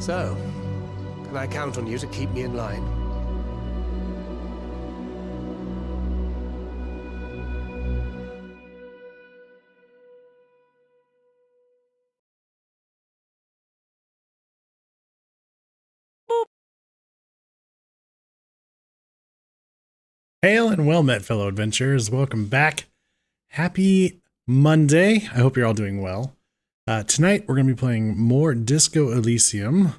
So, can I count on you to keep me in line? Hail and well met, fellow adventurers. Welcome back. Happy Monday. I hope you're all doing well. Tonight, we're going to be playing more Disco Elysium.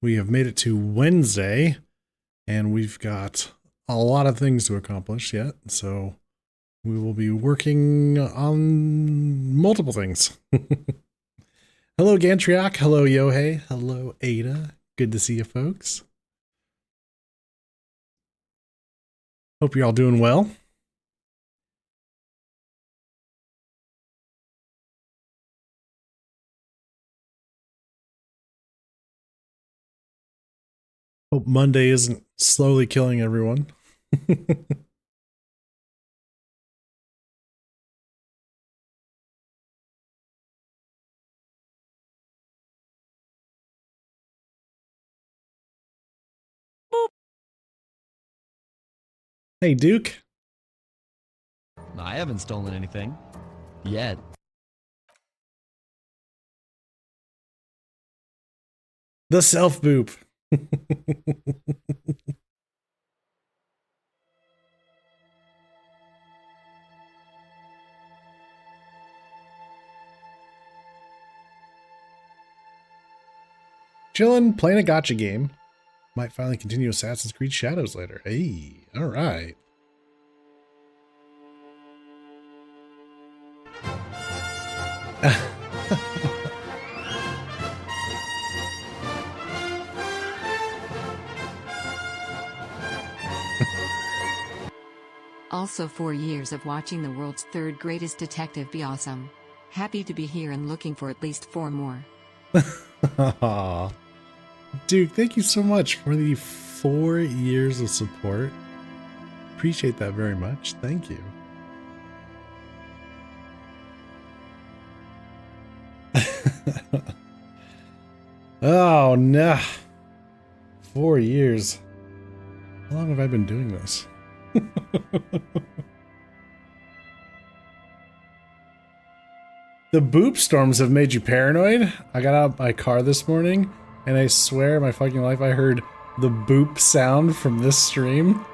We have made it to Wednesday, and we've got a lot of things to accomplish yet, so we will be working on multiple things. Hello, Gantriok. Hello, Yohei. Hello, Ada. Good to see you, folks. Hope you're all doing well. Hope Monday isn't slowly killing everyone. Hey, Duke. I haven't stolen anything. Yet. The self-boop. Chillin', playing a gacha game. Might finally continue Assassin's Creed Shadows later. Hey, alright. Also 4 years of watching the world's third greatest detective be awesome. Happy to be here and looking for at least 4 more. Aww. Duke, thank you so much for the 4 years of support. Appreciate that very much. Thank you. Oh, no. 4 years. How long have I been doing this? The boop storms have made you paranoid? I got out of my car this morning, and I swear my fucking life I heard the boop sound from this stream.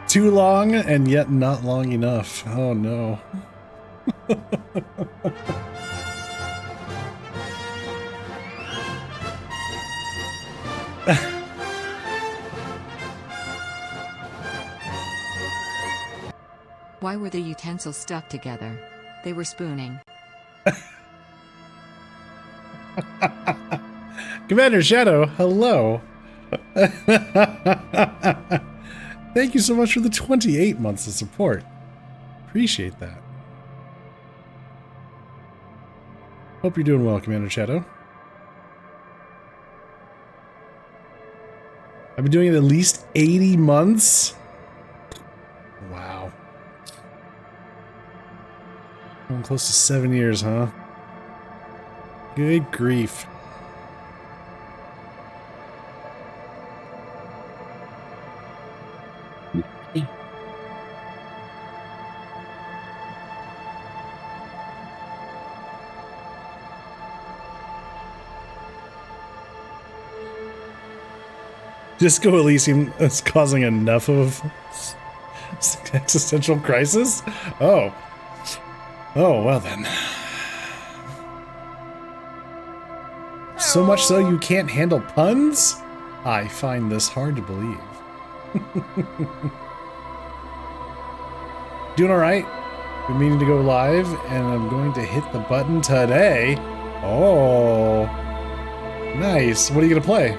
Too long and yet not long enough. Oh no. Why were the utensils stuck together? They were spooning. Commander Shadow, hello. Thank you so much for the 28 months of support. Appreciate that. Hope you're doing well, Commander Shadow. I've been doing it at least 80 months. Wow. I'm close to 7 years, huh? Good grief. Disco Elysium is causing enough of existential crisis? Oh. Oh, well then. So much so you can't handle puns? I find this hard to believe. Doing alright? Been meaning to go live, and I'm going to hit the button today. Oh. Nice. What are you going to play?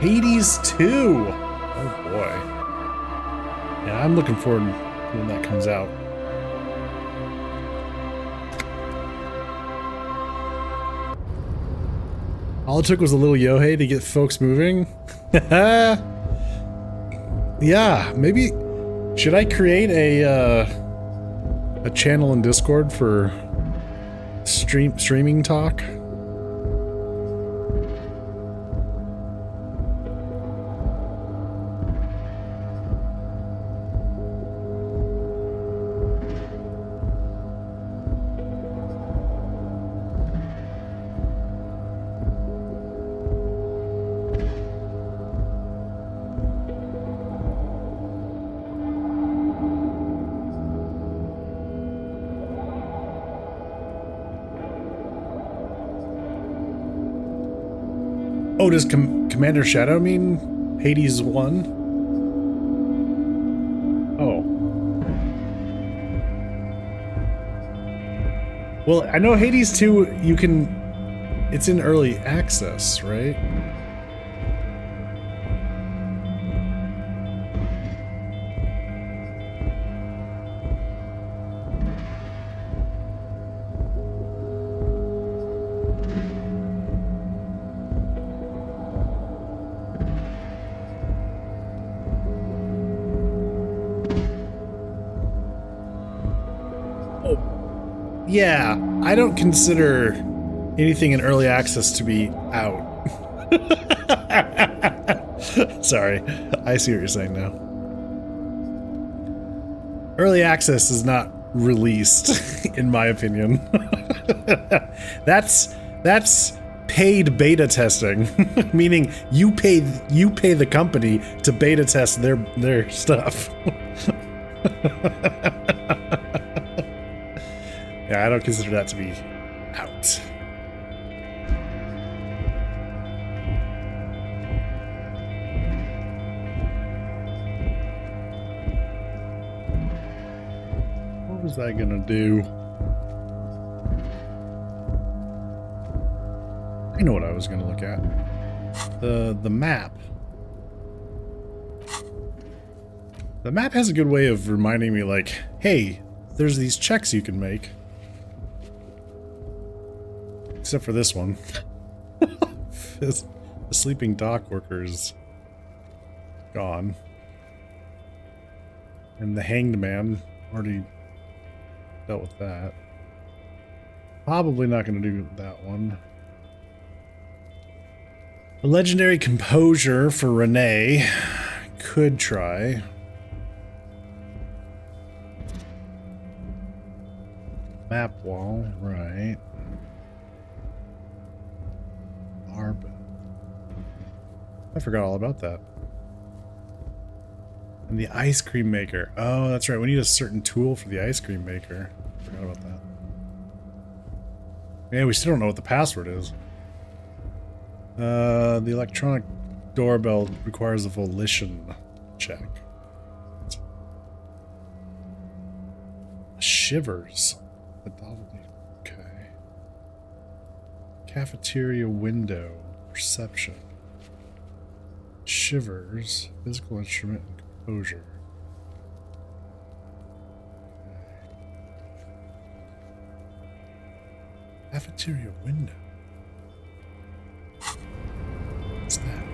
Hades 2! Oh boy. Yeah, I'm looking forward to when that comes out. All it took was a little Yohei to get folks moving. Yeah, maybe should I create a channel in Discord for streaming talk? Oh, does Commander Shadow mean Hades 1? Oh. Well, I know Hades 2, you can... It's in early access, right? Yeah, I don't consider anything in early access to be out. Sorry, I see what you're saying now. Early access is not released, in my opinion. That's paid beta testing, meaning you pay the company to beta test their stuff. Yeah, I don't consider that to be out. What was I gonna do? I know what I was gonna look at. The map. The map has a good way of reminding me, like, hey, there's these checks you can make. Except for this one. The sleeping dock worker's gone. And the hanged man, already dealt with that. Probably not going to do that one. A legendary composure for Renee. Could try. Map wall, right. I forgot all about that. And the ice cream maker. Oh, that's right. We need a certain tool for the ice cream maker. Forgot about that. Yeah, we still don't know what the password is. The electronic doorbell requires a volition check. Shivers. Okay. Cafeteria window. Perception. Shivers. Physical instrument and composure. Cafeteria window. What's that?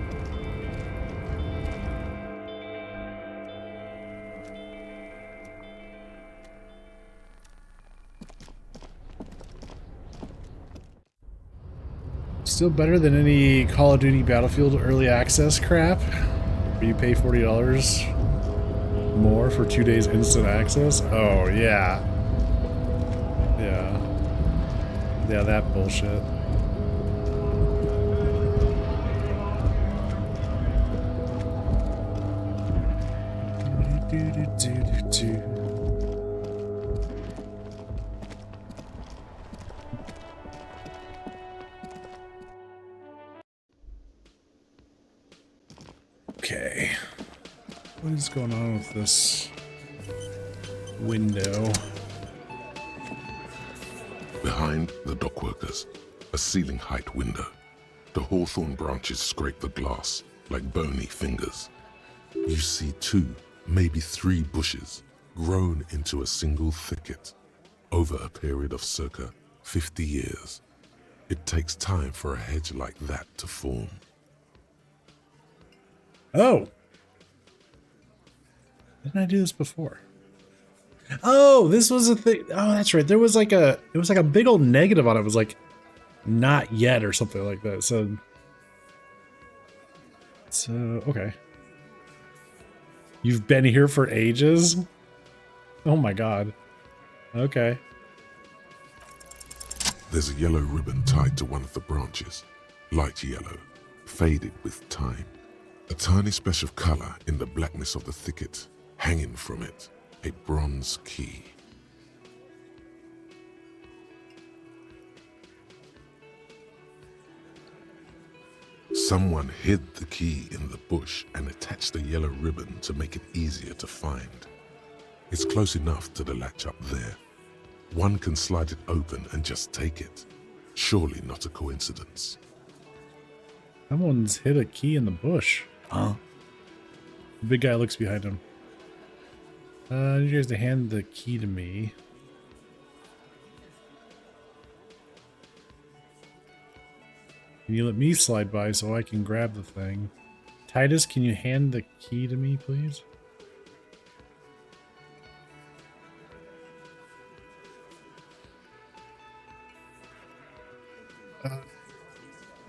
Still better than any Call of Duty Battlefield early access crap, where you pay $40 more for 2 days instant access. Oh yeah, yeah, that bullshit. Okay, what is going on with this window? Behind the dockworkers, a ceiling height window. The hawthorn branches scrape the glass like bony fingers. You see 2, maybe 3 bushes grown into a single thicket over a period of circa 50 years. It takes time for a hedge like that to form. Oh. Didn't I do this before? Oh, this was a thing. Oh, that's right. There was like it was like a big old negative on it. It was like, not yet or something like that. So, okay. You've been here for ages? Oh my God. Okay. There's a yellow ribbon tied to one of the branches. Light yellow, faded with time. A tiny splash of color in the blackness of the thicket. Hanging from it, a bronze key. Someone hid the key in the bush and attached a yellow ribbon to make it easier to find. It's close enough to the latch up there. One can slide it open and just take it. Surely not a coincidence. Someone's hid a key in the bush. Huh? The big guy looks behind him. I need you guys to hand the key to me. Can you let me slide by so I can grab the thing? Titus, can you hand the key to me, please?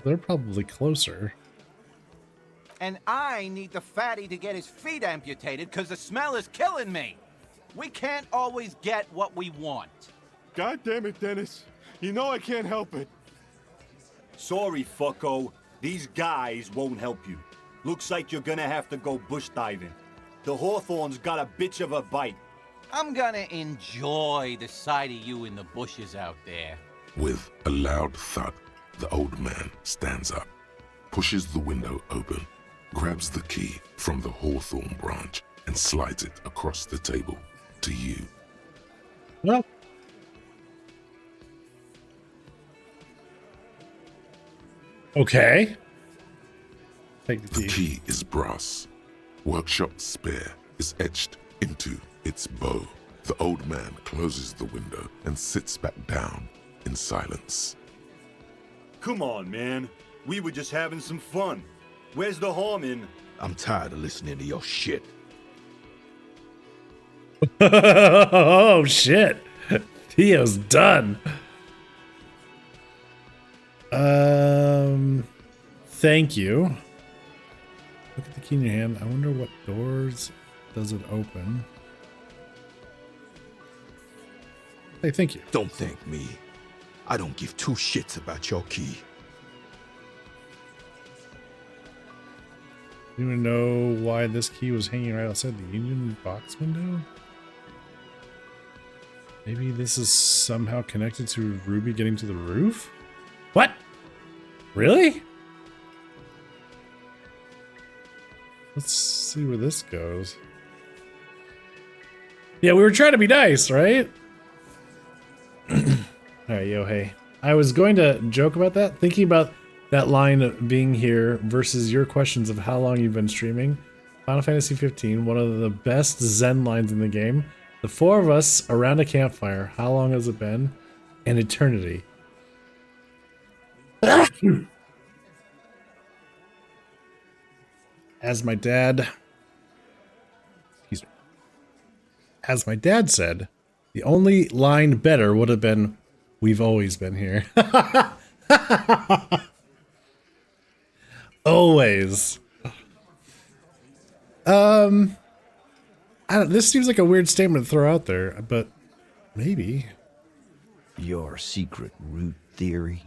They're probably closer. And I need the fatty to get his feet amputated because the smell is killing me. We can't always get what we want. God damn it, Dennis. You know I can't help it. Sorry, fucko. These guys won't help you. Looks like you're gonna have to go bush diving. The hawthorn's got a bitch of a bite. I'm gonna enjoy the sight of you in the bushes out there. With a loud thud, the old man stands up, pushes the window open, grabs the key from the hawthorn branch and slides it across the table to you. Well. Okay. Take the The key is brass. Workshop spare is etched into its bow. The old man closes the window and sits back down in silence. Come on, man. We were just having some fun. Where's the harm in? I'm tired of listening to your shit. Oh shit. Theo's done. Thank you. Look at the key in your hand. I wonder what doors does it open. Hey, thank you. Don't thank me. I don't give two shits about your key. You want to know why this key was hanging right outside the Union box window? Maybe this is somehow connected to Ruby getting to the roof? What? Really? Let's see where this goes. Yeah, we were trying to be nice, right? Alright, yo, hey. I was going to joke about that, thinking about that line of being here versus your questions of how long you've been streaming. Final Fantasy 15, one of the best Zen lines in the game. The four of us around a campfire. How long has it been? An eternity. As my dad... Excuse me. As my dad said, the only line better would have been, "We've always been here." Always. This seems like a weird statement to throw out there, but maybe. Your secret root theory?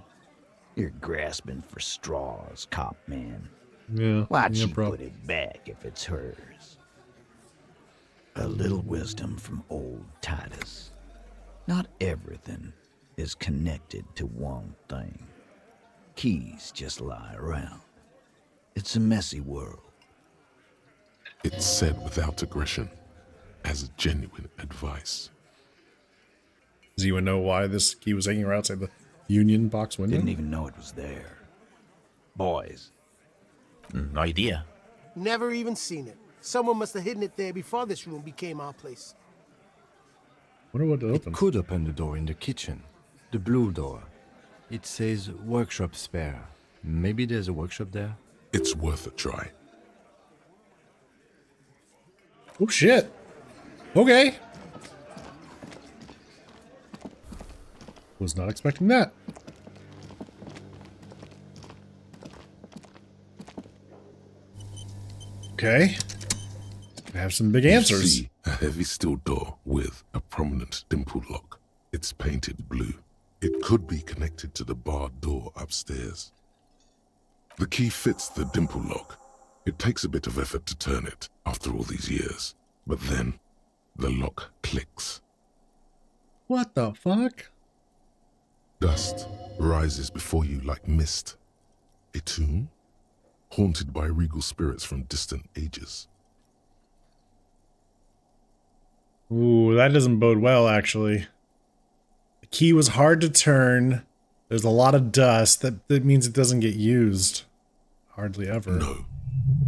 You're grasping for straws, cop man. Yeah. Why'd yeah, she bro. put it back if it's hers? A little wisdom from old Titus. Not everything is connected to one thing. Keys just lie around. It's a messy world. It's said without aggression, as genuine advice. Does anyone know why this key was hanging around outside the Union box window? Didn't even know it was there. Boys. No idea. Never even seen it. Someone must have hidden it there before this room became our place. Wonder what to open. Could open the door in the kitchen. The blue door. It says workshop spare. Maybe there's a workshop there? It's worth a try. Oh shit. Okay. Was not expecting that. Okay. I have some big answers. You see a heavy steel door with a prominent dimple lock. It's painted blue. It could be connected to the barred door upstairs. The key fits the dimple lock. It takes a bit of effort to turn it after all these years, but then the lock clicks. What the fuck? Dust rises before you like mist. A tomb haunted by regal spirits from distant ages. Ooh, that doesn't bode well, actually. The key was hard to turn. There's a lot of dust. That means it doesn't get used. Hardly ever. No.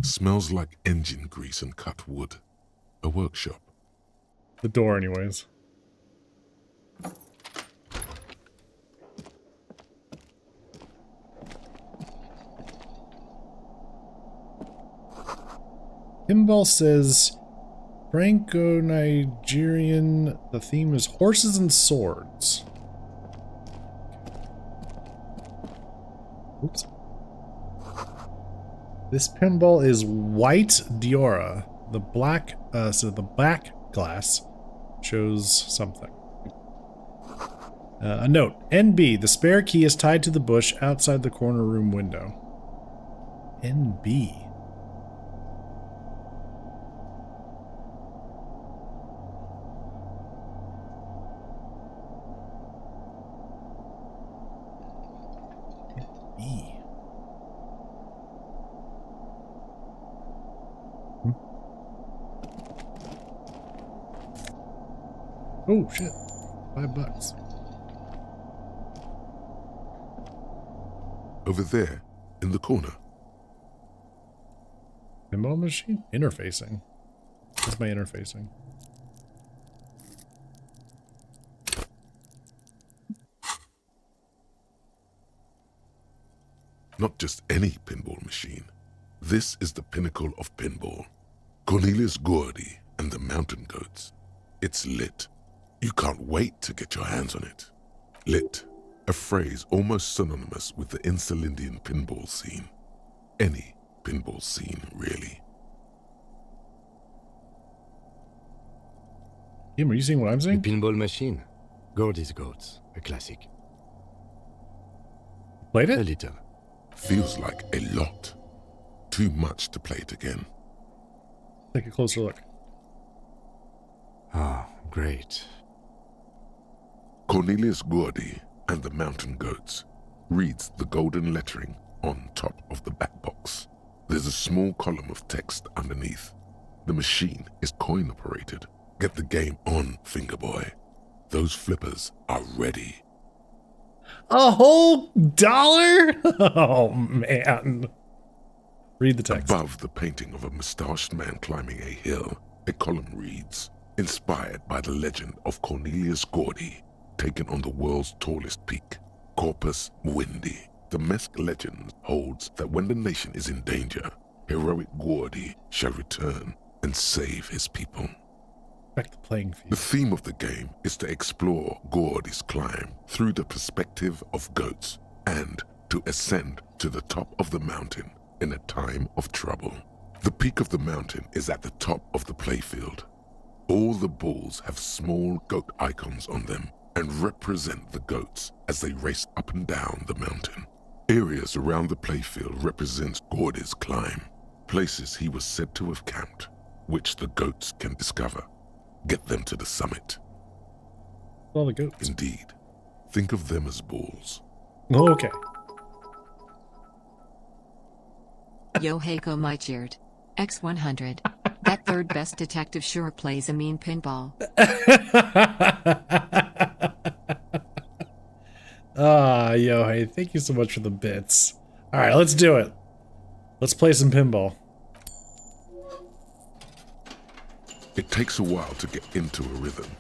Smells like engine grease and cut wood. A workshop. The door, anyways. Pinball says Franco-Nigerian. The theme is horses and swords. Oops. This pinball is white Diora. The black, so the back glass shows something. A note. NB. The spare key is tied to the bush outside the corner room window. NB. Oh shit. $5. Over there, in the corner. Pinball machine? Interfacing. What's my interfacing? Not just any pinball machine. This is the pinnacle of pinball. Cornelius Gordy and the Mountain Goats. It's lit. You can't wait to get your hands on it. Lit, a phrase almost synonymous with the Insulindian pinball scene. Any pinball scene, really. Kim, are you seeing what I'm The seeing? pinball machine. Gordy's Goats. A classic. Played A it? little. Feels like a lot. Too much to play it again. Take a closer look. Ah, great. Cornelius Gordy and the Mountain Goats reads the golden lettering on top of the back box. There's a small column of text underneath. The machine is coin operated. Get the game on, Fingerboy. Those flippers are ready. A whole dollar? Oh man. Read the text. Above the painting of a mustached man climbing a hill, a column reads, inspired by the legend of Cornelius Gordy, taken on the world's tallest peak, Corpus Muindi. The Mesk legend holds that when the nation is in danger, heroic Gordy shall return and save his people. Back the playing The field. theme of the game is to explore Gordy's climb through the perspective of goats and to ascend to the top of the mountain in a time of trouble. The peak of the mountain is at the top of the playfield. All the balls have small goat icons on them and represent the goats as they race up and down the mountain. Areas around the playfield represent Gordy's climb, places he was said to have camped, which the goats can discover. Get them to the summit. All the goats. Indeed, think of them as balls. Okay. Yoheiko Maichird. X100. That third best detective sure plays a mean pinball. Yo, hey, thank you so much for the bits. Alright, let's do it. Let's play some pinball. It takes a while to get into a rhythm,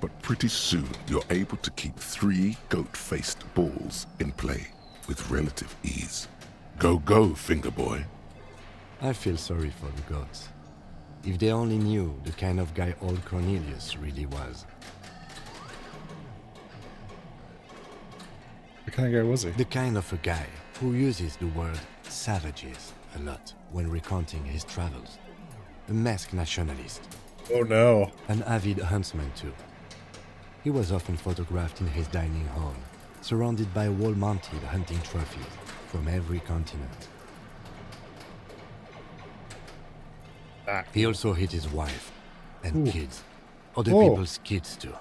But pretty soon, you're able to keep 3 goat-faced balls in play with relative ease. Go, go, finger boy. I feel sorry for the gods. If they only knew the kind of guy old Cornelius really was. What kind of guy was he? The kind of a guy who uses the word savages a lot when recounting his travels. A masked nationalist. Oh no. An avid huntsman too. He was often photographed in his dining hall, surrounded by wall-mounted hunting trophies from every continent. He also hit his wife and kids. Other people's kids too.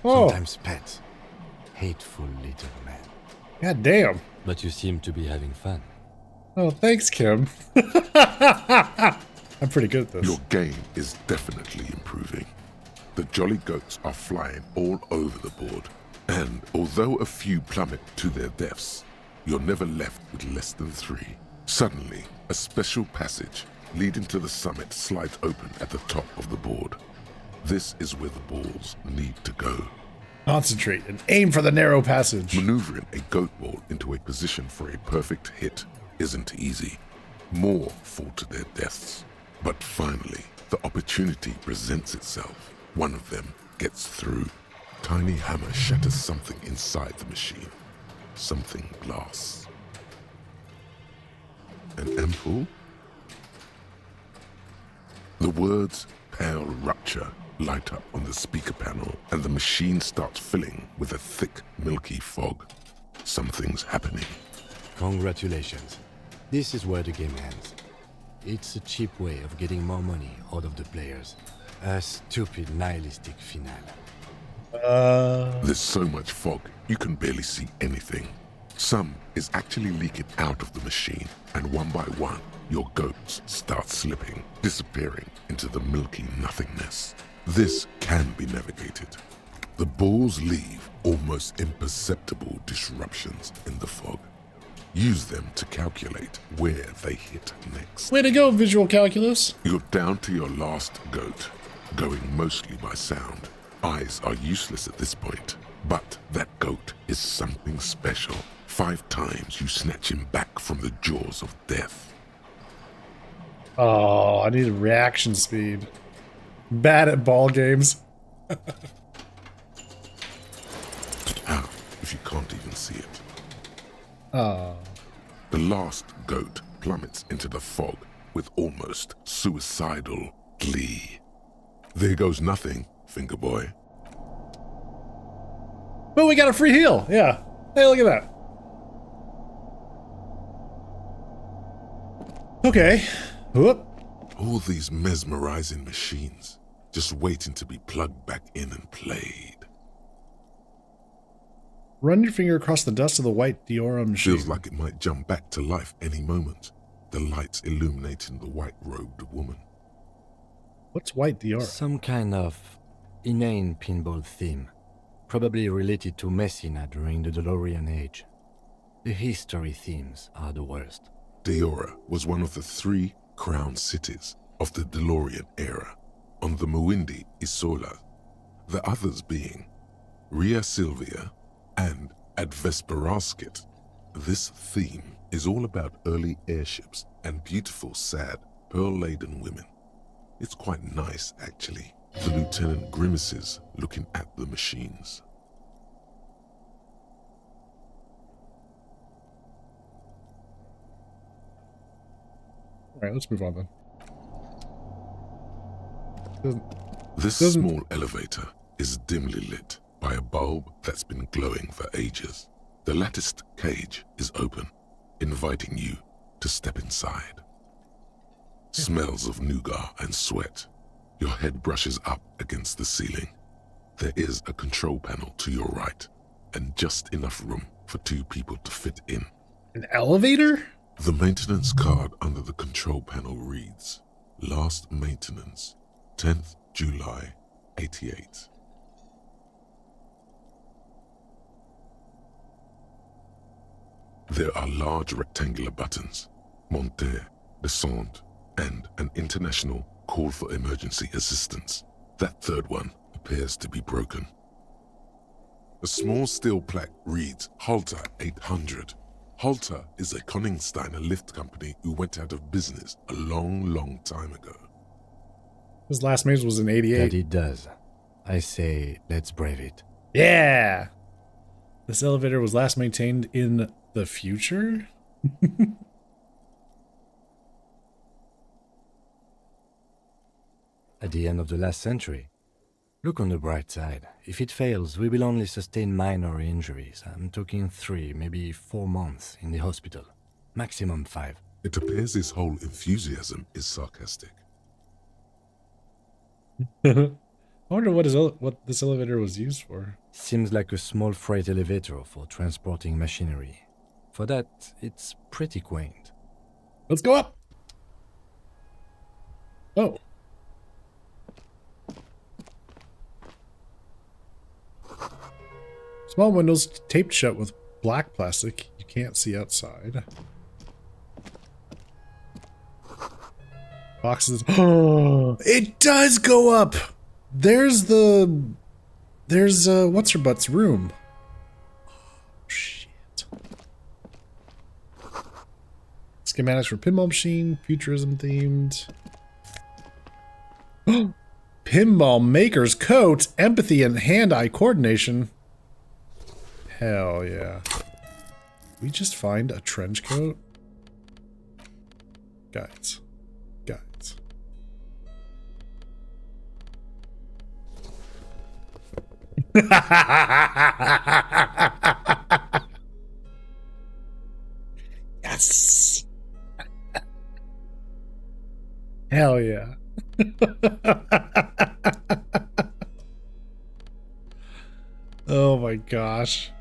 Sometimes pets. Hateful little man. God damn. But you seem to be having fun. Oh, thanks, Kim. I'm pretty good at this. Your game is definitely improving. The jolly goats are flying all over the board, and although a few plummet to their deaths, you're never left with less than 3. Suddenly, a special passage leading to the summit slides open at the top of the board. This is where the balls need to go. Concentrate and aim for the narrow passage. Maneuvering a goat ball into a position for a perfect hit isn't easy. More fall to their deaths. But finally, the opportunity presents itself. One of them gets through. Tiny hammer shatters something inside the machine. Something glass. An ampoule? The words "pale rupture" light up on the speaker panel, and the machine starts filling with a thick, milky fog. Something's happening. Congratulations. This is where the game ends. It's a cheap way of getting more money out of the players. A stupid nihilistic finale. There's so much fog, you can barely see anything. Some is actually leaking out of the machine, and one by one, your goats start slipping, disappearing into the milky nothingness. This can be navigated. The balls leave almost imperceptible disruptions in the fog. Use them to calculate where they hit next. Way to go, visual calculus. You're down to your last goat, going mostly by sound. Eyes are useless at this point, but that goat is something special. 5 times you snatch him back from the jaws of death. Oh, I need reaction speed. Bad at ball games. How if you can't even see it? Oh. The last goat plummets into the fog with almost suicidal glee. There goes nothing, finger boy. Oh, we got a free heal. Yeah. Hey, look at that. Okay. Whoop. All these mesmerizing machines, just waiting to be plugged back in and played. Run your finger across the dust of the white Diora machine. Feels like it might jump back to life any moment. The lights illuminating the white-robed woman. What's white Diora? Some kind of inane pinball theme. Probably related to Messina during the DeLorean age. The history themes are the worst. Diora was one of the 3 crown cities of the DeLorean era, on the Muindi Isola, the others being Ria Silvia and Advesperaskit. This theme is all about early airships and beautiful, sad, pearl-laden women. It's quite nice, actually. The lieutenant grimaces looking at the machines. All right, let's move on then. This small elevator is dimly lit by a bulb that's been glowing for ages. The latticed cage is open, inviting you to step inside. Smells of nougat and sweat. Your head brushes up against the ceiling. There is a control panel to your right, and just enough room for 2 people to fit in. An elevator? The maintenance card under the control panel reads, Last maintenance, 10th July, 88. There are large rectangular buttons, monter, descend, and an international call for emergency assistance. That third one appears to be broken. A small steel plaque reads Halter 800. Halter is a Koningsteiner lift company who went out of business a long time ago. His last maze was in 88. That it does. I say, let's brave it. Yeah! This elevator was last maintained in the future? At the end of the last century. Look on the bright side. If it fails, we will only sustain minor injuries. I'm talking 3, maybe 4 months in the hospital. Maximum 5. It appears his whole enthusiasm is sarcastic. I wonder what this elevator was used for. Seems like a small freight elevator for transporting machinery. For that, it's pretty quaint. Let's go up! Oh. Small windows taped shut with black plastic. You can't see outside. Boxes. Oh, it does go up! There's what's her butt's room. Oh, shit. Schematics for pinball machine, futurism themed. Pinball maker's coat, empathy and hand-eye coordination. Hell yeah. We just find a trench coat? Guys. Yes. Hell yeah. Oh my gosh.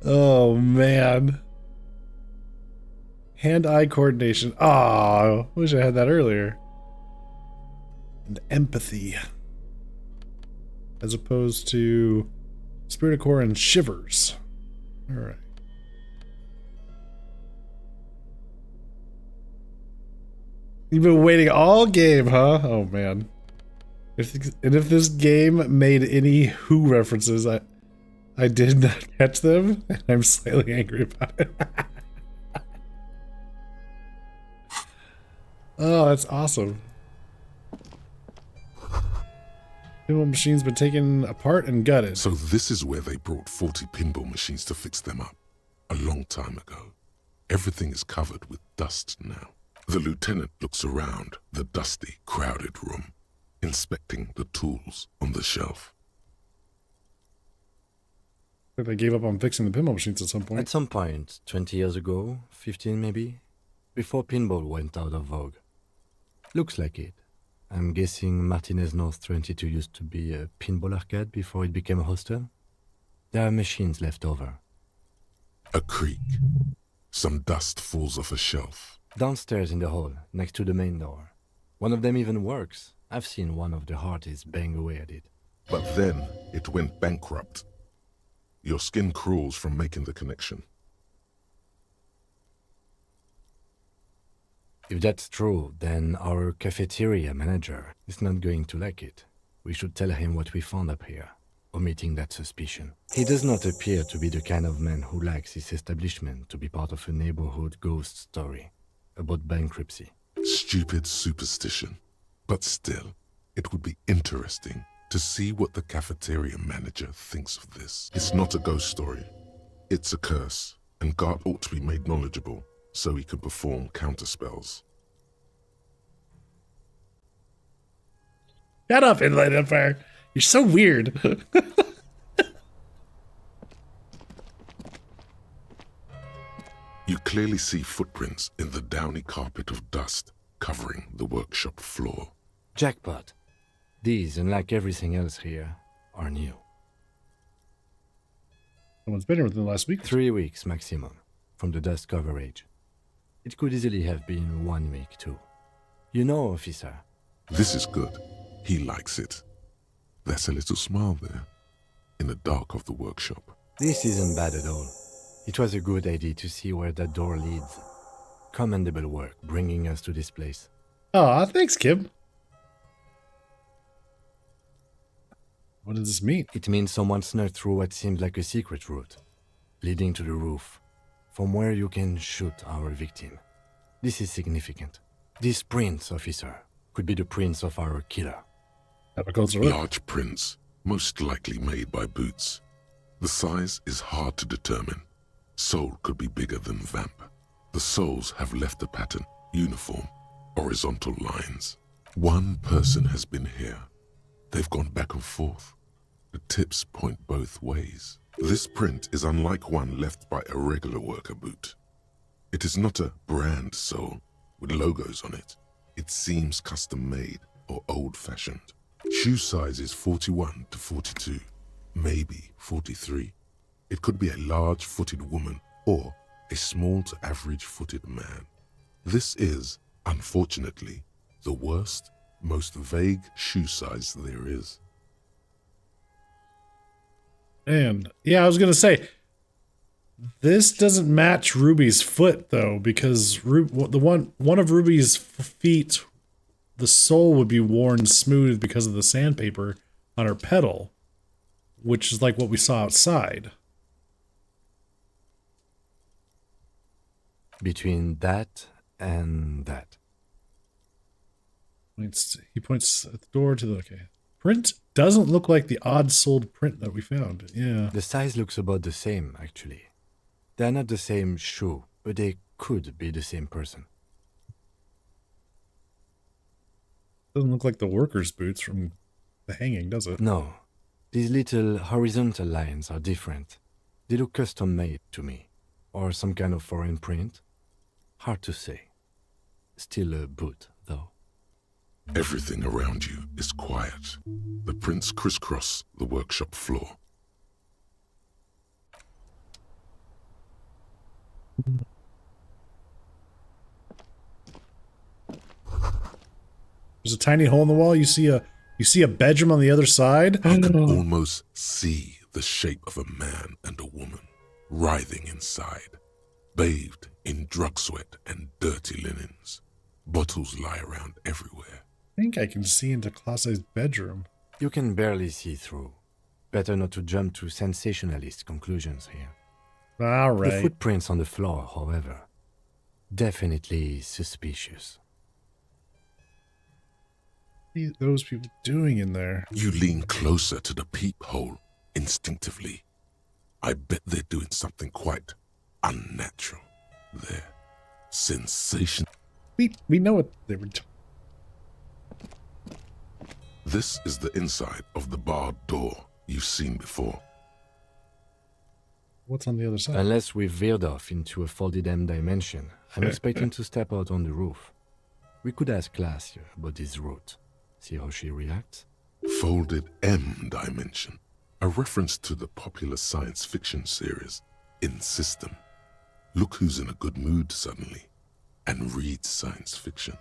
Oh man. Hand-eye coordination. Oh, wish I had that earlier. And empathy. As opposed to Spirit of Core and Shivers. Alright. You've been waiting all game, huh? Oh man. If this game made any Who references, I did not catch them, and I'm slightly angry about it. Oh, that's awesome. Pinball machines been taken apart and gutted. So this is where they brought 40 pinball machines to fix them up. A long time ago. Everything is covered with dust now. The lieutenant looks around the dusty, crowded room, inspecting the tools on the shelf. I think they gave up on fixing the pinball machines at some point. At some point, 20 years ago, 15 maybe, before pinball went out of vogue. Looks like it. I'm guessing Martinez North 22 used to be a pinball arcade before it became a hostel. There are machines left over. A creak. Some dust falls off a shelf. Downstairs in the hall, next to the main door. One of them even works. I've seen one of the Harties bang away at it. But then it went bankrupt. Your skin crawls from making the connection. If that's true, then our cafeteria manager is not going to like it. We should tell him what we found up here, omitting that suspicion. He does not appear to be the kind of man who likes his establishment to be part of a neighborhood ghost story about bankruptcy. Stupid superstition. But still, it would be interesting to see what the cafeteria manager thinks of this. It's not a ghost story. It's a curse, and Gart ought to be made knowledgeable so he can perform counterspells. Shut up, Inland Empire. You're so weird. You clearly see footprints in the downy carpet of dust covering the workshop floor. Jackpot. These, unlike everything else here, are new. Someone's been here within the last week. 3 weeks maximum, from the dust coverage. It could easily have been 1 week too. You know, officer. This is good. He likes it. There's a little smile there, in the dark of the workshop. This isn't bad at all. It was a good idea to see where that door leads. Commendable work bringing us to this place. Oh, thanks, Kim. What does this mean? It means someone snuck through what seems like a secret route, leading to the roof, from where you can shoot our victim. This is significant. This prince, officer, could be the prince of our killer. Have a closer look. Large prints, most likely made by Boots. The size is hard to determine. Sole could be bigger than Vamp. The soles have left a pattern, uniform, horizontal lines. One person has been here. They've gone back and forth. The tips point both ways. This print is unlike one left by a regular worker boot. It is not a brand sole with logos on it. It seems custom-made or old-fashioned. Shoe size is 41 to 42, maybe 43. It could be a large-footed woman or a small to average-footed man. This is, unfortunately, the worst, most vague shoe size there is. And yeah, I was gonna say, this doesn't match Ruby's foot though, because one of Ruby's feet, the sole would be worn smooth because of the sandpaper on her pedal, which is like what we saw outside. Between that and that. He points at the door to the, okay. Print doesn't look like the odd-soled print that we found. Yeah. The size looks about the same, actually. They're not the same shoe, but they could be the same person. Doesn't look like the worker's boots from the hanging, does it? No. These little horizontal lines are different. They look custom-made to me. Or some kind of foreign print. Hard to say. Still a boot, though. Everything around you is quiet. The prints crisscross the workshop floor. There's a tiny hole in the wall. You see a bedroom on the other side. I can almost see the shape of a man and a woman writhing inside, bathed in drug sweat and dirty linens. Bottles lie around everywhere. I think I can see into Classe's bedroom. You can barely see through. Better not to jump to sensationalist conclusions here. All right. The footprints on the floor, however, definitely suspicious. What are those people doing in there? You lean closer to the peephole instinctively. I bet they're doing something quite unnatural. They're sensation. We know what they were doing. This is the inside of the barred door you've seen before. What's on the other side? Unless we've veered off into a folded M dimension, I'm expecting to step out on the roof. We could ask Class here about this route. See how she reacts? Folded M dimension, a reference to the popular science fiction series In System. Look who's in a good mood suddenly and reads science fiction.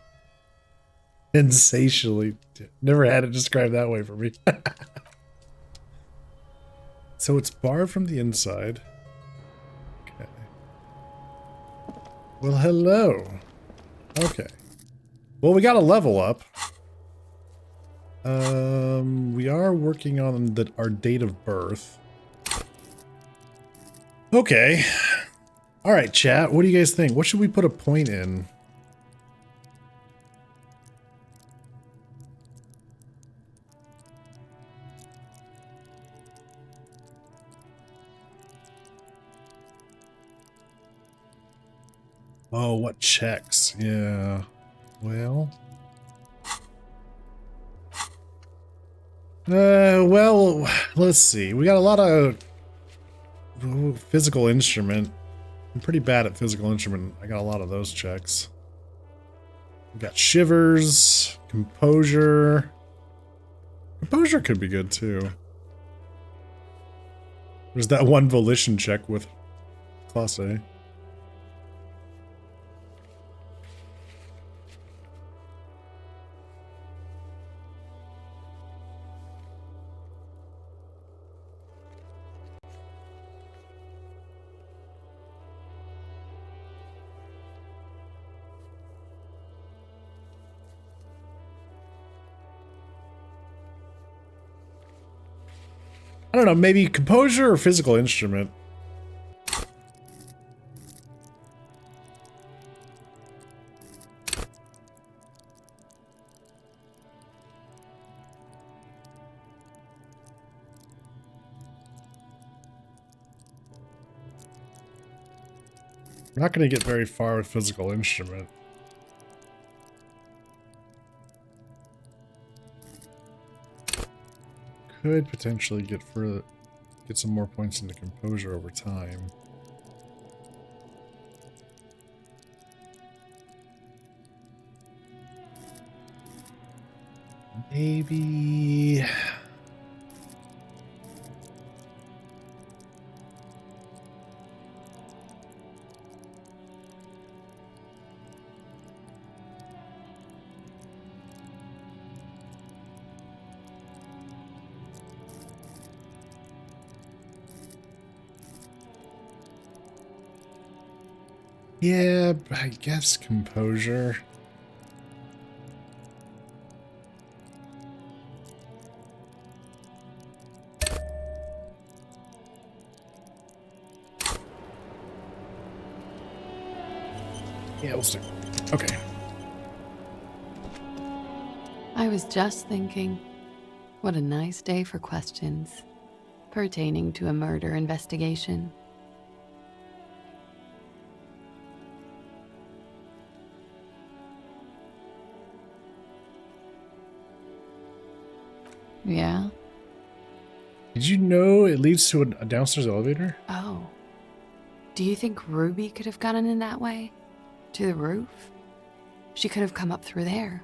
Sensationally. Never had it described that way for me. So it's barred from the inside. Okay. Well, hello. Okay. Well, we got a level up. We are working on our date of birth. Okay. All right, chat. What do you guys think? What should we put a point in? Oh, what checks? Yeah. Well. Well, let's see. We got a lot of physical instrument. I'm pretty bad at physical instrument. I got a lot of those checks. We got shivers, composure. Composure could be good too. There's that one volition check with Class A. I don't know, maybe composure or physical instrument. We're not going to get very far with physical instrument. Could potentially get some more points into composure over time. Maybe. Yeah, I guess composure. Yeah, we'll stick. Okay. I was just thinking, what a nice day for questions pertaining to a murder investigation. Yeah? Did you know it leads to a downstairs elevator? Oh. Do you think Ruby could have gotten in that way? To the roof? She could have come up through there.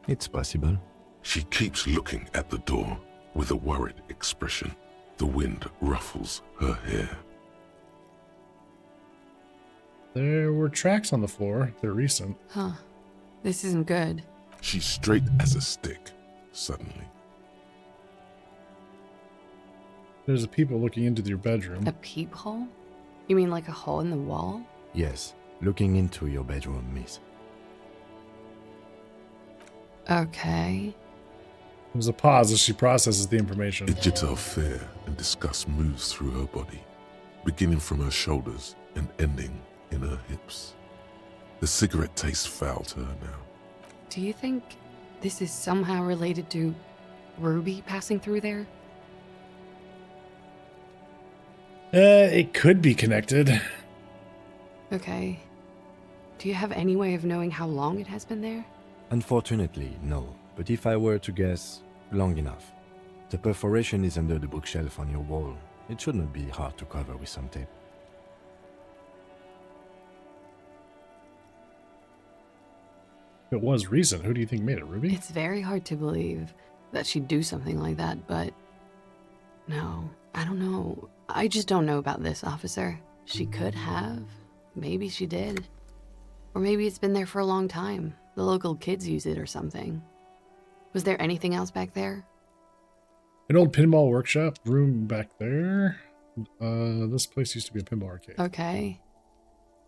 It's possible. She keeps looking at the door with a worried expression. The wind ruffles her hair. There were tracks on the floor. They're recent. Huh. This isn't good. She's straight as a stick, suddenly. There's a people looking into your bedroom. A peephole? You mean like a hole in the wall? Yes, looking into your bedroom, miss. Okay. There's a pause as she processes the information. A jitter of fear and disgust moves through her body, beginning from her shoulders and ending in her hips. The cigarette tastes foul to her now. Do you think this is somehow related to Ruby passing through there? It could be connected. Okay. Do you have any way of knowing how long it has been there? Unfortunately, no. But if I were to guess, long enough. The perforation is under the bookshelf on your wall. It should not be hard to cover with some tape. It was recent. Who do you think made it, Ruby? It's very hard to believe that she'd do something like that, but... No, I don't know. I just don't know about this, officer. She could have. Maybe she did. Or maybe it's been there for a long time. The local kids use it or something. Was there anything else back there? An old pinball workshop room back there. This place used to be a pinball arcade. Okay.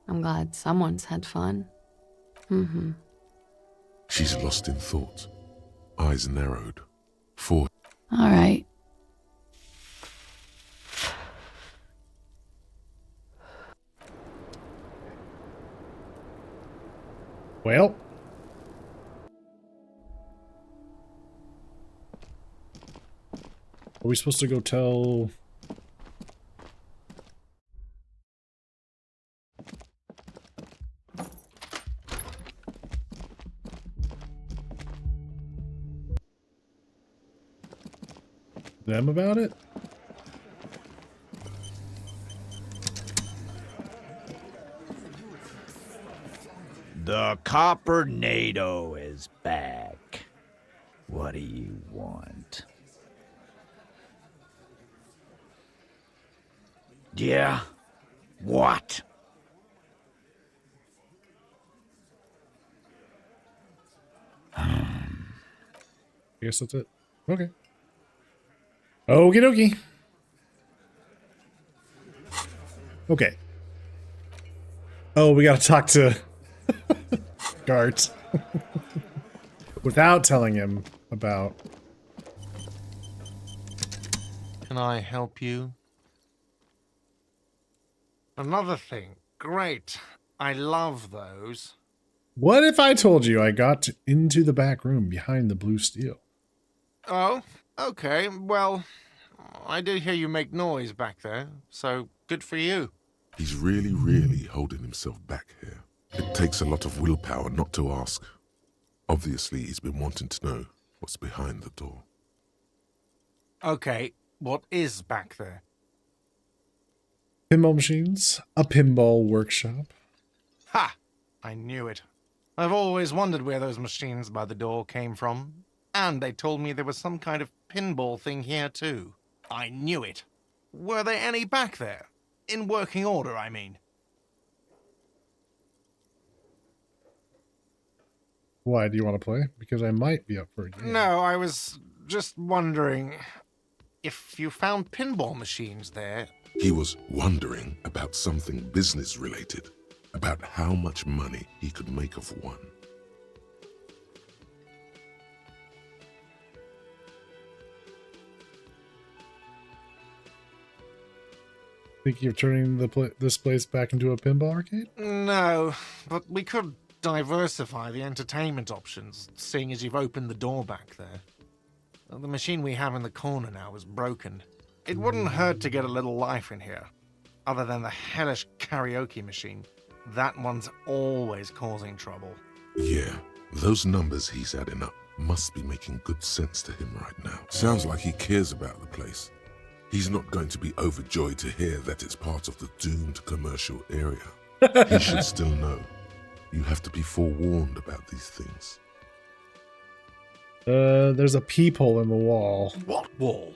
I'm glad someone's had fun. Mm-hmm. She's lost in thought, eyes narrowed. For All right. Well. Are we supposed to go tell... them about it? The Copper-nado is back. What do you want? Yeah? What? I guess that's it. Okay. Okie dokie. Okay. Oh, we gotta talk to Gart. Without telling him about... Can I help you? Another thing. Great. I love those. What if I told you I got into the back room behind the blue steel? Oh, okay. Well, I did hear you make noise back there, so good for you. He's really holding himself back here. It takes a lot of willpower not to ask. Obviously, he's been wanting to know what's behind the door. Okay, what is back there? Pinball machines, a pinball workshop. Ha! I knew it. I've always wondered where those machines by the door came from. And they told me there was some kind of pinball thing here too. I knew it. Were there any back there? In working order, I mean. Why do you want to play? Because I might be up for a game. No, I was just wondering if you found pinball machines there. He was wondering about something business related, about how much money he could make of one. Thinking of turning this place back into a pinball arcade? No, but we could diversify the entertainment options, seeing as you've opened the door back there. The machine we have in the corner now is broken. It wouldn't hurt to get a little life in here. Other than the hellish karaoke machine. That one's always causing trouble. Yeah, those numbers he's adding up must be making good sense to him right now. Sounds like he cares about the place. He's not going to be overjoyed to hear that it's part of the doomed commercial area. He should still know. You have to be forewarned about these things. There's a peephole in the wall. What wall?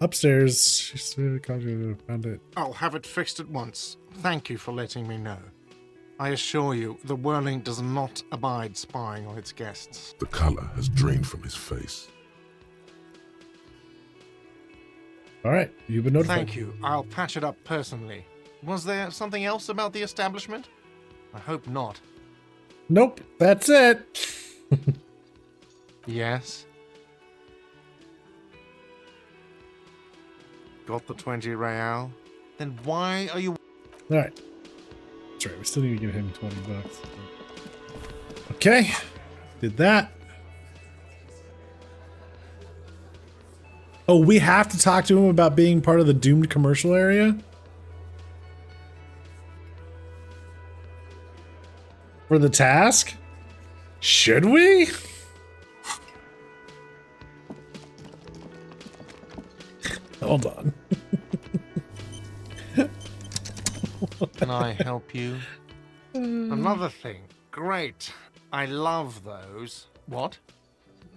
Upstairs. She's found it. I'll have it fixed at once. Thank you for letting me know. I assure you, the Whirling does not abide spying on its guests. The color has drained from his face. All right, you've been notified. Thank you. I'll patch it up personally. Was there something else about the establishment? I hope not. Nope, that's it. Yes. Got the 20 real? Then why are you... All right. That's right, we still need to give him $20. Okay, did that. Oh, we have to talk to him about being part of the doomed commercial area? For the task? Should we? Hold on. Can I help you? Another thing. Great. I love those. What?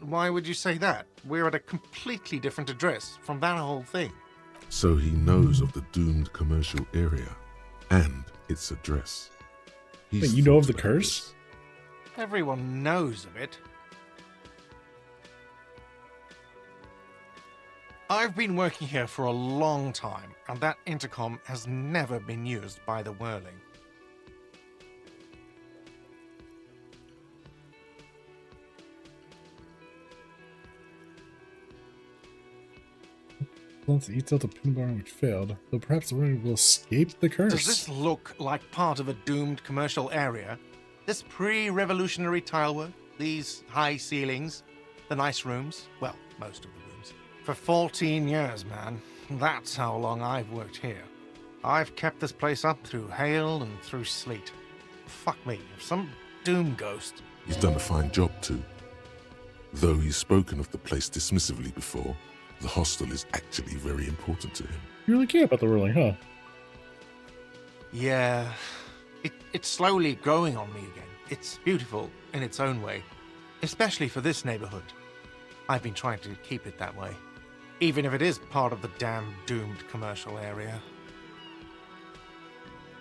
Why would you say that? We're at a completely different address from that whole thing. So he knows of the doomed commercial area and its address. Wait, you know of the curse? Everyone knows of it. I've been working here for a long time, and that intercom has never been used by the Whirling. Once eats out the pinball which failed, though perhaps the Whirling will escape the curse. Does this look like part of a doomed commercial area? This pre-revolutionary tilework, these high ceilings, the nice rooms, well, most of the rooms. For 14 years, man. That's how long I've worked here. I've kept this place up through hail and through sleet. Fuck me, if some doom ghost... He's done a fine job too. Though he's spoken of the place dismissively before, the hostel is actually very important to him. You really care about the Whirling, huh? Yeah, it's slowly growing on me again. It's beautiful in its own way, especially for this neighborhood. I've been trying to keep it that way, even if it is part of the damn doomed commercial area.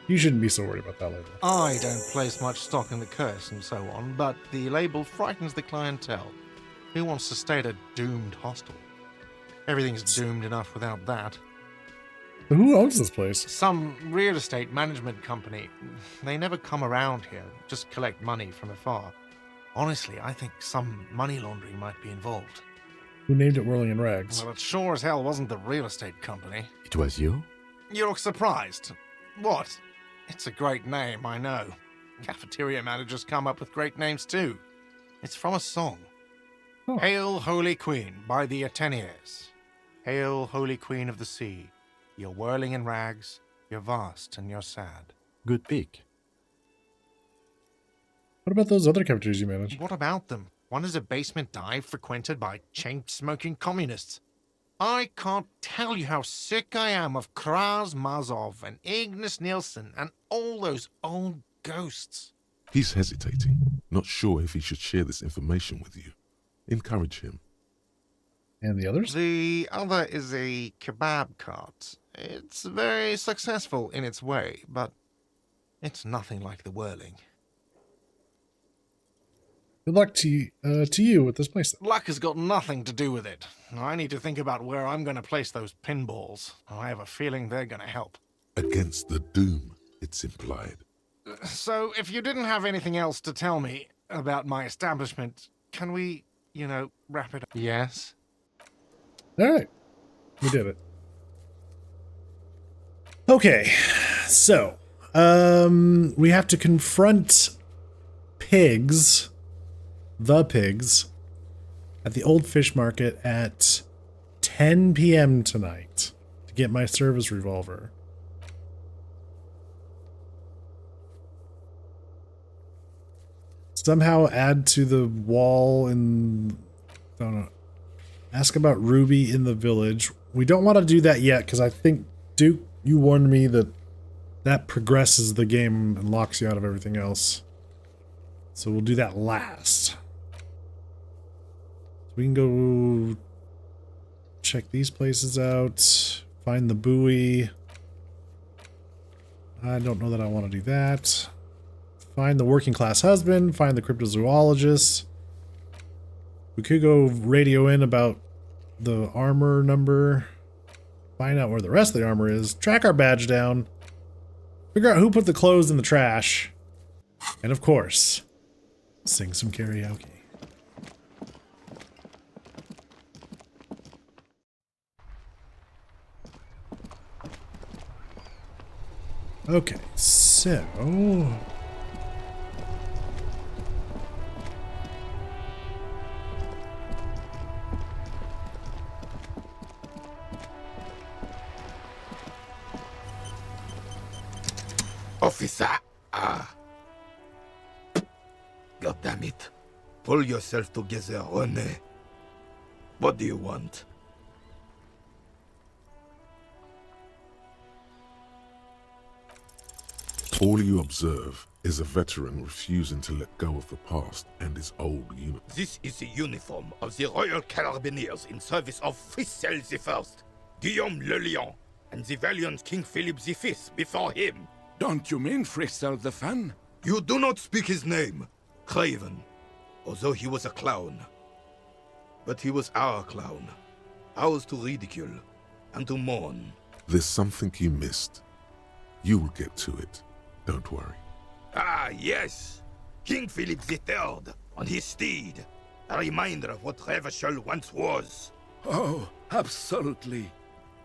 You shouldn't be so worried about that label. I don't place much stock in the curse and so on, but the label frightens the clientele. Who wants to stay at a doomed hostel? Everything's doomed enough without that. But who owns this place? Some real estate management company. They never come around here, just collect money from afar. Honestly, I think some money laundering might be involved. Who named it Whirling in Rags? Well, it sure as hell wasn't the real estate company. It was you? You look surprised. What? It's a great name, I know. Cafeteria managers come up with great names too. It's from a song. Oh. Hail, Holy Queen, by the Ateneers. Hail, Holy Queen of the Sea. You're whirling in rags, you're vast and you're sad. Good pick. What about those other cafeterias you manage? What about them? One is a basement dive frequented by chain-smoking communists. I can't tell you how sick I am of Kraz Mazov and Ignis Nielsen and all those old ghosts. He's hesitating, not sure if he should share this information with you. Encourage him. And the others? The other is a kebab cart. It's very successful in its way, but it's nothing like the whirling. Good luck to you with this place. Luck has got nothing to do with it. I need to think about where I'm going to place those pinballs. I have a feeling they're going to help. Against the doom, it's implied. So, if you didn't have anything else to tell me about my establishment, can we, wrap it up? Yes? All right. We did it. Okay. So, we have to confront the pigs, at the old fish market at 10 p.m. tonight to get my service revolver. Somehow add to the wall and I don't know. Ask about Ruby in the village. We don't want to do that yet because I think, Duke, you warned me that progresses the game and locks you out of everything else. So we'll do that last. We can go check these places out. Find the buoy. I don't know that I want to do that. Find the working class husband. Find the cryptozoologist. We could go radio in about the armor number. Find out where the rest of the armor is. Track our badge down. Figure out who put the clothes in the trash. And of course, sing some karaoke. Okay, so Officer! God damn it. Pull yourself together, René. What do you want? All you observe is a veteran refusing to let go of the past and his old uniform. This is the uniform of the Royal Carabineers in service of Frissel I, Guillaume Le Lion, and the valiant King Philip V before him. Don't you mean Frissel the Fan? You do not speak his name, Craven, although he was a clown. But he was our clown, ours to ridicule and to mourn. There's something you missed. You will get to it. Don't worry. Ah, yes! King Philip III, on his steed. A reminder of what Revachol once was. Oh, absolutely.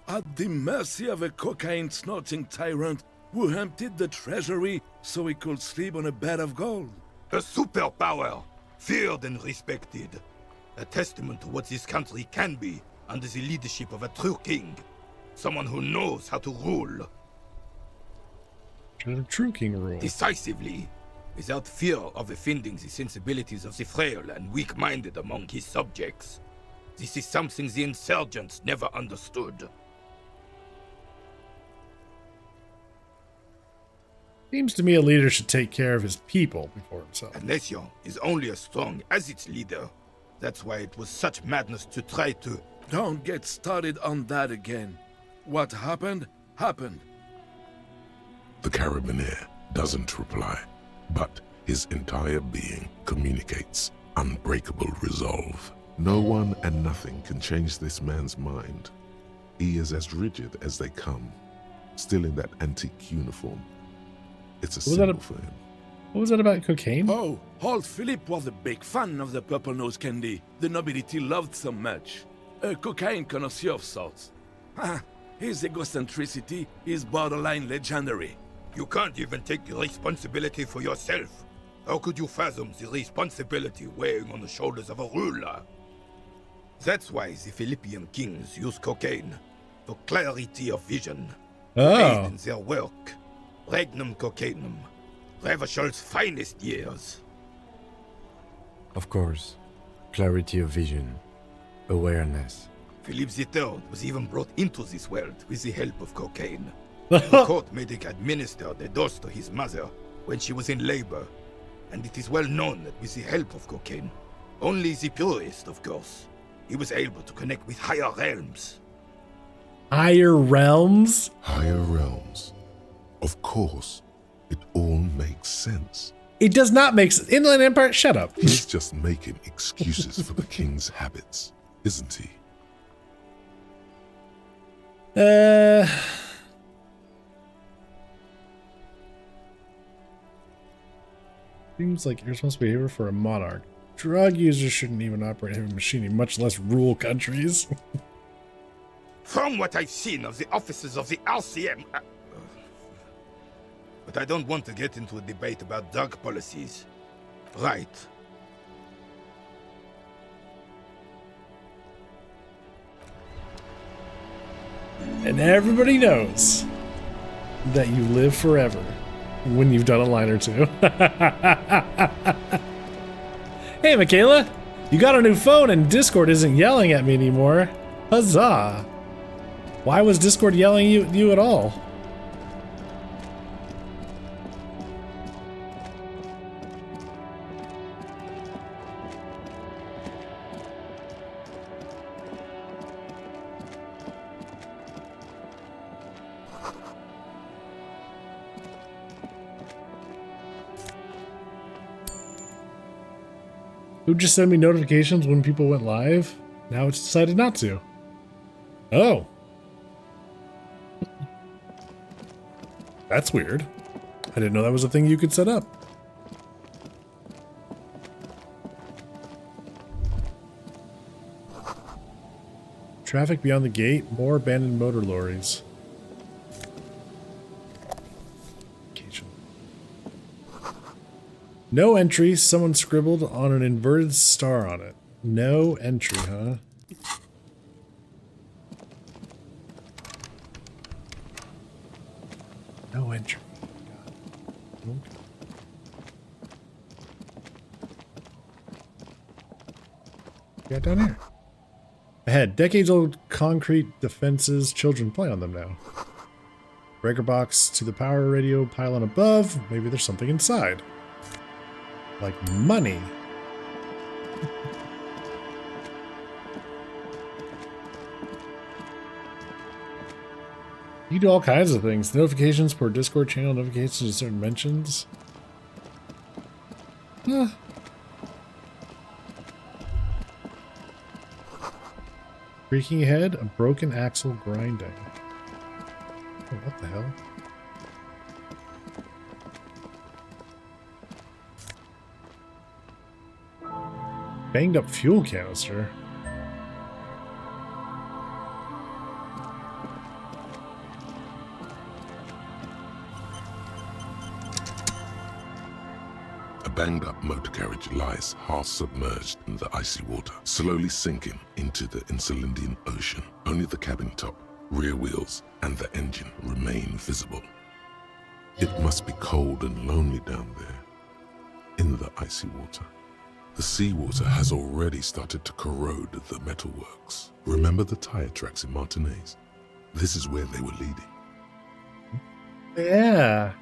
At the mercy of a cocaine-snorting tyrant who emptied the treasury so he could sleep on a bed of gold. A superpower, feared and respected. A testament to what this country can be under the leadership of a true king. Someone who knows how to rule. A true king rule. Decisively, without fear of offending the sensibilities of the frail and weak-minded among his subjects. This is something the insurgents never understood. Seems to me a leader should take care of his people before himself. A nation is only as strong as its leader. That's why it was such madness to try to... Don't get started on that again. What happened, happened. The Carabineer doesn't reply, but his entire being communicates unbreakable resolve. No one and nothing can change this man's mind. He is as rigid as they come, still in that antique uniform. It's a symbol for him. What was that about cocaine? Oh, old Philip was a big fan of the purple nose candy the nobility loved so much. a cocaine connoisseur of sorts. His egocentricity is borderline legendary. You can't even take the responsibility for yourself. How could you fathom the responsibility weighing on the shoulders of a ruler? That's why the Philippian kings use cocaine, for clarity of vision. Aid in their work. Regnum cocainum. Revishal's finest years. Of course. Clarity of vision. Awareness. Philip III was even brought into this world with the help of cocaine. The court made him administer the dose to his mother when she was in labor. And it is well known that with the help of cocaine, only the purest, of course, he was able to connect with higher realms. Higher realms? Higher realms. Of course. It all makes sense. It does not make sense. Inland Empire, shut up. He's just making excuses for the king's habits, isn't he? Seems like irresponsible behavior for a monarch. Drug users shouldn't even operate heavy machinery, much less rule countries. From what I've seen of the officers of the Elysium, but I don't want to get into a debate about drug policies. Right. And everybody knows that you live forever when you've done a line or two. Hey, Michaela, you got a new phone and Discord isn't yelling at me anymore. Huzzah! Why was Discord yelling at you at all? Who just sent me notifications when people went live? Now it's decided not to. Oh. That's weird. I didn't know that was a thing you could set up. Traffic beyond the gate, more abandoned motor lorries. No entry. Someone scribbled on an inverted star on it. No entry, huh? No entry. God. Okay. Got down here. Ahead. Decades-old concrete defenses. Children play on them now. Breaker box to the power radio pylon above. Maybe there's something inside. Like money. You do all kinds of things. Notifications per Discord channel, notifications to certain mentions. Huh. Creaking head, a broken axle grinding. Oh, what the hell? Banged up fuel canister. A banged up motor carriage lies half submerged in the icy water, slowly sinking into the Insulindian Ocean. Only the cabin top, rear wheels, and the engine remain visible. It must be cold and lonely down there, in the icy water. The seawater has already started to corrode the metalworks. Remember the tire tracks in Martinez? This is where they were leading. Yeah.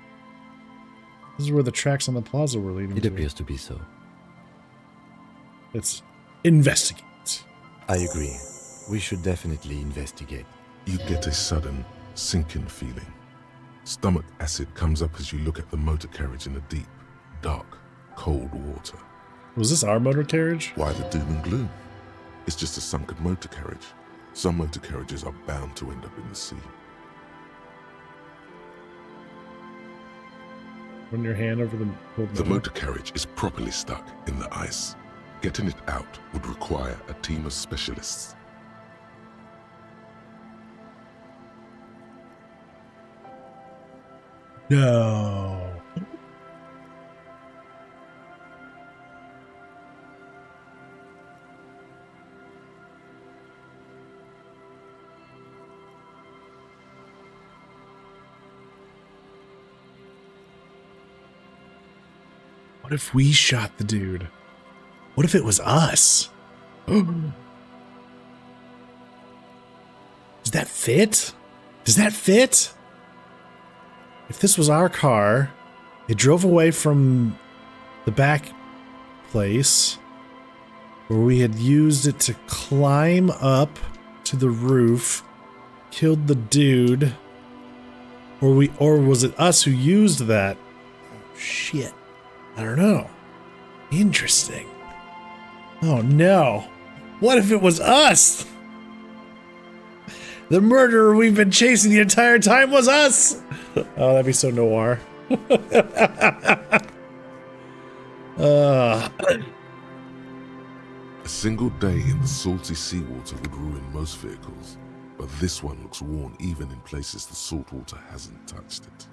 This is where the tracks on the plaza were leading to. It appears to be so. Let's investigate. I agree. We should definitely investigate. You get a sudden sinking feeling. Stomach acid comes up as you look at the motor carriage in the deep, dark, cold water. Was this our motor carriage? Why the doom and gloom? It's just a sunken motor carriage. Some motor carriages are bound to end up in the sea. Run your hand over The motor carriage is properly stuck in the ice. Getting it out would require a team of specialists. No. What if we shot the dude? What if it was us? Does that fit? Does that fit? If this was our car, it drove away from the back place where we had used it to climb up to the roof, killed the dude, or was it us who used that? Oh, shit. I don't know. Interesting. Oh no. What if it was us? The murderer we've been chasing the entire time was us! Oh, that'd be so noir. A single day in the salty seawater would ruin most vehicles, but this one looks worn even in places the salt water hasn't touched it.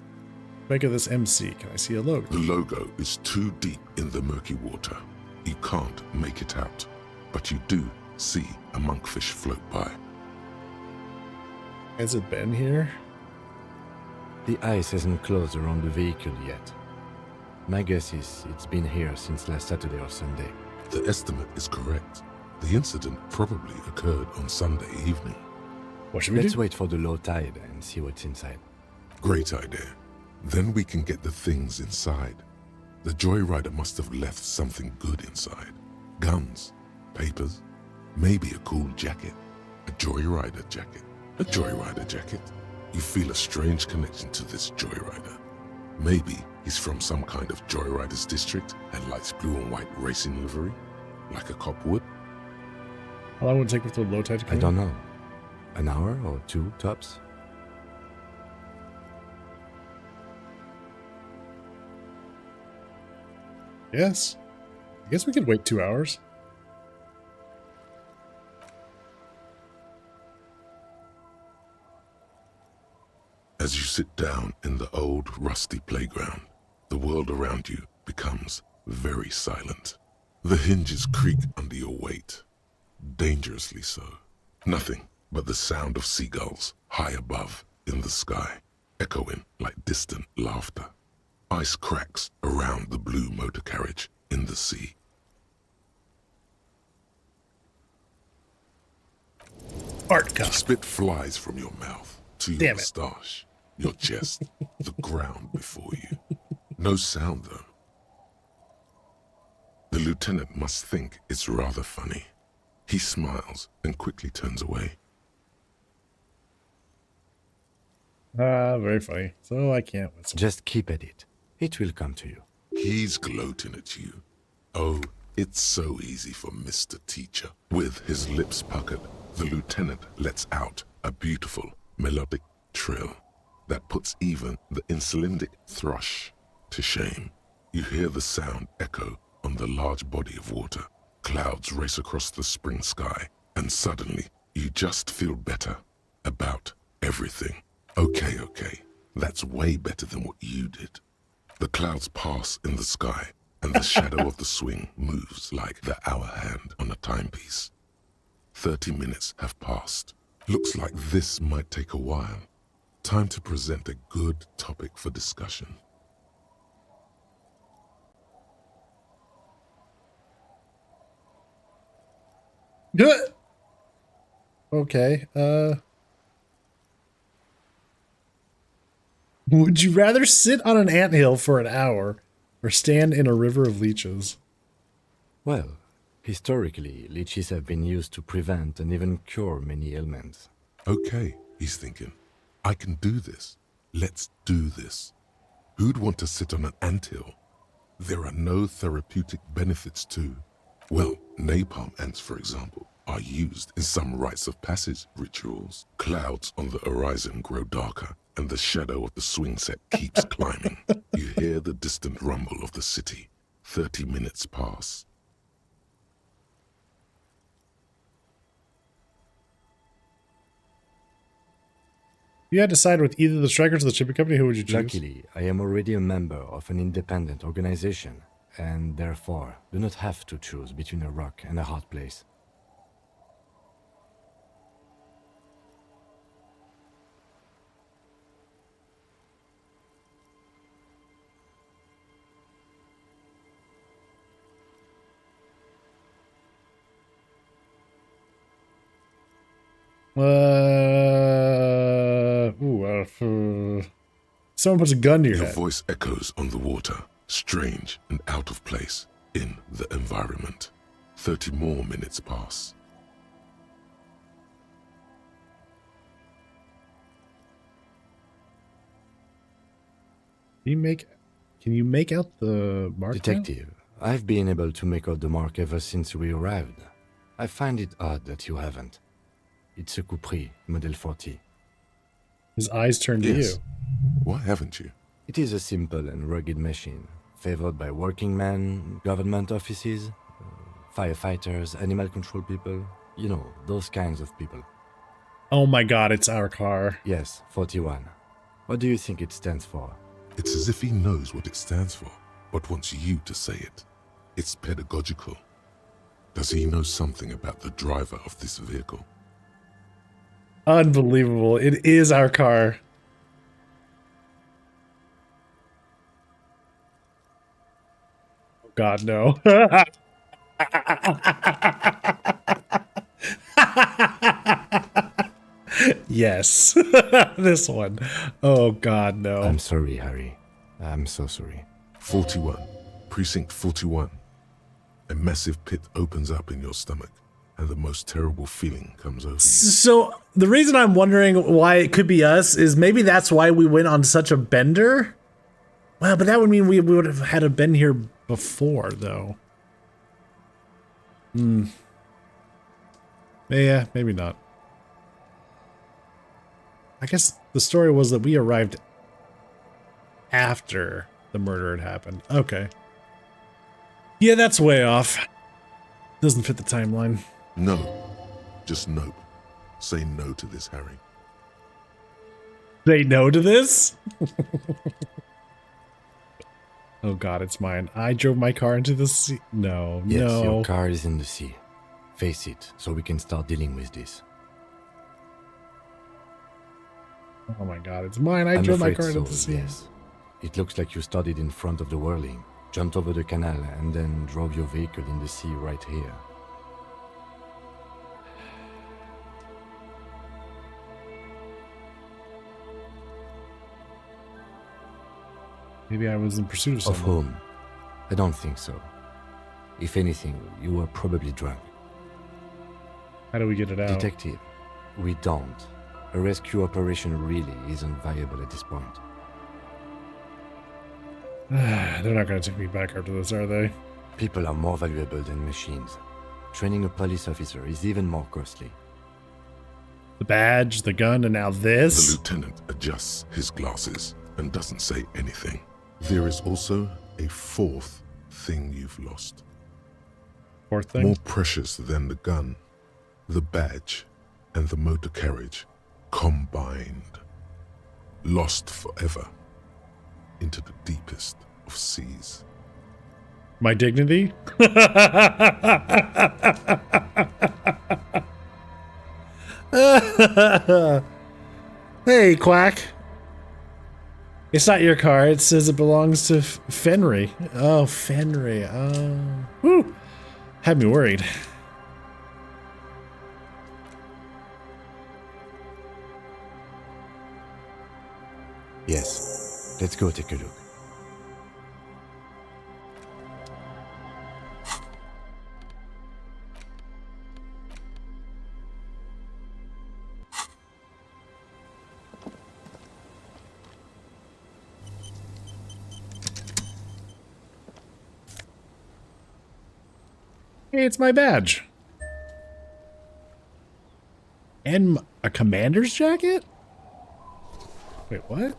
Make of this MC. Can I see a logo? The logo is too deep in the murky water. You can't make it out, but you do see a monkfish float by. Has it been here? The ice hasn't closed around the vehicle yet. My guess is it's been here since last Saturday or Sunday. The estimate is correct. The incident probably occurred on Sunday evening. What should we do? Let's wait for the low tide and see what's inside. Great idea. Then we can get the things inside. The joyrider must have left something good inside. Guns, papers, maybe a cool jacket. A joyrider jacket. A joyrider jacket. You feel a strange connection to this joyrider. Maybe he's from some kind of joyriders district and likes blue and white racing livery, like a cop would. How long would it take with the low tide to come? I don't know. An hour or two, tops? Yes. I guess we could wait 2 hours. As you sit down in the old, rusty playground, the world around you becomes very silent. The hinges creak under your weight, dangerously so. Nothing but the sound of seagulls high above in the sky, echoing like distant laughter. Ice cracks around the blue motor carriage in the sea. Art cup. Spit flies from your mouth to your moustache, your chest, the ground before you. No sound, though. The lieutenant must think it's rather funny. He smiles and quickly turns away. Very funny. So I can't whistle. Just keep at it. It will come to you. He's gloating at you. Oh, it's so easy for Mr. Teacher. With his lips puckered, the lieutenant lets out a beautiful melodic trill that puts even the insulindic thrush to shame. You hear the sound echo on the large body of water. Clouds race across the spring sky, and suddenly you just feel better about everything. Okay, that's way better than what you did. The clouds pass in the sky, and the shadow of the swing moves like the hour hand on a timepiece. 30 minutes have passed. Looks like this might take a while. Time to present a good topic for discussion. Good. Okay. Would you rather sit on an anthill for an hour or stand in a river of leeches? Well, historically, leeches have been used to prevent and even cure many ailments. Okay, he's thinking. I can do this. Let's do this. Who'd want to sit on an anthill? There are no therapeutic benefits to. Well, napalm ants, for example, are used in some rites of passage rituals. Clouds on the horizon grow darker, and the shadow of the swing set keeps climbing. You hear the distant rumble of the city. 30 minutes pass. You had to side with either the strikers or the shipping company. Who would you choose? Luckily, I am already a member of an independent organization, and therefore do not have to choose between a rock and a hard place. Someone puts a gun to your Your head. voice echoes on the water, strange and out of place in the environment. 30 more minutes pass. Can you make out the mark? Detective, I've been able to make out the mark ever since we arrived. I find it odd that you haven't. It's a Coupri, Model 40. His eyes turn to you. Why haven't you? It is a simple and rugged machine, favored by working men, government offices, firefighters, animal control people. You know, those kinds of people. Oh my god, it's our car. Yes, 41. What do you think it stands for? It's as if he knows what it stands for, but wants you to say it. It's pedagogical. Does he know something about the driver of this vehicle? Unbelievable. It is our car. Oh god, no. Yes. This one. Oh god, no. I'm sorry, Harry. I'm so sorry. 41. Precinct 41. A massive pit opens up in your stomach, and the most terrible feeling comes over you. So, the reason I'm wondering why it could be us is maybe that's why we went on such a bender? Well, but that would mean we would have had to been here before, though. Yeah, maybe not. I guess the story was that we arrived after the murder had happened. Okay. Yeah, that's way off. Doesn't fit the timeline. No. Just nope. Say no to this, Harry. Say no to this? Oh god, it's mine. I drove my car into the sea. No, Yes, no. your car is in the sea. Face it, so we can start dealing with this. Oh my god, it's mine. I I'm drove my afraid car into so, the sea. yes. It looks like you started in front of the whirling, jumped over the canal, and then drove your vehicle in the sea right here. Maybe I was in pursuit of Of someone. whom? I don't think so. If anything, you were probably drunk. How do we get it out? Detective, we don't. A rescue operation really isn't viable at this point. They're not going to take me back after this, are they? People are more valuable than machines. Training a police officer is even more costly. The badge, the gun, and now The this? lieutenant adjusts his glasses and doesn't say anything. There is also a fourth thing you've lost. Fourth thing? More precious than the gun, the badge, and the motor carriage combined. Lost forever into the deepest of seas. My dignity? Hey, Quack. It's not your car. It says it belongs to Fenry. Oh, Fenry. Oh. Whew. Had me worried. Yes, let's go take a look. Hey, it's my badge. And a commander's jacket? Wait, what?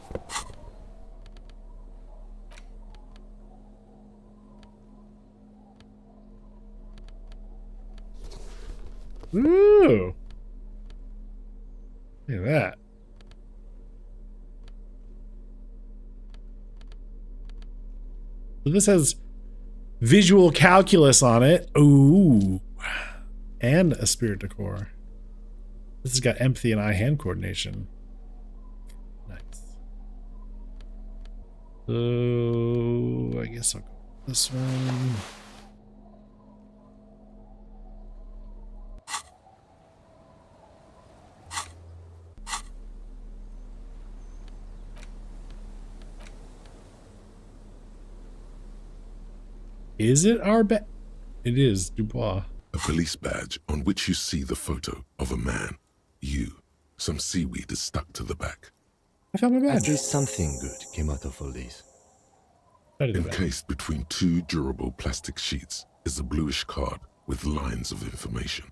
Ooh. Look at that. So this has visual calculus on it. Ooh. And a spirit decor. This has got empathy and eye-hand coordination. Nice. So I guess I'll go with this one. Is it our badge? It is Dubois. A police badge on which you see the photo of a man. You. Some seaweed is stuck to the back. I found my badge. At least something good came out of all this. Encased between two durable plastic sheets is a bluish card with lines of information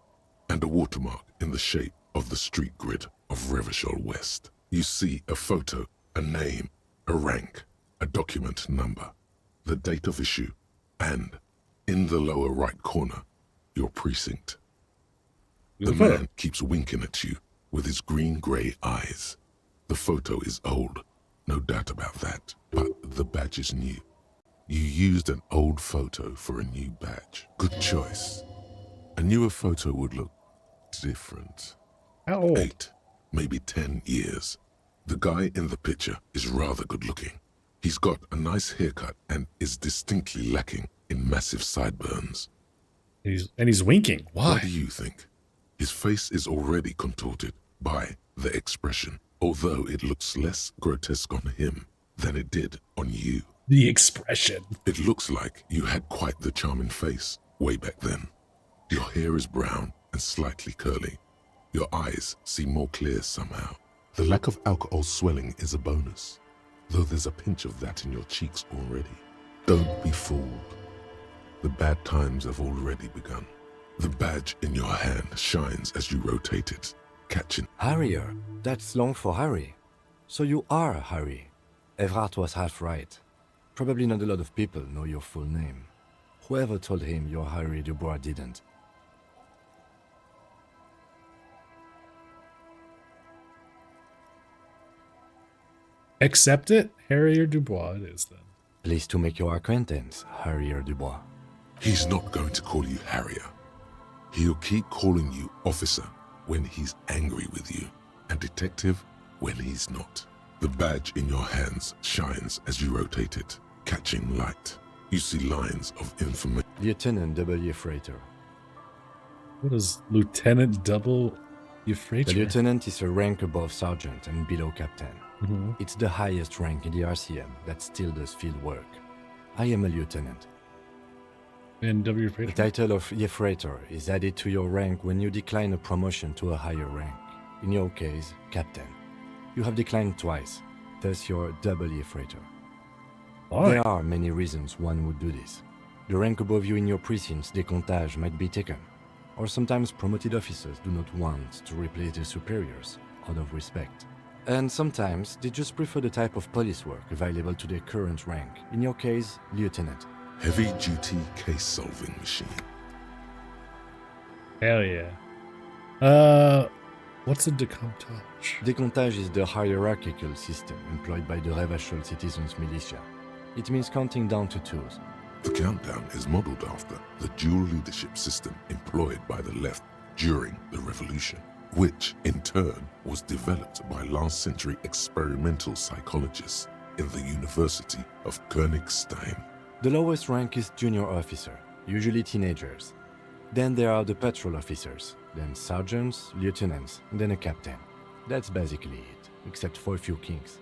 and a watermark in the shape of the street grid of Revachol West. You see a photo, a name, a rank, a document number, the date of issue, and, in the lower right corner, your precinct. The man keeps winking at you with his green-grey eyes. The photo is old, no doubt about that, but the badge is new. You used an old photo for a new badge. Good choice. A newer photo would look different. How old? 8, maybe 10 years. The guy in the picture is rather good-looking. He's got a nice haircut and is distinctly lacking in massive sideburns. He's winking. Why? What do you think? His face is already contorted by the expression, although it looks less grotesque on him than it did on you. The expression. It looks like you had quite the charming face way back then. Your hair is brown and slightly curly. Your eyes seem more clear somehow. The lack of alcohol swelling is a bonus, though there's a pinch of that in your cheeks already. Don't be fooled. The bad times have already begun. The badge in your hand shines as you rotate it, catching. Harrier. That's long for Harry. So you are Harry. Evrard was half right. Probably not a lot of people know your full name. Whoever told him you're Harry Dubois didn't. Accept it? Harrier Dubois it is then. Pleased to make your acquaintance, Harrier Dubois. He's not going to call you Harrier. He'll keep calling you officer when he's angry with you, and detective when he's not. The badge in your hands shines as you rotate it, catching light. You see lines of information. Lieutenant W. Freighter. What is Lieutenant Double Euphrates? The lieutenant is a rank above sergeant and below captain. Mm-hmm. It's the highest rank in the RCM that still does field work. I am a lieutenant. And W. The Freighter? title of Euphrator is added to your rank when you decline a promotion to a higher rank. In your case, captain. You have declined twice, thus you're double Euphrator. There are many reasons one would do this. The rank above you in your precinct's decomptage might be taken, or sometimes promoted officers do not want to replace their superiors out of respect. And sometimes they just prefer the type of police work available to their current rank, in your case, lieutenant. Heavy-duty case-solving machine. Hell yeah. What's a decomptage? Decomptage is the hierarchical system employed by the Revachol Citizens Militia. It means counting down to twos. The countdown is modeled after the dual leadership system employed by the left during the revolution, which in turn was developed by last-century experimental psychologists in the University of Königstein. The lowest rank is junior officer, usually teenagers. Then there are the patrol officers, then sergeants, lieutenants, and then a captain. That's basically it, except for a few kings.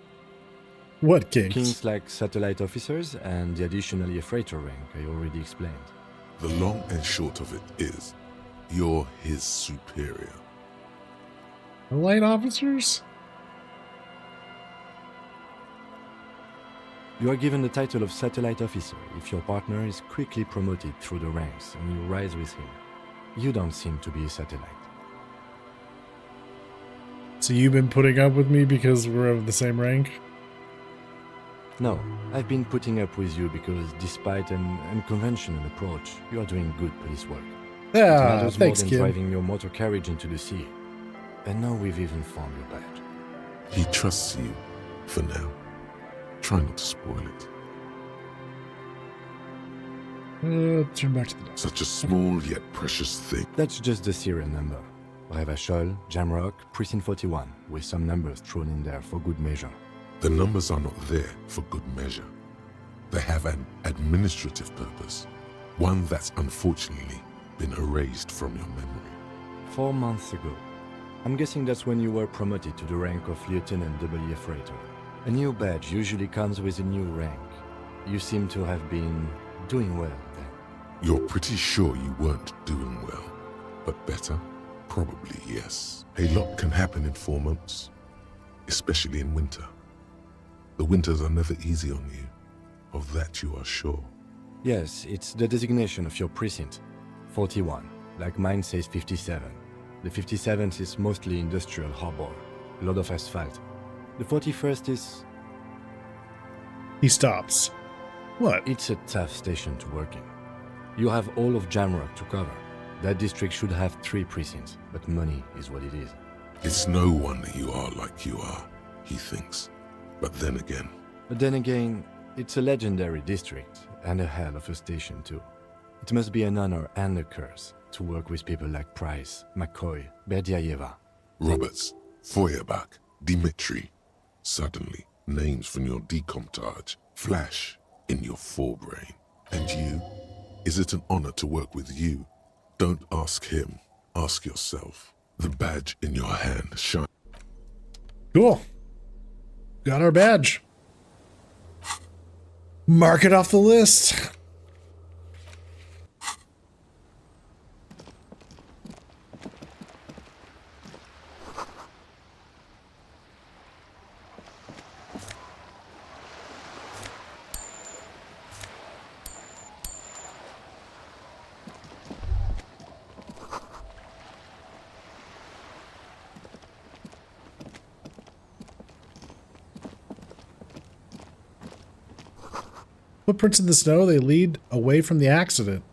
What kings? Kings like satellite officers and the additional Euphrator rank I already explained. The long and short of it is, you're his superior. Light officers? You are given the title of satellite officer if your partner is quickly promoted through the ranks and you rise with him. You don't seem to be a satellite. So you've been putting up with me because we're of the same rank? No, I've been putting up with you because despite an unconventional approach, you are doing good police work. It matters thanks, more than Kim. driving your motor carriage into the sea. And now we've even found your badge. He trusts you, for now. Try not to spoil it. Turn back to the dock. Such a small yet precious thing. That's just the serial number. Revachol, Jamrock, Precinct 41, with some numbers thrown in there for good measure. The numbers are not there for good measure. They have an administrative purpose, one that's unfortunately been erased from your memory. 4 months ago. I'm guessing that's when you were promoted to the rank of Lieutenant W. Freighter. A new badge usually comes with a new rank. You seem to have been doing well then. You're pretty sure you weren't doing well, but better? Probably yes. A lot can happen in 4 months, especially in winter. The winters are never easy on you, of that you are sure. Yes, it's the designation of your precinct. 41, like mine says 57. The 57th is mostly industrial harbor, a lot of asphalt. The 41st is... He stops. What? It's a tough station to work in. You have all of Jamrock to cover. That district should have 3 precincts, but money is what it is. It's no wonder you are like you are, he thinks. But then again, it's a legendary district, and a hell of a station too. It must be an honor and a curse to work with people like Price, McCoy, Berdiaeva. Roberts, Feuerbach, Dimitri. Suddenly, names from your decomptage flash in your forebrain. And you? Is it an honor to work with you? Don't ask him, ask yourself. The badge in your hand shines. Cool. Got our badge. Mark it off the list. Footprints in the snow, they lead away from the accident.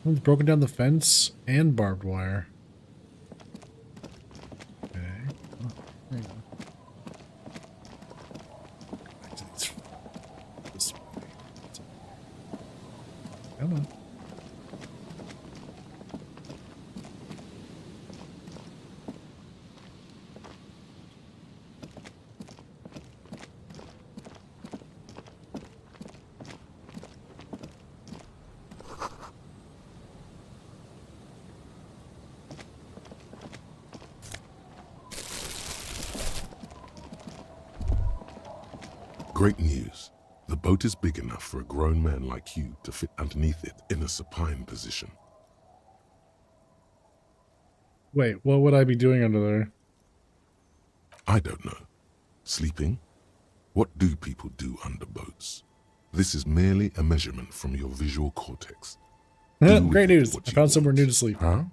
It's broken down the fence and barbed wire. Okay. Oh, there you go. Back to these. This way. Come on. Great news. The boat is big enough for a grown man like you to fit underneath it in a supine position. Wait, what would I be doing under there? I don't know. Sleeping? What do people do under boats? This is merely a measurement from your visual cortex. Great news. I found somewhere new to sleep. Huh?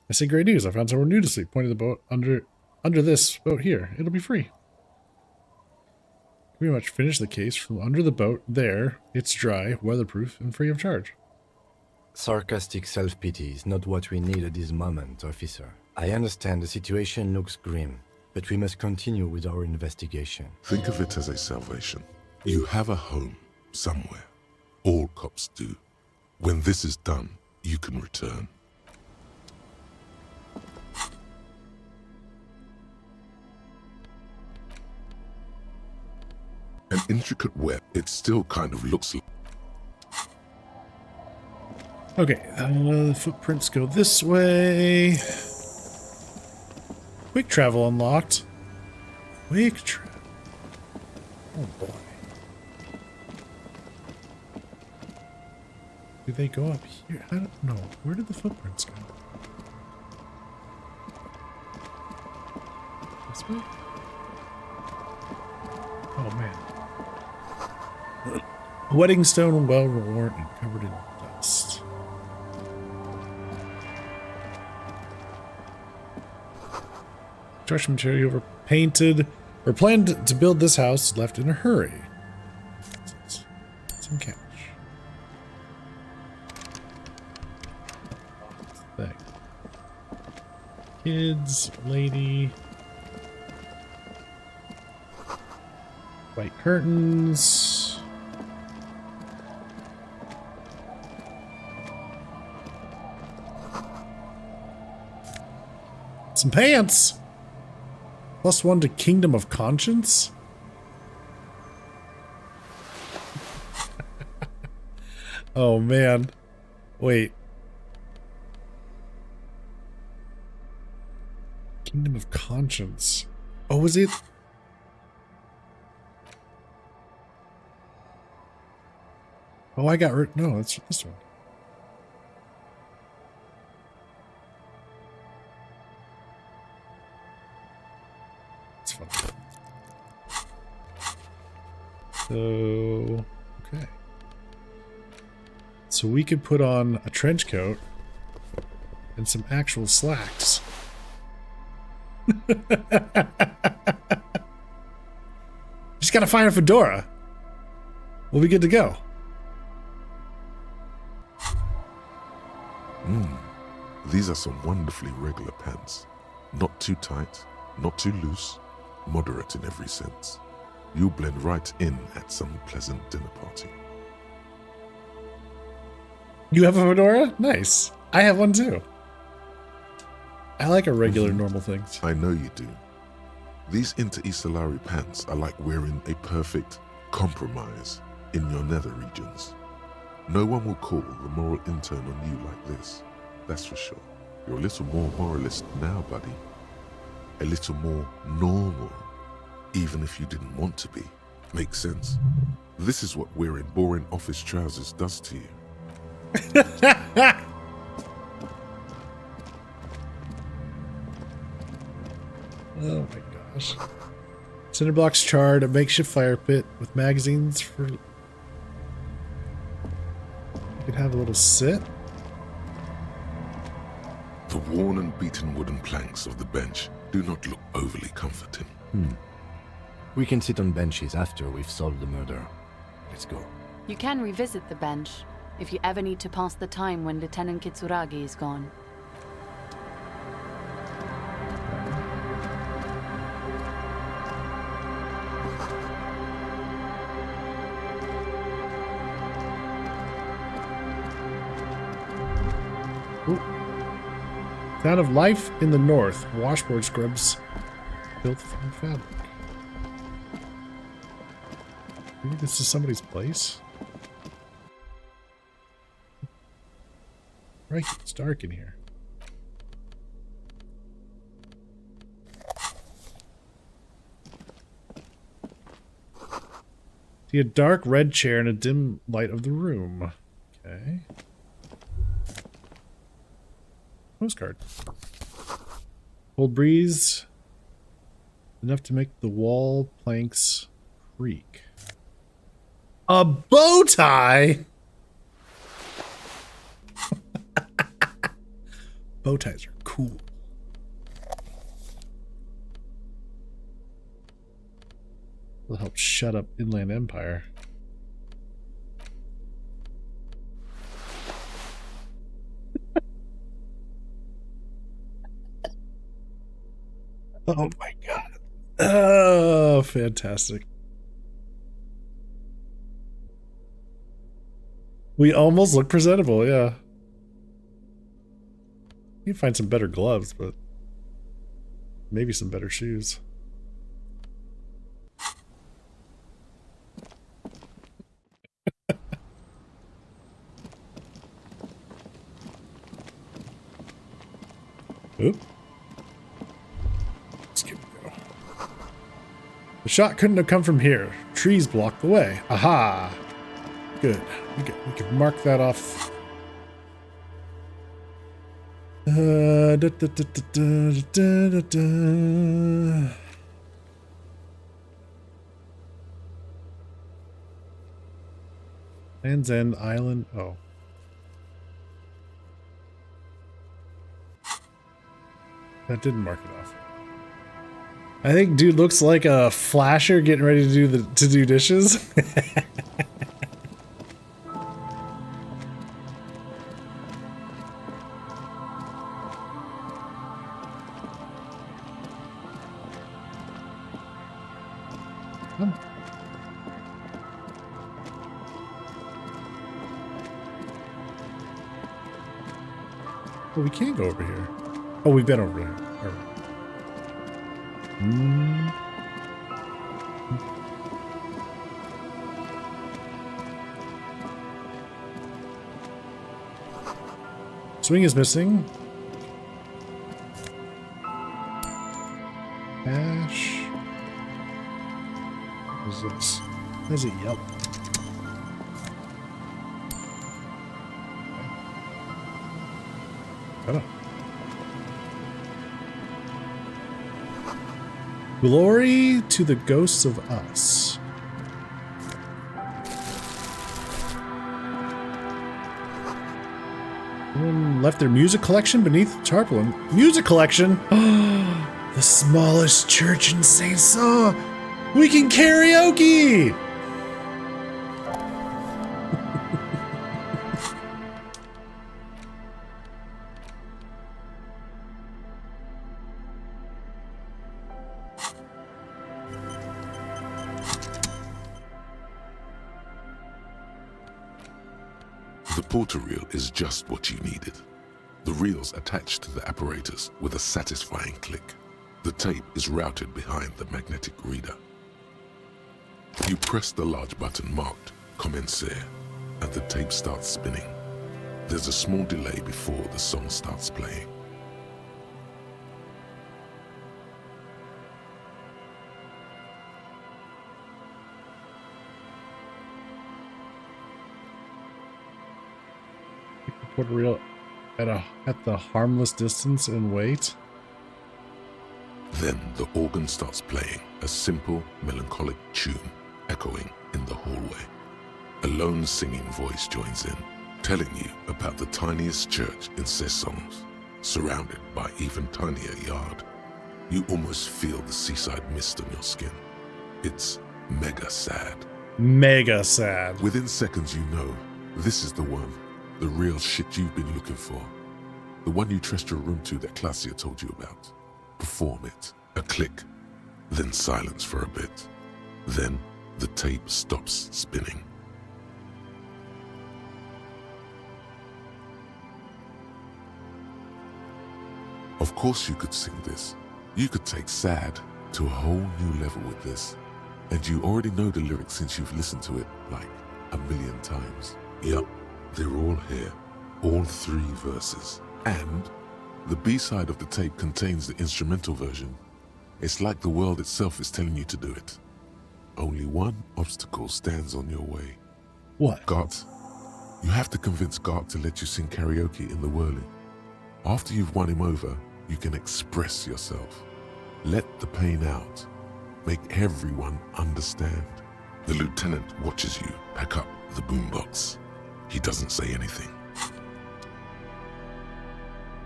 I say great news. I found somewhere new to sleep. Pointed the boat under this boat here. It'll be free. Pretty much finish the case from under the boat there. It's dry, weatherproof, and free of charge. Sarcastic self-pity is not what we need at this moment, officer. I understand the situation looks grim, but we must continue with our investigation. Think of it as a salvation. You have a home somewhere. All cops do. When this is done, you can return. An intricate web, it still kind of looks like... Okay, the footprints go this way. Quick travel unlocked. Quick travel. Oh boy. Do they go up here? I don't know. Where did the footprints go? This way? Oh man. Wedding stone well worn and covered in dust. Construction material overpainted. Or planned to build this house left in a hurry. Some cash. Thing. Kids, lady. White curtains. Some pants. +1 to Kingdom of Conscience. Oh man. Wait. Kingdom of Conscience. Oh, was it? Oh, I got rid. No, it's this one. It's fun. So, okay. So we could put on a trench coat and some actual slacks. Just gotta find a fedora. We'll be good to go. These are some wonderfully regular pants. Not too tight, not too loose, moderate in every sense. You'll blend right in at some pleasant dinner party. You have a fedora? Nice. I have one too. I like a regular normal things. I know you do. These inter-Isolari pants are like wearing a perfect compromise in your nether regions. No one will call the moral intern on you like this, that's for sure. You're a little more moralist now, buddy. A little more normal, even if you didn't want to be. Makes sense. This is what wearing boring office trousers does to you. Oh my gosh. Cinder blocks charred, a makeshift fire pit with magazines for... You could have a little sit. The worn and beaten wooden planks of the bench do not look overly comforting. We can sit on benches after we've solved the murder. Let's go. You can revisit the bench if you ever need to pass the time when Lieutenant Kitsuragi is gone. Ooh. Sound of life in the north. Washboard scrubs built from fabric. Maybe this is somebody's place? Right, it's dark in here. See a dark red chair in a dim light of the room. Okay. Postcard. Cold breeze. Enough to make the wall planks creak. A bow tie? Bow ties are cool. Will help shut up Inland Empire. Oh my god. Oh, fantastic. We almost look presentable, yeah. You can find some better gloves, but maybe some better shoes. Oop. Let's give it a go. The shot couldn't have come from here. Trees blocked the way. Aha! Good. We could mark that off. Land's End Island. Oh. That didn't mark it off. I think dude looks like a flasher getting ready to do dishes. Well, we can't go over here. Oh, we've been over there. All right. Swing is missing. Ash. What is it? Yep. Oh. Glory to the ghosts of us. Someone left their music collection beneath the tarpaulin. Music collection? The smallest church in St. Saw. We can karaoke! The porter reel is just what you needed. The reel's attached to the apparatus with a satisfying click. The tape is routed behind the magnetic reader. You press the large button marked Commencer, and the tape starts spinning. There's a small delay before the song starts playing. Put a reel at the harmless distance and wait. Then the organ starts playing a simple, melancholic tune echoing in the hallway. A lone singing voice joins in, telling you about the tiniest church in Cessons, surrounded by even tinier yard. You almost feel the seaside mist on your skin. It's mega sad. Mega sad. Within seconds you know, this is the one. The real shit you've been looking for. The one you trust your room to that Claudia told you about. Perform it. A click. Then silence for a bit. Then the tape stops spinning. Of course you could sing this. You could take sad to a whole new level with this. And you already know the lyrics since you've listened to it like a million times. Yup. They're all here, all 3 verses. And the B-side of the tape contains the instrumental version. It's like the world itself is telling you to do it. Only one obstacle stands on your way. What? Gart. You have to convince Gart to let you sing karaoke in the whirling. After you've won him over, you can express yourself. Let the pain out. Make everyone understand. The lieutenant watches you pack up the boombox. He doesn't say anything.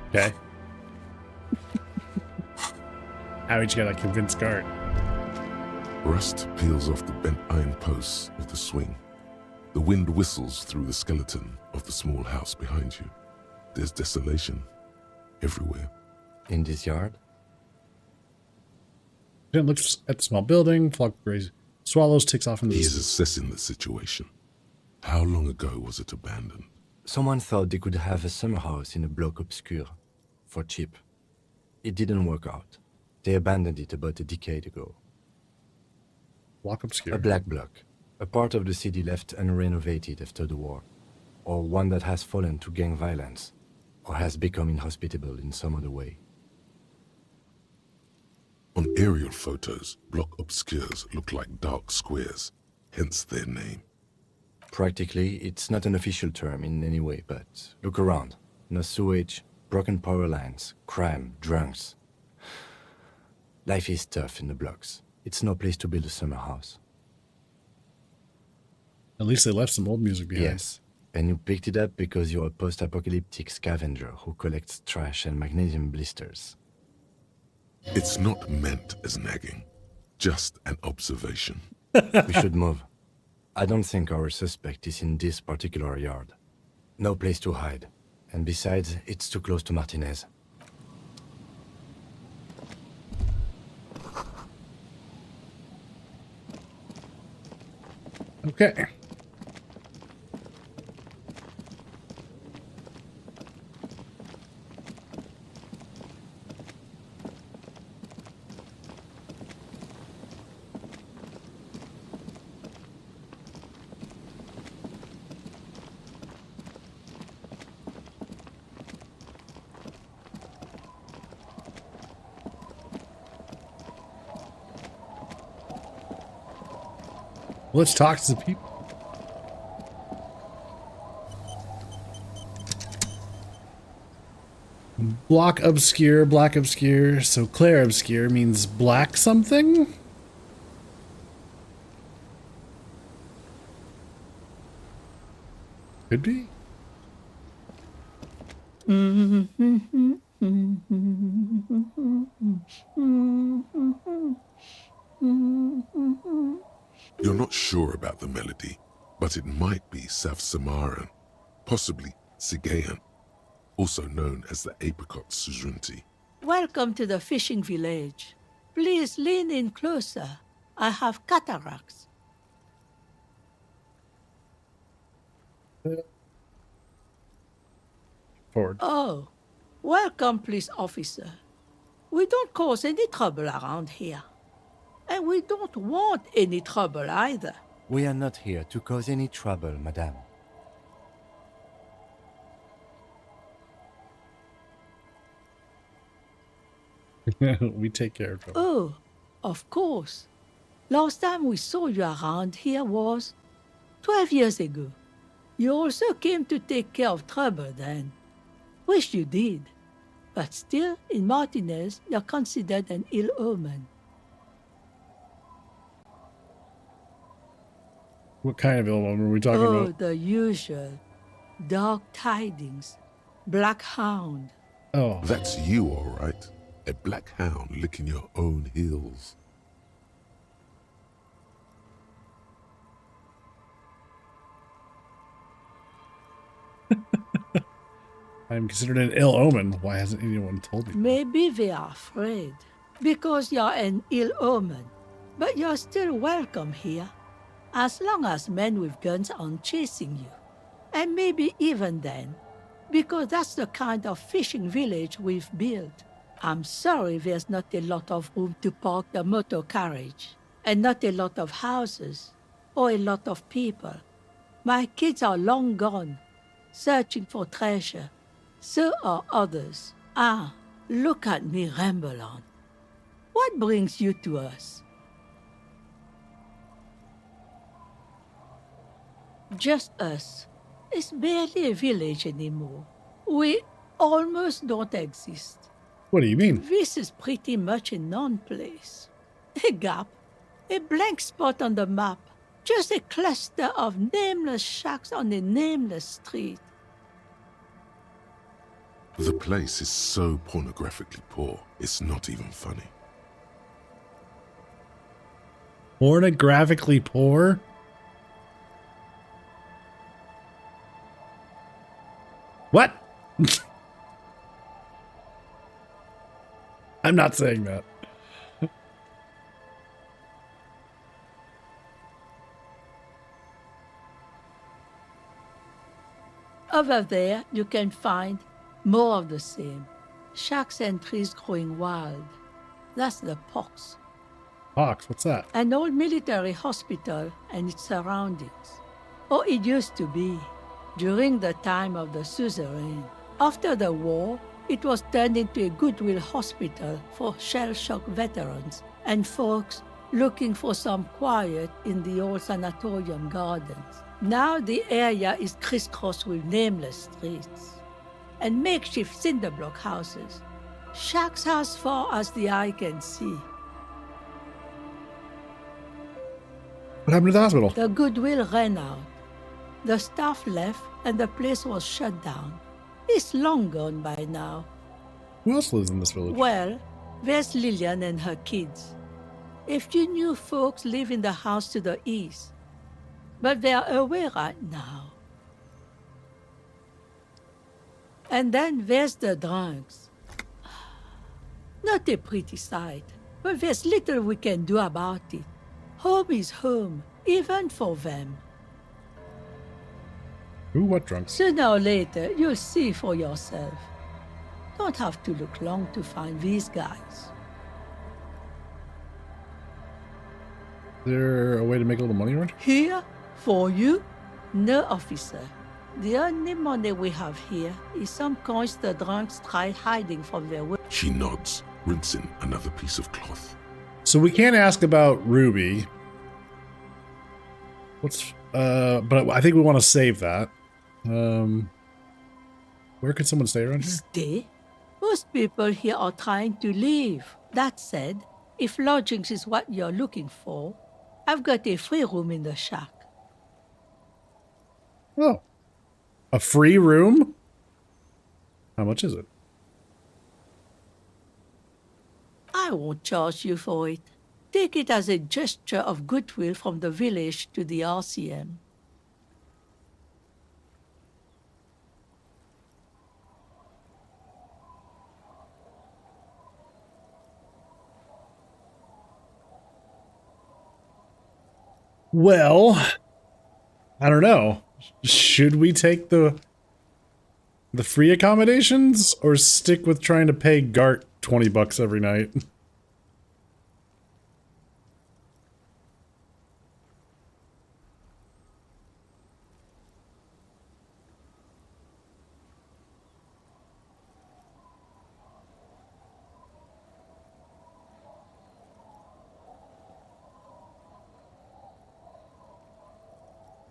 Okay. How you gotta convince Gart? Rust peels off the bent iron posts of the swing. The wind whistles through the skeleton of the small house behind you. There's desolation everywhere. In this yard? Then looks at the small building. Flock of gray swallows takes off into the He is assessing the situation. How long ago was it abandoned? Someone thought they could have a summer house in a bloc obscur, for cheap. It didn't work out. They abandoned it about a decade ago. Block obscur. A black block. A part of the city left unrenovated after the war. Or one that has fallen to gang violence. Or has become inhospitable in some other way. On aerial photos, block obscures look like dark squares, hence their name. Practically, it's not an official term in any way, but look around. No sewage, broken power lines, crime, drunks. Life is tough in the blocks. It's no place to build a summer house. At least they left some old music behind. Yes, and you picked it up because you're a post-apocalyptic scavenger who collects trash and magnesium blisters. It's not meant as nagging, just an observation. We should move. I don't think our suspect is in this particular yard. No place to hide. And besides, it's too close to Martinez. Okay. Let's talk to the people. Black obscure. So Claire obscure means black something? Could be. You're not sure about the melody, but it might be South Samaran, possibly Sigayan, also known as the apricot suzerainty. Welcome to the fishing village. Please lean in closer. I have cataracts. Forward. Oh, welcome, police officer. We don't cause any trouble around here. And we don't want any trouble either. We are not here to cause any trouble, madame. We take care of it. Oh, of course. Last time we saw you around here was 12 years ago. You also came to take care of trouble then. Wish you did. But still, in Martinez, you're considered an ill omen. What kind of ill omen were we talking Oh, about? the usual. Dark tidings. Black hound. Oh. That's you, all right. A black hound licking your own heels. I'm considered an ill omen. Why hasn't anyone told me? Maybe they are afraid. Because you're an ill omen. But you're still welcome here. As long as men with guns aren't chasing you. And maybe even then. Because that's the kind of fishing village we've built. I'm sorry there's not a lot of room to park the motor carriage. And not a lot of houses. Or a lot of people. My kids are long gone. Searching for treasure. So are others. Ah, look at me ramble on. What brings you to us? Just us. It's barely a village anymore. We almost don't exist. What do you mean? This is pretty much a non-place. A gap. A blank spot on the map. Just a cluster of nameless shacks on a nameless street. The place is so pornographically poor, it's not even funny. Pornographically poor? What? I'm not saying that. Over there, you can find more of the same. Shacks and trees growing wild. That's the Pox. Pox, what's that? An old military hospital and its surroundings. Or it used to be, during the time of the suzerain. After the war, it was turned into a goodwill hospital for shell-shock veterans and folks looking for some quiet in the old sanatorium gardens. Now the area is crisscrossed with nameless streets and makeshift cinderblock houses, shacks as far as the eye can see. What happened to the hospital? The goodwill ran out. The staff left and the place was shut down. It's long gone by now. Who else lives in this village? Well, there's Lillian and her kids. A few new folks live in the house to the east, but they're away right now. And then there's the drunks. Not a pretty sight, but there's little we can do about it. Home is home, even for them. Who? What drunks? Sooner or later, you'll see for yourself. Don't have to look long to find these guys. Is there a way to make a little money around here? Here? For you? No, officer. The only money we have here is some coins the drunks tried hiding from their work. She nods, rinsing another piece of cloth. So we can't ask about Ruby. But I think we want to save that. Where could someone stay around here? Stay? Most people here are trying to leave. That said, if lodgings is what you're looking for, I've got a free room in the shack. Oh. A free room? How much is it? I won't charge you for it. Take it as a gesture of goodwill from the village to the RCM. Well, I don't know. Should we take the free accommodations or stick with trying to pay Gart $20 every night?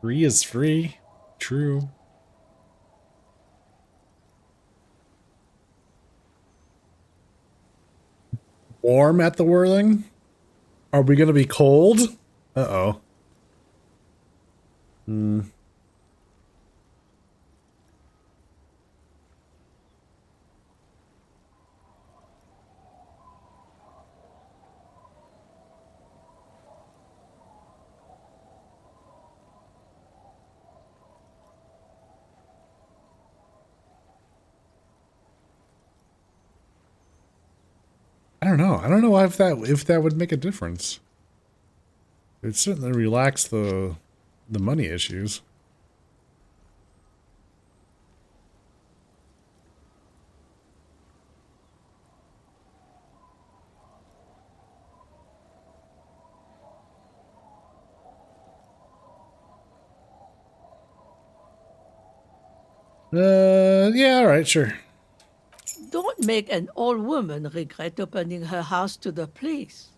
Free is free. True. Warm at the whirling? Are we gonna be cold? Uh-oh. I don't know. I don't know if that would make a difference. It'd certainly relax the money issues. Yeah, all right, sure. Don't make an old woman regret opening her house to the police.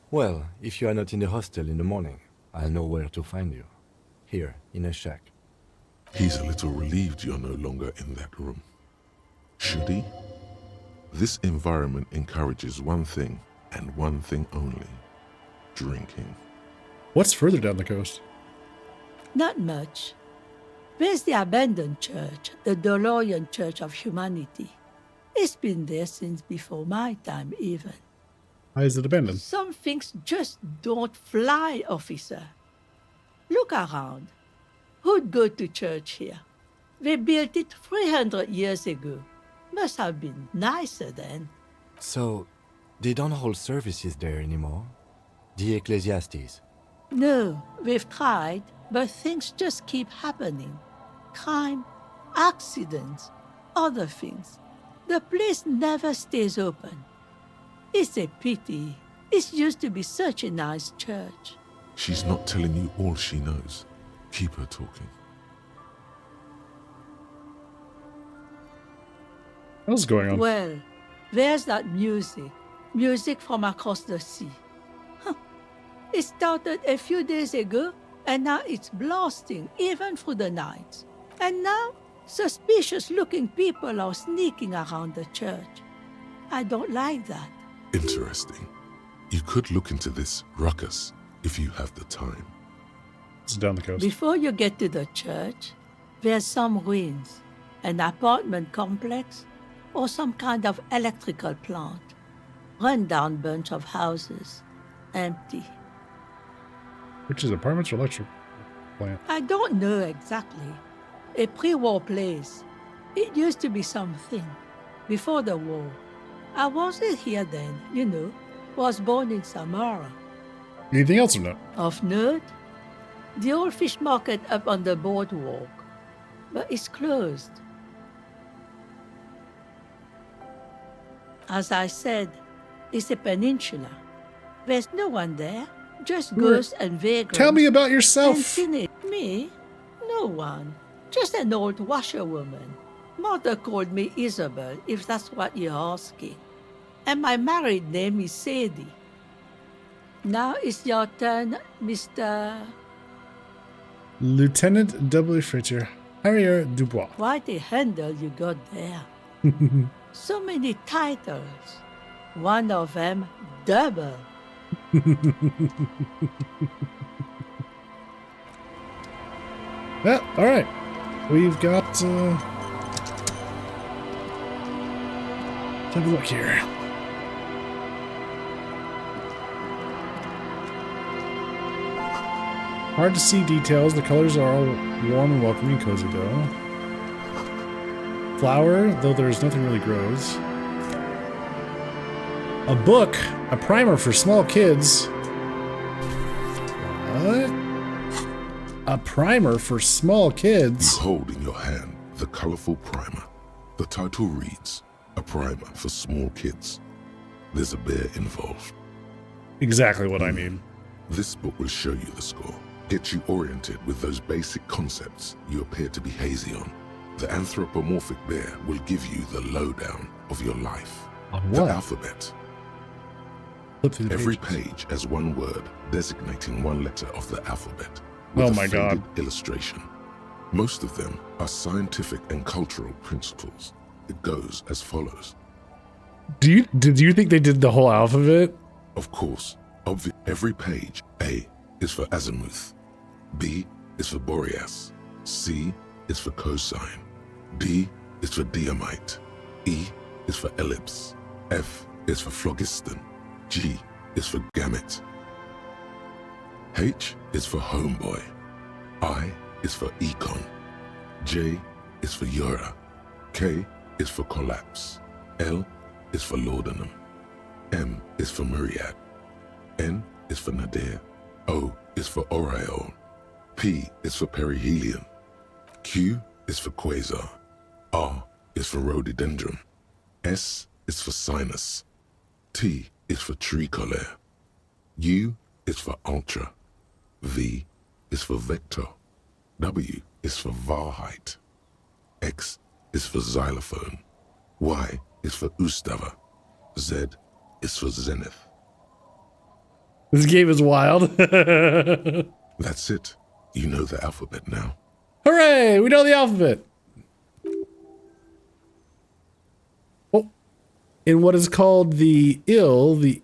Well, if you are not in the hostel in the morning, I'll know where to find you. Here, in a shack. He's a little relieved you're no longer in that room. Should he? This environment encourages one thing, and one thing only. Drinking. What's further down the coast? Not much. There's the abandoned church, the DeLorean Church of Humanity. It's been there since before my time, even. Why is it abandoned? Some things just don't fly, officer. Look around. Who'd go to church here? They built it 300 years ago. Must have been nicer then. So, they don't hold services there anymore? The Ecclesiastes? No, we've tried, but things just keep happening. Crime, accidents, other things. The place never stays open. It's a pity. It used to be such a nice church. She's not telling you all she knows. Keep her talking. What's going on? Well, there's that music. Music from across the sea. It started a few days ago, and now it's blasting even through the night. And now, suspicious-looking people are sneaking around the church. I don't like that. Interesting. You could look into this ruckus if you have the time. It's down the coast. Before you get to the church, there's some ruins, an apartment complex, or some kind of electrical plant. Run-down bunch of houses, empty. Which is apartments or electric plant? I don't know exactly. A pre-war place. It used to be something. Before the war. I wasn't here then, you know. Was born in Samara. Anything else of note? Of note? The old fish market up on the boardwalk. But it's closed. As I said, it's a peninsula. There's no one there. Just ghosts and vagrants. Tell me about yourself. And cynic. Me? No one. Just an old washerwoman. Mother called me Isabel, if that's what you're asking. And my married name is Sadie. Now it's your turn, Mr. Lieutenant W. Frittier, Harrier Dubois. Quite a handle you got there. So many titles. One of them double. Yeah, all right. We've got. Let's have a look here. Hard to see details. The colors are all warm and welcoming, cozy though. Flower, though there's nothing really grows. A book, a primer for small kids. What? A primer for small kids? You hold in your hand the colorful primer. The title reads, A Primer for Small Kids. There's a bear involved. Exactly what I need. This book will show you the score. Get you oriented with those basic concepts you appear to be hazy on. The anthropomorphic bear will give you the lowdown of your life. On The what? alphabet. Flip through the Every pages. page has one word designating one letter of the alphabet. With Oh a my God. faded illustration. Most of them are scientific and cultural principles. It goes as follows. Did you think they did the whole alphabet? Of course, every page. A is for azimuth. B is for Boreas. C is for cosine. D is for diamite. E is for ellipse. F is for phlogiston. G is for gamete. H is for homeboy. I is for econ. J is for Ura. K is for collapse. L is for laudanum. M is for myriad. N is for nadir. O is for aureole. P is for perihelion. Q is for quasar. R is for rhododendron. S is for sinus. T is for tricolor. U is for ultra. V is for vector. W is for Wahrheit. X is for xylophone. Y is for Ustava. Z is for zenith. This game is wild. That's it. You know the alphabet now. Hooray! We know the alphabet. Oh, in what is called the IL, the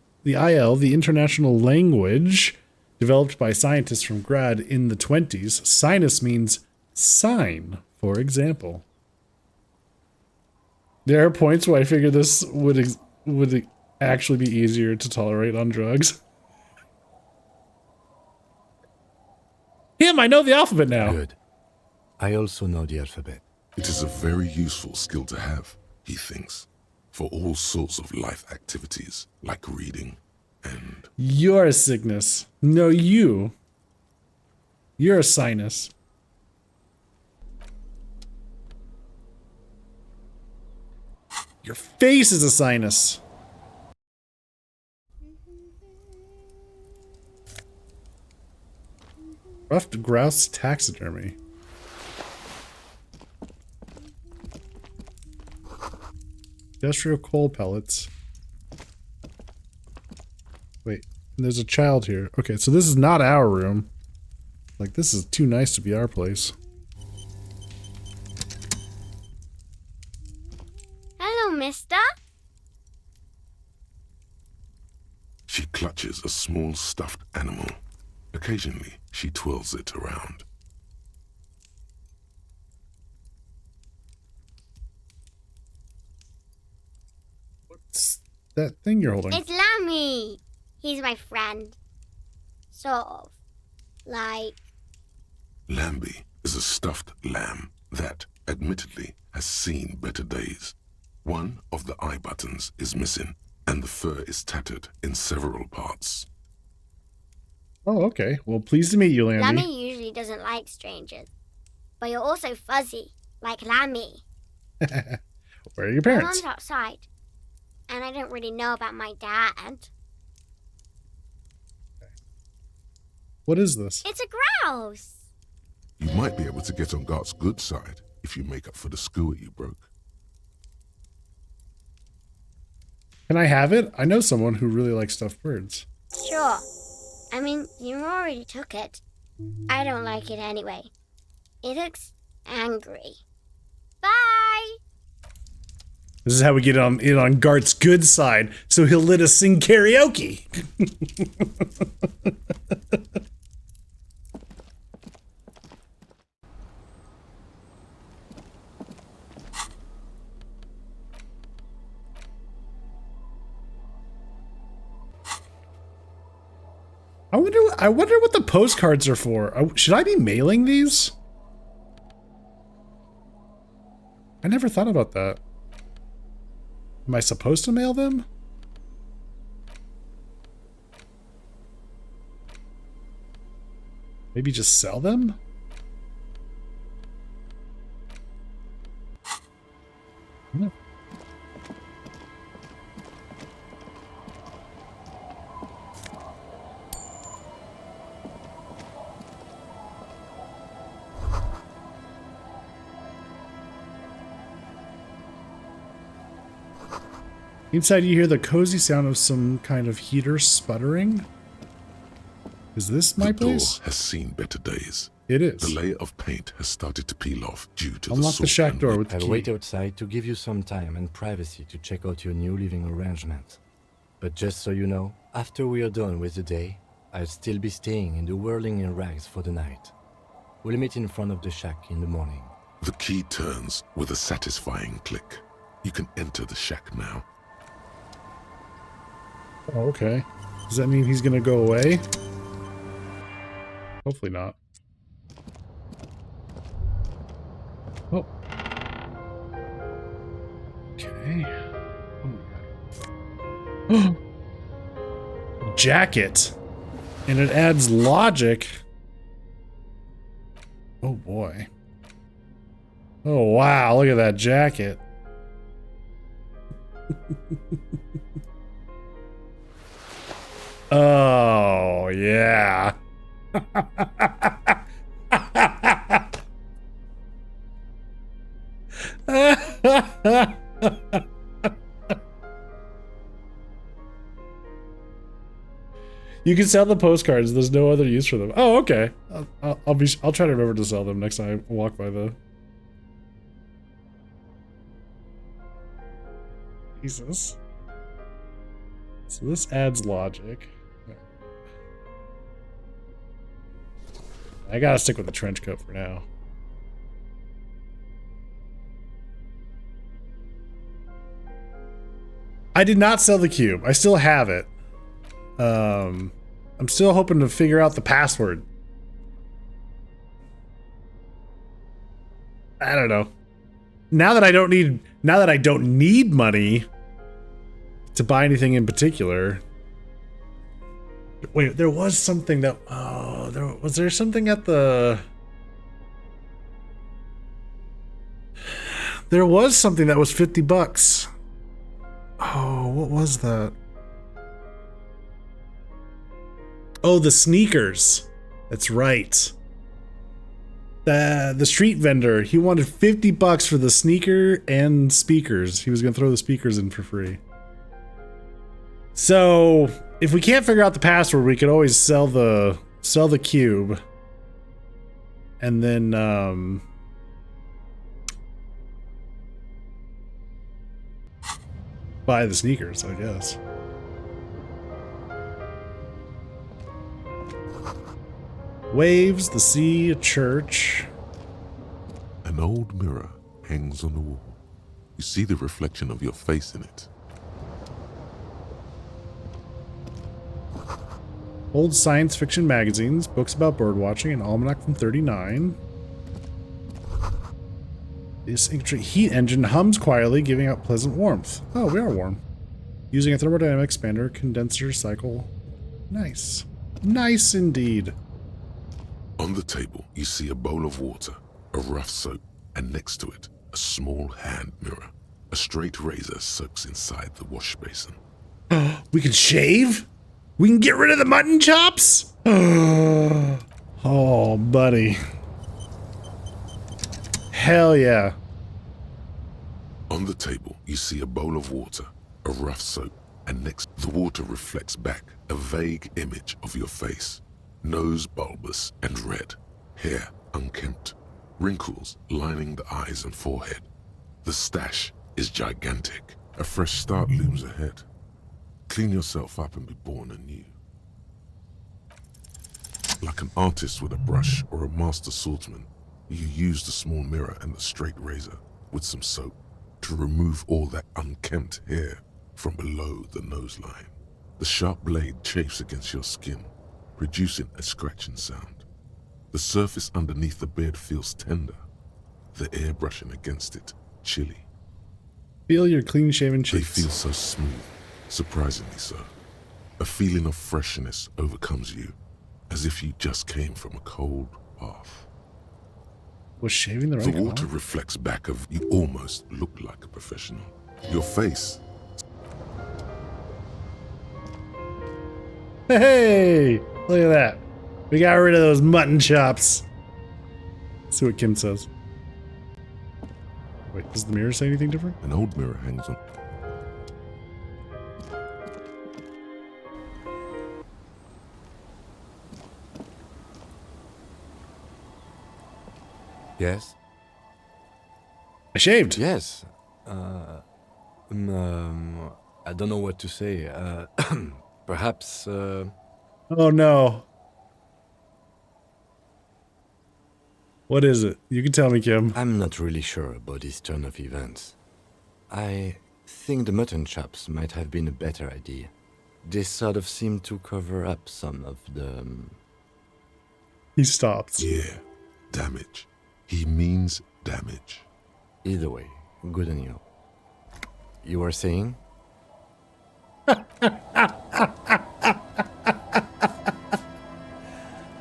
international language developed by scientists from Grad in the 20s, sinus means sign, for example. There are points where I figure this would actually be easier to tolerate on drugs. Him, I know the alphabet now. Good. I also know the alphabet. It is a very useful skill to have, he thinks, for all sorts of life activities like reading and... You're a sickness. No, you're a sinus. Your face is a sinus. Ruffed grouse taxidermy. Industrial coal pellets. Wait, there's a child here. Okay, so this is not our room. Like, this is too nice to be our place. Hello, mister. She clutches a small stuffed animal. Occasionally, she twirls it around. What's that thing you're holding? It's Lammy. He's my friend. Sort of. Like... Lambie is a stuffed lamb that, admittedly, has seen better days. One of the eye buttons is missing, and the fur is tattered in several parts. Oh, okay. Well, pleased to meet you, Lamby. Lammy usually doesn't like strangers. But you're also fuzzy, like Lammy. Where are your My parents? mom's outside. And I don't really know about my dad. What is this? It's a grouse. You might be able to get on Gart's good side if you make up for the skewer you broke. Can I have it? I know someone who really likes stuffed birds. Sure. I mean, you already took it. I don't like it anyway. It looks angry. Bye! This is how we get in on Gart's good side, so he'll let us sing karaoke. I wonder what the postcards are for. Should I be mailing these? I never thought about that. Am I supposed to mail them? Maybe just sell them? No. Inside you hear the cozy sound of some kind of heater sputtering. Is this my place? The door has seen better days. It is. The layer of paint has started to peel off due to Unlock the shack door with the I'll key. wait outside to give you some time and privacy to check out your new living arrangement. But just so you know, after we are done with the day, I'll still be staying in the whirling in rags for the night. We'll meet in front of the shack in the morning. The key turns with a satisfying click. You can enter the shack now. Oh, okay. Does that mean he's gonna go away? Hopefully not. Oh. Okay. Oh. Jacket. And it adds logic. Oh boy. Oh wow, look at that jacket. Oh, yeah. You can sell the postcards. There's no other use for them. Oh, okay. I'll try to remember to sell them next time I walk by the. Jesus. So this adds logic. I gotta stick with the trench coat for now. I did not sell the cube. I still have it. I'm still hoping to figure out the password. I don't know. Now that I don't need money to buy anything in particular. Wait, there was something that was there something at the There was something that was $50. Oh, what was that? Oh, the sneakers. That's right. The street vendor, he wanted $50 for the sneaker and speakers. He was gonna throw the speakers in for free. So if we can't figure out the password, we could always sell the cube. And then buy the sneakers, I guess. Waves, the sea, a church. An old mirror hangs on the wall. You see the reflection of your face in it. Old science fiction magazines, books about birdwatching, an almanac from 39. This heat engine hums quietly, giving out pleasant warmth. Oh, we are warm. Using a thermodynamic expander condenser cycle. Nice. Nice indeed. On the table, you see a bowl of water, a rough soap, and next to it, a small hand mirror. A straight razor soaks inside the wash basin. We can shave? We can get rid of the mutton chops? Oh, buddy. Hell yeah. On the table, you see a bowl of water, a rough soap, and next, the water reflects back a vague image of your face. Nose bulbous and red, hair unkempt, wrinkles lining the eyes and forehead. The stash is gigantic. A fresh start looms ahead. Clean yourself up and be born anew. Like an artist with a brush or a master swordsman, you use the small mirror and the straight razor with some soap to remove all that unkempt hair from below the nose line. The sharp blade chafes against your skin, producing a scratching sound. The surface underneath the beard feels tender, the air brushing against it chilly. Feel your clean-shaven cheeks. They feel so smooth, surprisingly so. A feeling of freshness overcomes you, as if you just came from a cold bath. Was shaving the right The water color? reflects back of you, almost look like a professional. Your face. Hey! Look at that. We got rid of those mutton chops. Let's see what Kim says. Wait, does the mirror say anything different? An old mirror hangs on. Yes? I shaved. Yes. I don't know what to say. Perhaps, Oh no. What is it? You can tell me, Kim. I'm not really sure about this turn of events. I think the mutton chops might have been a better idea. They sort of seem to cover up some of the... He stops. Yeah, damage. He means damage. Either way, good on you. You were saying?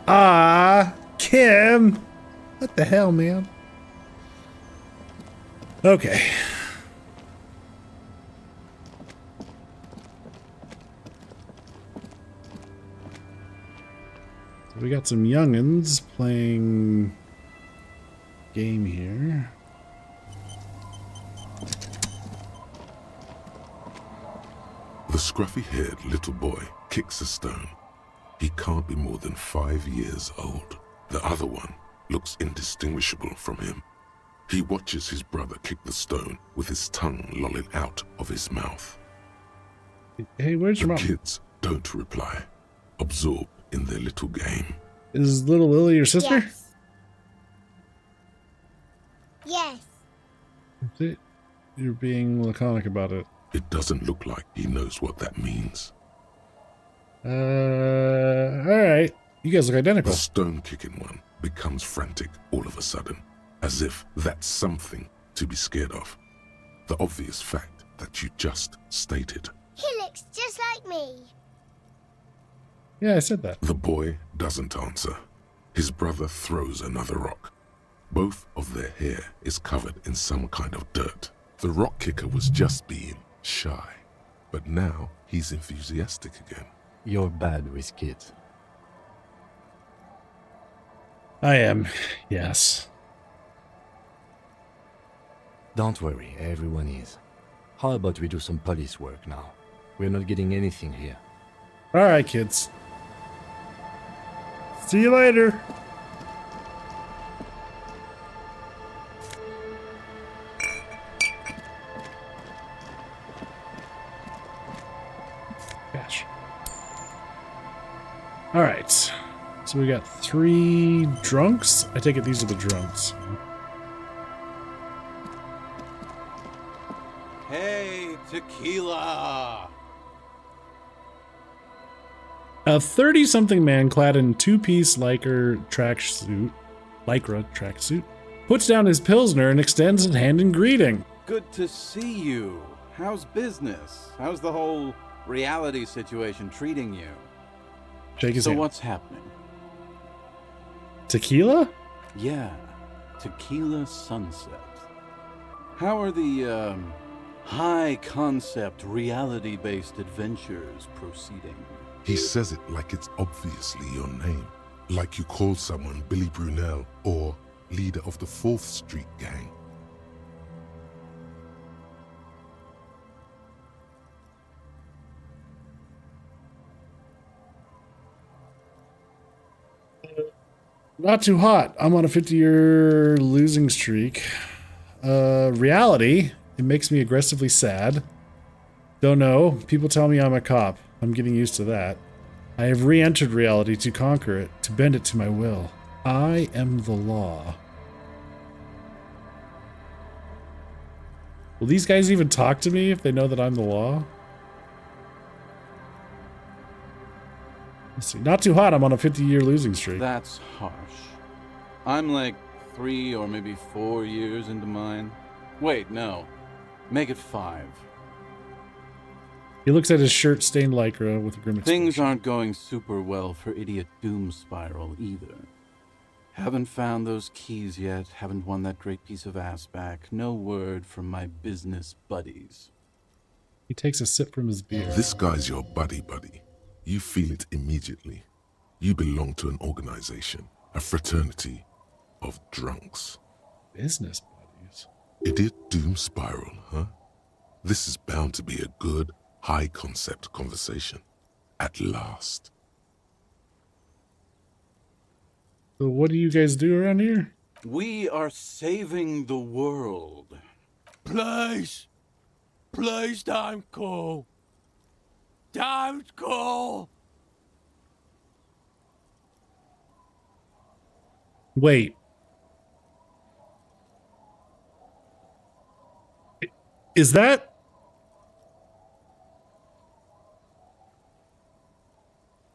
Ah, Kim. What the hell, man? Okay. So we got some youngins playing game here. The scruffy-haired little boy kicks a stone. He can't be more than 5 years old. The other one looks indistinguishable from him. He watches his brother kick the stone with his tongue lolling out of his mouth. Hey, where's your The mom? kids don't reply, absorbed in their little game. Is little Lily your sister? Yes. Yes. See, you're being laconic about it. It doesn't look like he knows what that means. Alright. You guys look identical. The stone-kicking one becomes frantic all of a sudden, as if that's something to be scared of. The obvious fact that you just stated. He looks just like me. Yeah, I said that. The boy doesn't answer. His brother throws another rock. Both of their hair is covered in some kind of dirt. The rock kicker was just being shy, but now he's enthusiastic again. You're bad with kids. I am, yes. Don't worry, everyone is. How about we do some police work now? We're not getting anything here. Alright, kids. See you later. Gosh. Alright. So we got 3 drunks. I take it these are the drunks. Hey, tequila! A 30-something man clad in 2-piece lycra tracksuit puts down his pilsner and extends his hand in greeting. Good to see you. How's business? How's the whole reality situation treating you? Shake his hand. So what's happening? Tequila? Yeah, Tequila Sunset. How are the, high-concept, reality-based adventures proceeding? He says it like it's obviously your name. Like you call someone Billy Brunel or leader of the 4th Street gang. Not too hot. I'm on a 50-year losing streak. Reality, it makes me aggressively sad. Don't know. People tell me I'm a cop. I'm getting used to that. I have re-entered reality to conquer it, to bend it to my will. I am the law. Will these guys even talk to me if they know that I'm the law? Let's see. Not too hot. I'm on a 50-year losing streak. That's harsh. I'm like 3 or maybe 4 years into mine. Wait, no. Make it 5. He looks at his shirt-stained lycra with a grim expression. Things aren't going super well for Idiot Doom Spiral either. Haven't found those keys yet, haven't won that great piece of ass back. No word from my business buddies. He takes a sip from his beer. This guy's your buddy. You feel it immediately. You belong to an organization, a fraternity of drunks. Business buddies? Idiot Doom Spiral, huh? This is bound to be a good, high-concept conversation. At last. So what do you guys do around here? We are saving the world. Please! Please don't call! Don't call! Wait. Is that...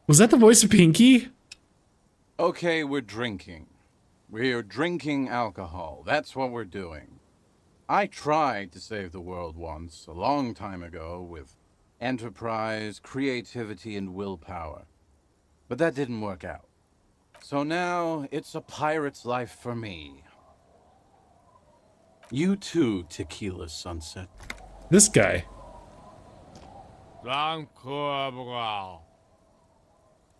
Was that the voice of Pinky? Okay, we're drinking. We're drinking alcohol. That's what we're doing. I tried to save the world once, a long time ago, with enterprise, creativity, and willpower. But that didn't work out. So now, it's a pirate's life for me. You too, Tequila Sunset. This guy.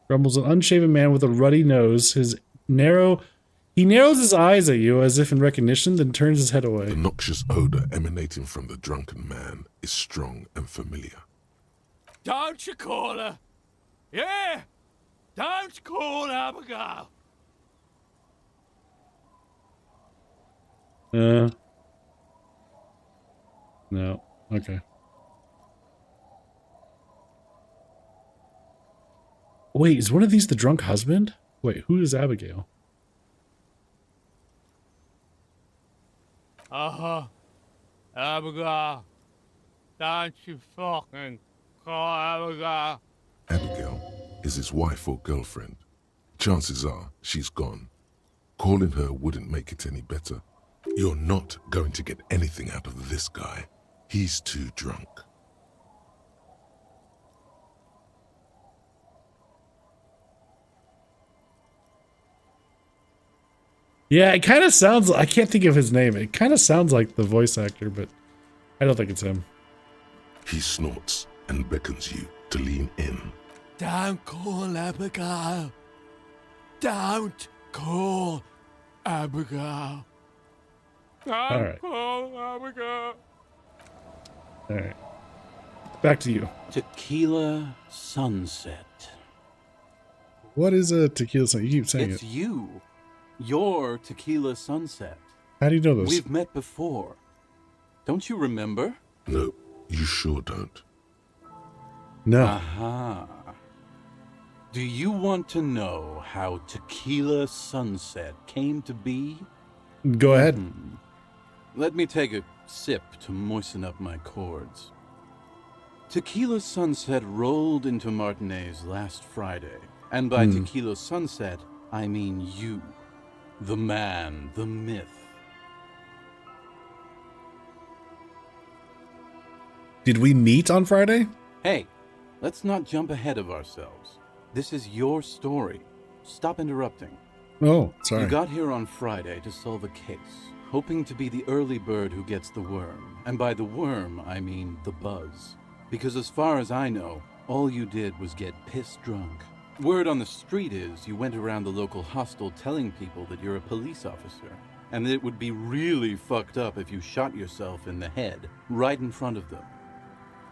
Grumbles an unshaven man with a ruddy nose. He narrows his eyes at you as if in recognition, then turns his head away. The noxious odor emanating from the drunken man is strong and familiar. Don't you call her? Yeah! Don't call Abigail! No. Okay. Wait, is one of these the drunk husband? Wait, who is Abigail? Abigail. Don't you fucking call Abigail. Abigail is his wife or girlfriend. Chances are she's gone. Calling her wouldn't make it any better. You're not going to get anything out of this guy. He's too drunk. Yeah, it kind of sounds... I can't think of his name. It kind of sounds like the voice actor, but I don't think it's him. He snorts and beckons you to lean in. Don't call Abigail. Don't call Abigail. All right. Call Abigail. All right. Back to you. Tequila Sunset. What is a tequila sunset? You keep saying It's it. you. You're Tequila Sunset. How do you know this? We've met before. Don't you remember? No, you sure don't. No. Aha. Do you want to know how Tequila Sunset came to be? Go ahead. Let me take a sip to moisten up my chords. Tequila Sunset rolled into Martinez last Friday, and by Tequila Sunset, I mean you. The man, the myth. Did we meet on Friday? Hey, let's not jump ahead of ourselves. This is your story. Stop interrupting. Oh, sorry. You got here on Friday to solve a case, hoping to be the early bird who gets the worm. And by the worm, I mean the buzz. Because as far as I know, all you did was get piss drunk. Word on the street is you went around the local hostel telling people that you're a police officer, and that it would be really fucked up if you shot yourself in the head right in front of them.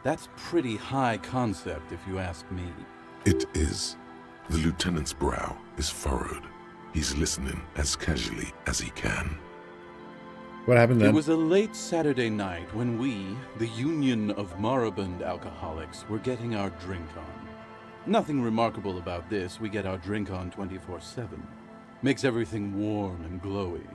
That's pretty high concept, if you ask me. It is. The lieutenant's brow is furrowed. He's listening as casually as he can. What happened then? It was a late Saturday night when we, the Union of Moribund Alcoholics, were getting our drink on. Nothing remarkable about this. We get our drink on 24/7. Makes everything warm and glowy.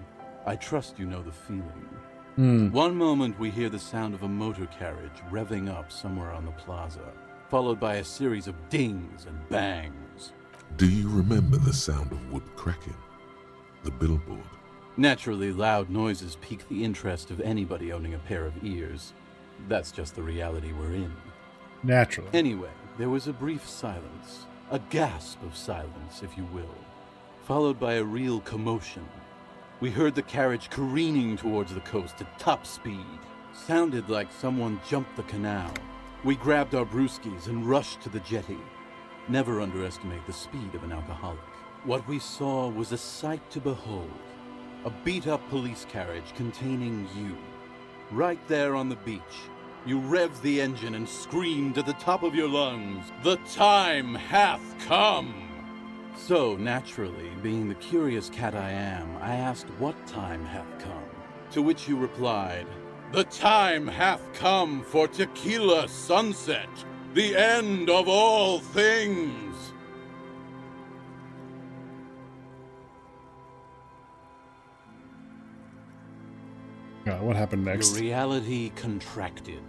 I trust you know the feeling. One moment we hear the sound of a motor carriage revving up somewhere on the plaza, followed by a series of dings and bangs. Do you remember the sound of wood cracking? The billboard? Naturally, loud noises pique the interest of anybody owning a pair of ears. That's just the reality we're in. Naturally. Anyway, there was a brief silence, a gasp of silence, if you will, followed by a real commotion. We heard the carriage careening towards the coast at top speed. Sounded like someone jumped the canal. We grabbed our brewskis and rushed to the jetty. Never underestimate the speed of an alcoholic. What we saw was a sight to behold. A beat-up police carriage containing you. Right there on the beach. You revved the engine and screamed at the top of your lungs, "The time hath come!" So, naturally, being the curious cat I am, I asked what time hath come. To which you replied, "The time hath come for Tequila Sunset, the end of all things." What happened next? The reality contracted.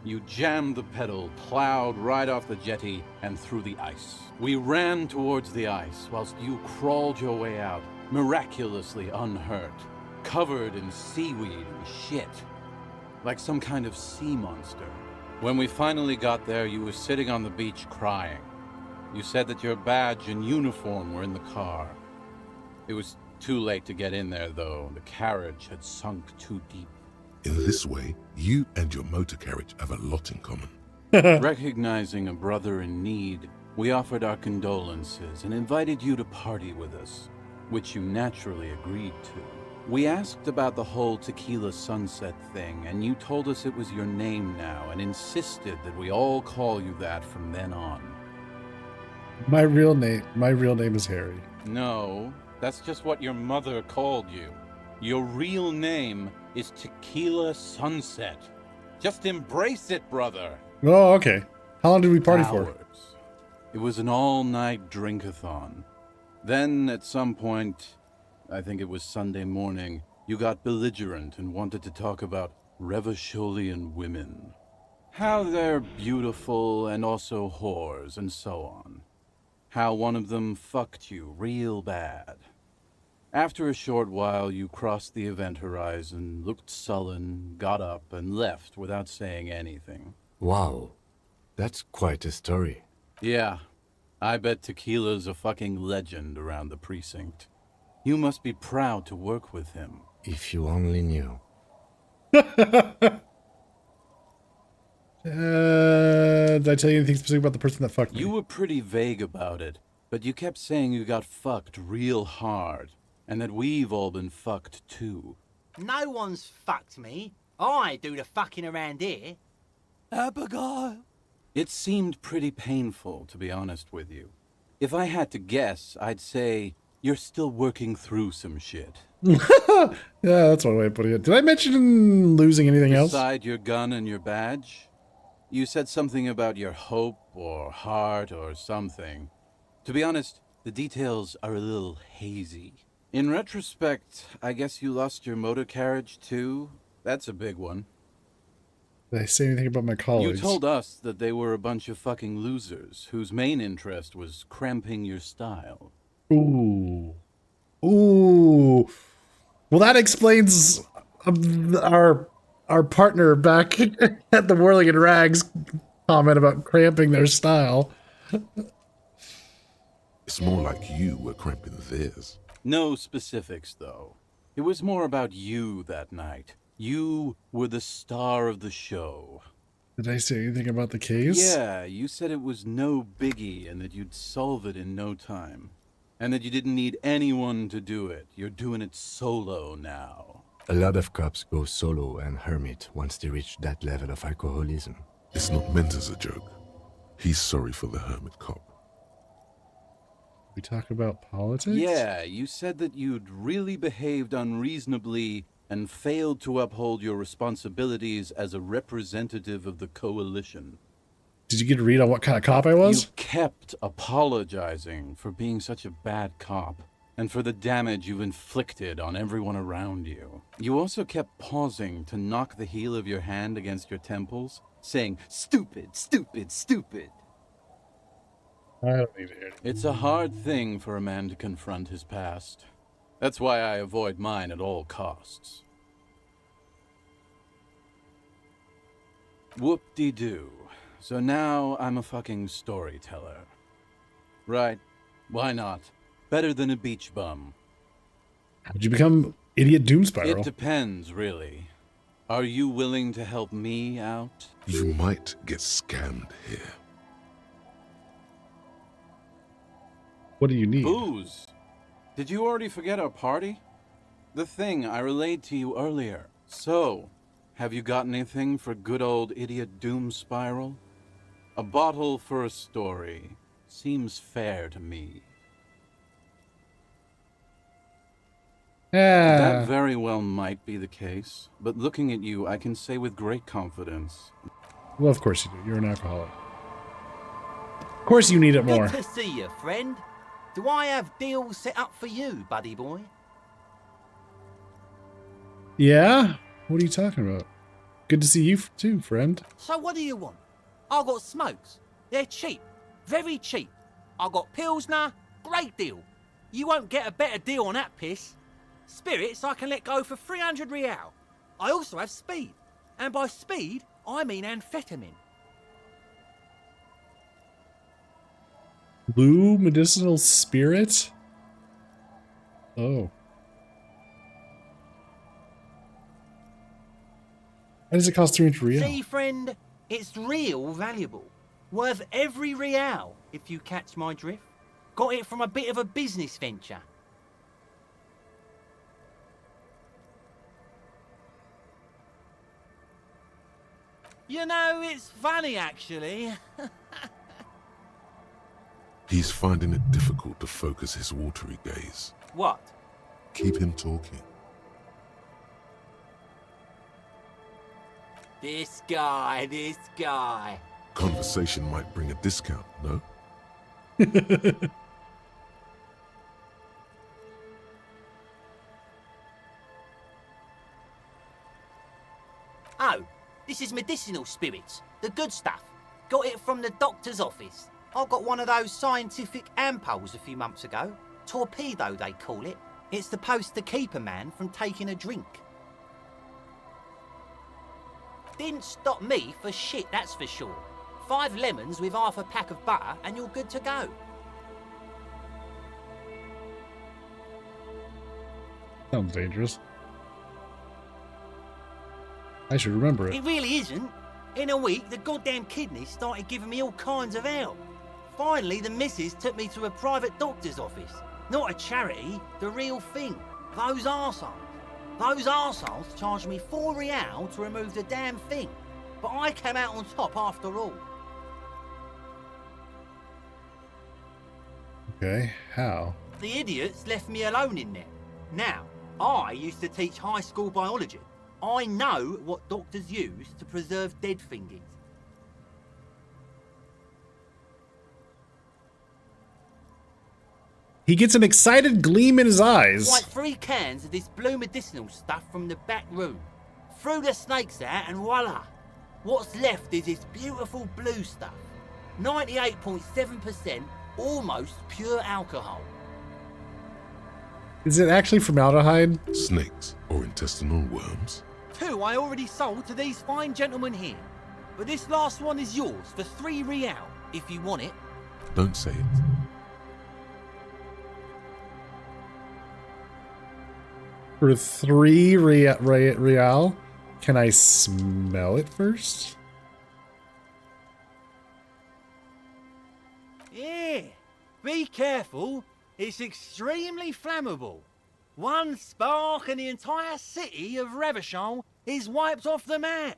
You jammed the pedal, plowed right off the jetty, and through the ice. We ran towards the ice, whilst you crawled your way out, miraculously unhurt, covered in seaweed and shit, like some kind of sea monster. When we finally got there, you were sitting on the beach crying. You said that your badge and uniform were in the car. It was too late to get in there, though. The carriage had sunk too deep. In this way, you and your motor carriage have a lot in common. Recognizing a brother in need, we offered our condolences and invited you to party with us, which you naturally agreed to. We asked about the whole Tequila Sunset thing, and you told us it was your name now and insisted that we all call you that from then on. My real name is Harry. No, that's just what your mother called you. Your real name is Tequila Sunset. Just embrace it, brother. Oh, okay. How long did we party for? Hours. It was an all-night drink-a-thon. Then, at some point, I think it was Sunday morning, you got belligerent and wanted to talk about Revacholian women. How they're beautiful and also whores and so on. How one of them fucked you real bad. After a short while, you crossed the event horizon, looked sullen, got up, and left without saying anything. Wow, that's quite a story. Yeah, I bet Tequila's a fucking legend around the precinct. You must be proud to work with him. If you only knew. Did I tell you anything specific about the person that fucked me? You were pretty vague about it, but you kept saying you got fucked real hard. And that we've all been fucked too. No one's fucked me. I do the fucking around here. Abigail. It seemed pretty painful, to be honest with you. If I had to guess, I'd say you're still working through some shit. Yeah, that's one way of putting it. Did I mention losing anything else? Beside your gun and your badge? You said something about your hope or heart or something. To be honest, the details are a little hazy. In retrospect, I guess you lost your motor carriage too? That's a big one. Did I say anything about my You colleagues? told us that they were a bunch of fucking losers whose main interest was cramping your style. Ooh. Ooh. Well, that explains our partner back at the Whirling in Rags comment about cramping their style. It's more like you were cramping theirs. No specifics, though. It was more about you that night. You were the star of the show. Did I say anything about the case? Yeah, you said it was no biggie and that you'd solve it in no time. And that you didn't need anyone to do it. You're doing it solo now. A lot of cops go solo and hermit once they reach that level of alcoholism. It's not meant as a joke. He's sorry for the hermit cop. We talk about politics? Yeah, you said that you'd really behaved unreasonably and failed to uphold your responsibilities as a representative of the coalition. Did you get a read on what kind of cop I was? You kept apologizing for being such a bad cop and for the damage you've inflicted on everyone around you. You also kept pausing to knock the heel of your hand against your temples, saying, "Stupid, stupid, stupid." I don't need to hear it. It's a hard thing for a man to confront his past. That's why I avoid mine at all costs. Whoop-de-doo. So now I'm a fucking storyteller. Right. Why not? Better than a beach bum. How'd you become Idiot Doom Spiral? It depends, really. Are you willing to help me out? You might get scammed here. What do you need? Booze. Did you already forget our party? The thing I relayed to you earlier. So, have you got anything for good old Idiot Doom Spiral? A bottle for a story. Seems fair to me. Yeah. That very well might be the case, but looking at you, I can say with great confidence. Well, of course you do. You're an alcoholic. Of course you need it more. Good to see you, friend. Do I have deals set up for you, buddy boy? Yeah? What are you talking about? Good to see you too, friend. So what do you want? I got smokes. They're cheap. Very cheap. I got Pilsner. Great deal. You won't get a better deal on that piss. Spirits I can let go for 300 real. I also have speed. And by speed, I mean amphetamine. Blue medicinal spirit? Oh. Why does it cost 300 real? See, friend, it's real valuable. Worth every real, if you catch my drift. Got it from a bit of a business venture. You know, it's funny, actually. He's finding it difficult to focus his watery gaze. What? Keep him talking. This guy. Conversation might bring a discount, no? Oh, this is medicinal spirits. The good stuff. Got it from the doctor's office. I got one of those scientific ampoules a few months ago. Torpedo, they call it. It's supposed to keep a man from taking a drink. Didn't stop me for shit, that's for sure. 5 lemons with half a pack of butter and you're good to go. Sounds dangerous. I should remember it. It really isn't. In a week, the goddamn kidneys started giving me all kinds of help. Finally, the missus took me to a private doctor's office. Not a charity, the real thing. Those arseholes. Those arseholes charged me 4 real to remove the damn thing. But I came out on top after all. Okay, how? The idiots left me alone in there. Now, I used to teach high school biology. I know what doctors use to preserve dead things. He gets an excited gleam in his eyes. Like 3 cans of this blue medicinal stuff from the back room. Threw the snakes out and voila. What's left is this beautiful blue stuff. 98.7% almost pure alcohol. Is it actually formaldehyde? Snakes or intestinal worms? 2 I already sold to these fine gentlemen here. But this last one is yours for 3 real, if you want it. Don't say it. For 3 real? Can I smell it first? Yeah, be careful. It's extremely flammable. One spark and the entire city of Revachon is wiped off the map.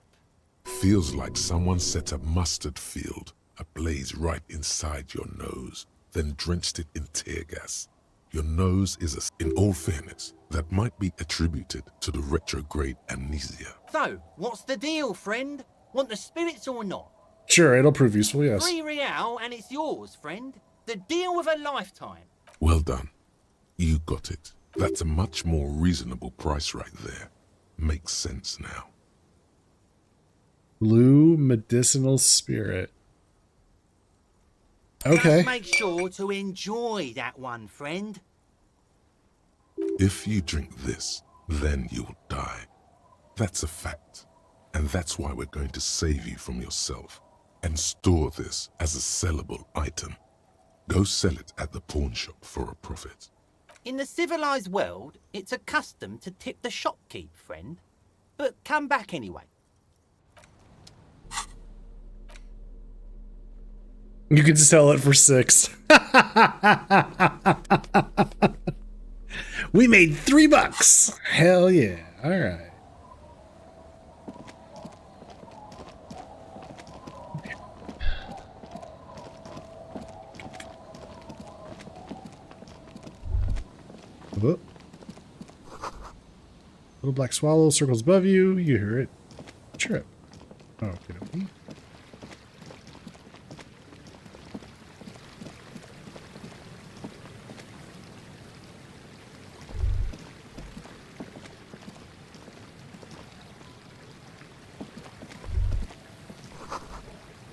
Feels like someone set a mustard field ablaze right inside your nose, then drenched it in tear gas. Your nose is in all fairness, that might be attributed to the retrograde amnesia. So, what's the deal, friend? Want the spirits or not? Sure, it'll prove useful, yes. 3 real and it's yours, friend. The deal of a lifetime. Well done. You got it. That's a much more reasonable price right there. Makes sense now. Blue medicinal spirit. Okay. Just make sure to enjoy that one, friend. If you drink this, then you'll die. That's a fact. And that's why we're going to save you from yourself and store this as a sellable item. Go sell it at the pawn shop for a profit. In the civilized world, it's a custom to tip the shopkeep, friend. But come back anyway. You can sell it for 6. We made $3. Hell yeah. All right. Whoop. Little black swallow circles above you. You hear it. Chirp. Oh, okay.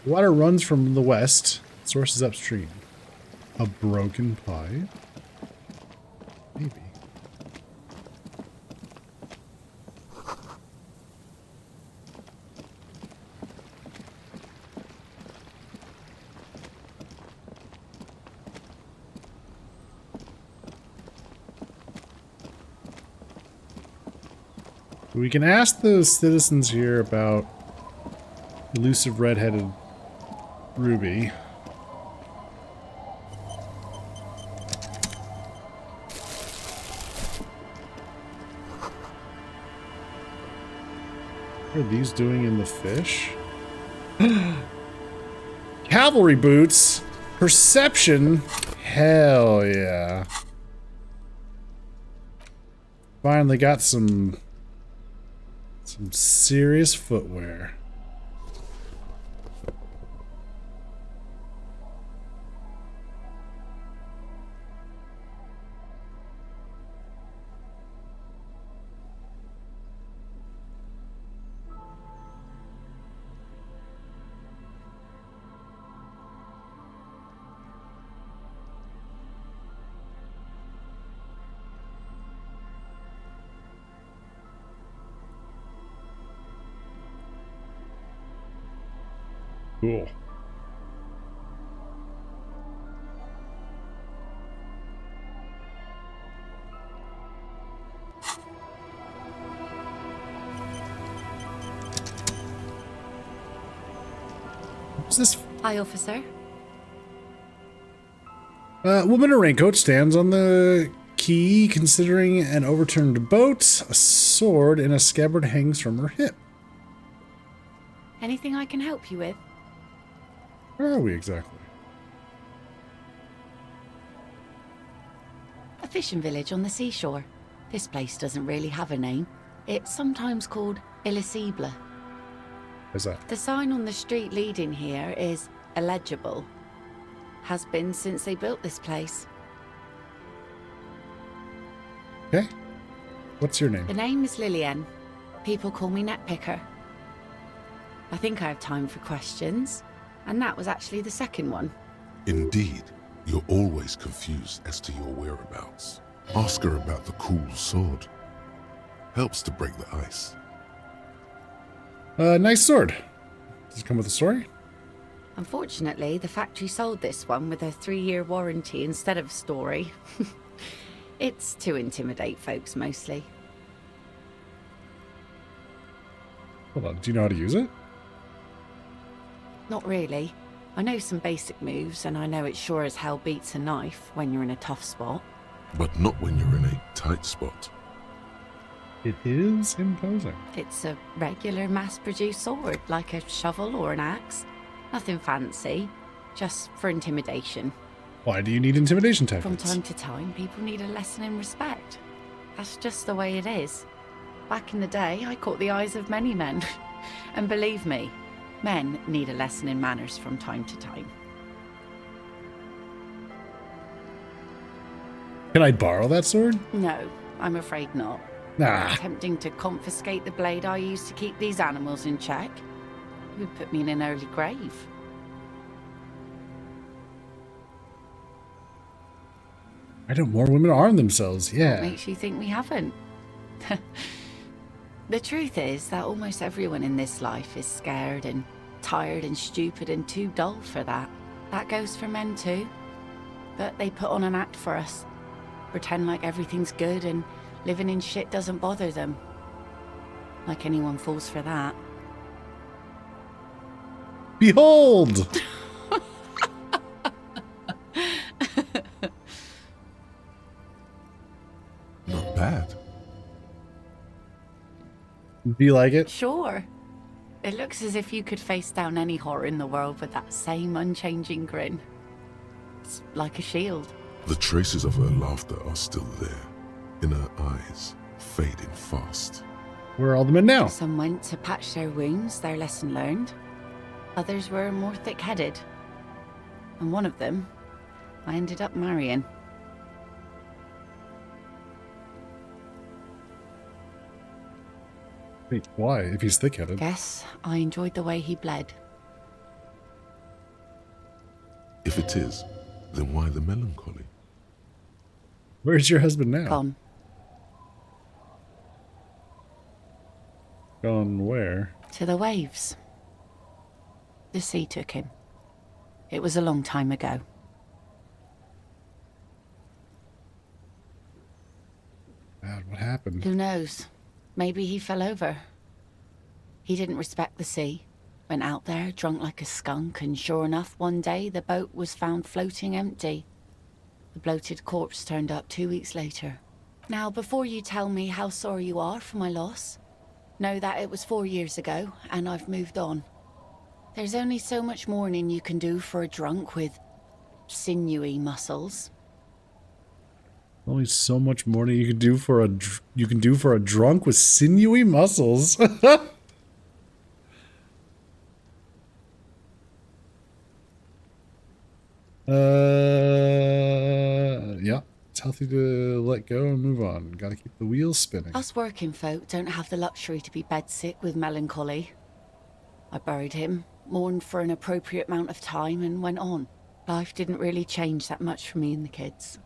Water runs from the west. Source is upstream. A broken pipe? Maybe. We can ask the citizens here about elusive red-headed Ruby. What are these doing in the fish? Cavalry boots? Perception? Hell yeah. Finally got some serious footwear. Cool. What's this? Hi, officer. Woman in a raincoat stands on the quay considering an overturned boat. A sword in a scabbard hangs from her hip. Anything I can help you with? Where are we exactly? A fishing village on the seashore. This place doesn't really have a name. It's sometimes called Elysium. What's that? The sign on the street leading here is illegible. Has been since they built this place. Okay. What's your name? The name is Lillian. People call me Netpicker. I think I have time for questions, and that was actually the second one. Indeed, you're always confused as to your whereabouts. Ask her about the cool sword. Helps to break the ice. Nice sword. Does it come with a story? Unfortunately, the factory sold this one with a 3-year warranty instead of story. It's to intimidate folks, mostly. Hold on, do you know how to use it? Not really. I know some basic moves, and I know it sure as hell beats a knife when you're in a tough spot. But not when you're in a tight spot. It is imposing. It's a regular mass-produced sword, like a shovel or an axe. Nothing fancy, just for intimidation. Why do you need intimidation From tactics? time to time, people need a lesson in respect. That's just the way it is. Back in the day, I caught the eyes of many men. And believe me, men need a lesson in manners from time to time. Can I borrow that sword? No, I'm afraid not. Nah. Attempting to confiscate the blade I use to keep these animals in check would put me in an early grave. I know more women arm themselves, What yeah. makes you think we haven't? The truth is that almost everyone in this life is scared and tired and stupid and too dull for that. That goes for men too. But they put on an act for us. Pretend like everything's good and living in shit doesn't bother them. Like anyone falls for that. Behold! Not bad. Do you like it? Sure. It looks as if you could face down any horror in the world with that same unchanging grin. It's like a shield. The traces of her laughter are still there, in her eyes, fading fast. Where are all the men now? Some went to patch their wounds, their lesson learned. Others were more thick-headed. And one of them, I ended up marrying. Wait, why? If he's thick-headed. Guess I enjoyed the way he bled. If it is, then why the melancholy? Where's your husband now? Gone. Gone where? To the waves. The sea took him. It was a long time ago. God, what happened? Who knows? Maybe he fell over. He didn't respect the sea. Went out there, drunk like a skunk, and sure enough, one day the boat was found floating empty. The bloated corpse turned up 2 weeks later. Now, before you tell me how sorry you are for my loss, know that it was 4 years ago, and I've moved on. There's only so much mourning you can do for a drunk with sinewy muscles. Only so much more than you can do for a drunk with sinewy muscles. Yeah, it's healthy to let go and move on. Gotta keep the wheels spinning. Us working folk don't have the luxury to be bedsick with melancholy. I buried him, mourned for an appropriate amount of time, and went on. Life didn't really change that much for me and the kids.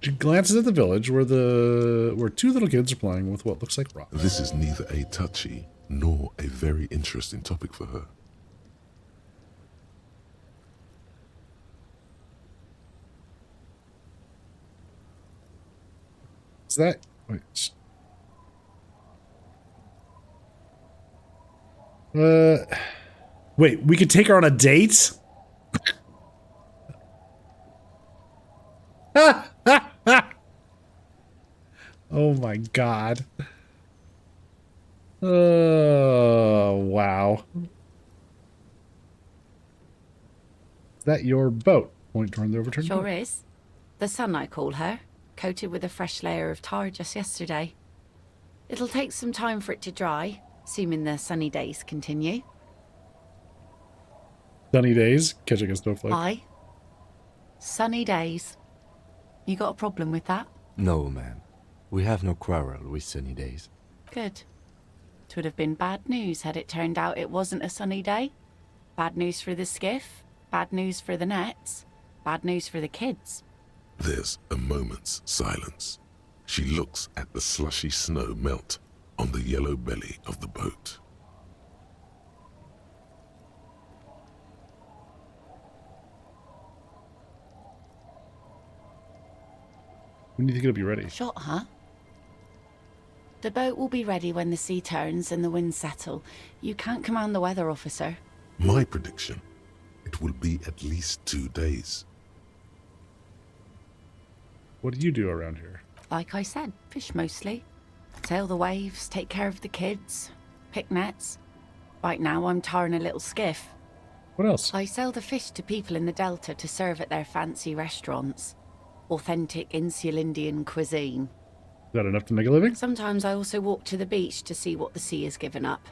She glances at the village where two little kids are playing with what looks like rocks. This is neither a touchy nor a very interesting topic for her. Is that... Wait. Wait, we could take her on a date? Oh my god. Oh, wow. Is that your boat? Point toward the overturned Sure boat. is. The sun, I call her, coated with a fresh layer of tar just yesterday. It'll take some time for it to dry, assuming the sunny days continue. Sunny days, catching a snowflake. Aye. Sunny days. You got a problem with that? No, ma'am. We have no quarrel with sunny days. Good. It would have been bad news had it turned out it wasn't a sunny day. Bad news for the skiff, bad news for the nets, bad news for the kids. There's a moment's silence. She looks at the slushy snow melt on the yellow belly of the boat. When do you think it'll be ready? Shot, huh? The boat will be ready when the sea turns and the winds settle. You can't command the weather, officer. My prediction, it will be at least 2 days. What do you do around here? Like I said, fish mostly. Sail the waves, take care of the kids, pick nets. Right now I'm tarring a little skiff. What else? I sell the fish to people in the Delta to serve at their fancy restaurants. Authentic insular Indian cuisine. Is that enough to make a living? Sometimes I also walk to the beach to see what the sea has given up.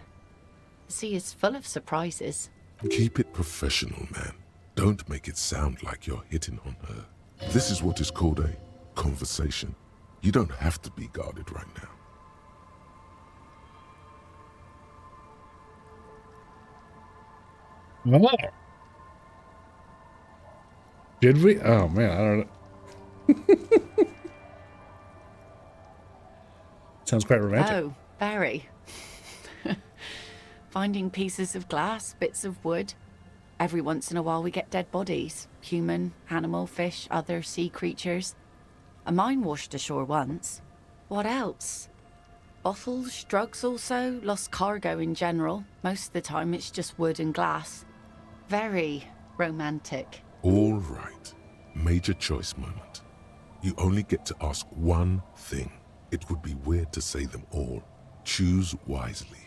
The sea is full of surprises. Keep it professional, man. Don't make it sound like you're hitting on her. This is what is called a conversation. You don't have to be guarded right now. Oh. Did we? Oh man, I don't know. Sounds quite romantic. Oh, very. Finding pieces of glass, bits of wood. Every once in a while we get dead bodies. Human, animal, fish, other sea creatures. A mine washed ashore once. What else? Bottles, drugs also, lost cargo in general. Most of the time it's just wood and glass. Very romantic. All right. Major choice moment. You only get to ask one thing. It would be weird to say them all. Choose wisely.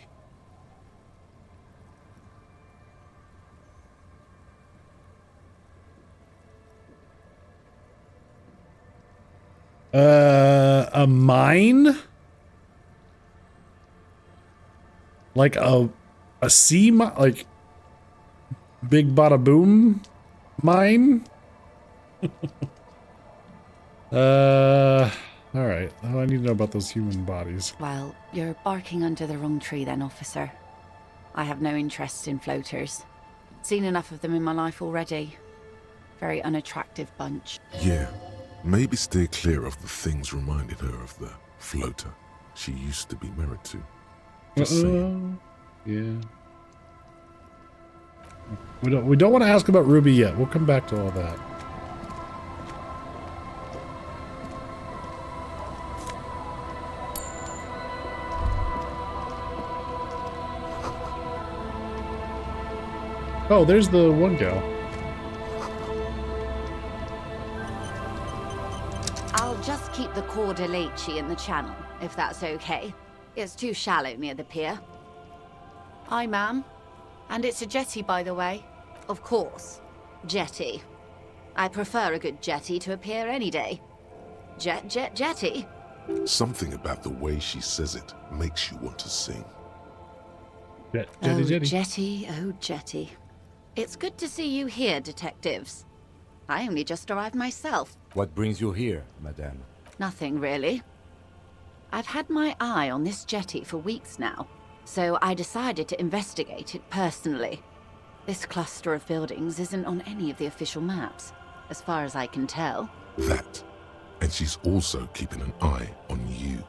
A mine? Like a sea mine? Like big bada boom mine? All right. I need to know about those human bodies. Well, you're barking under the wrong tree then, officer. I have no interest in floaters. Seen enough of them in my life already. Very unattractive bunch. Yeah. Maybe steer clear of the things reminding her of the floater she used to be married to. Just saying. Yeah. We don't want to ask about Ruby yet. We'll come back to all that. Oh, there's the one gal. I'll just keep the Corda Lacey in the channel, if that's okay. It's too shallow near the pier. Hi, ma'am. And it's a jetty, by the way. Of course. Jetty. I prefer a good jetty to a pier any day. Jetty? Something about the way she says it makes you want to sing. Jetty, oh jetty. It's good to see you here, detectives. I only just arrived myself. What brings you here, madame? Nothing, really. I've had my eye on this jetty for weeks now, so I decided to investigate it personally. This cluster of buildings isn't on any of the official maps, as far as I can tell. That. And she's also keeping an eye on you.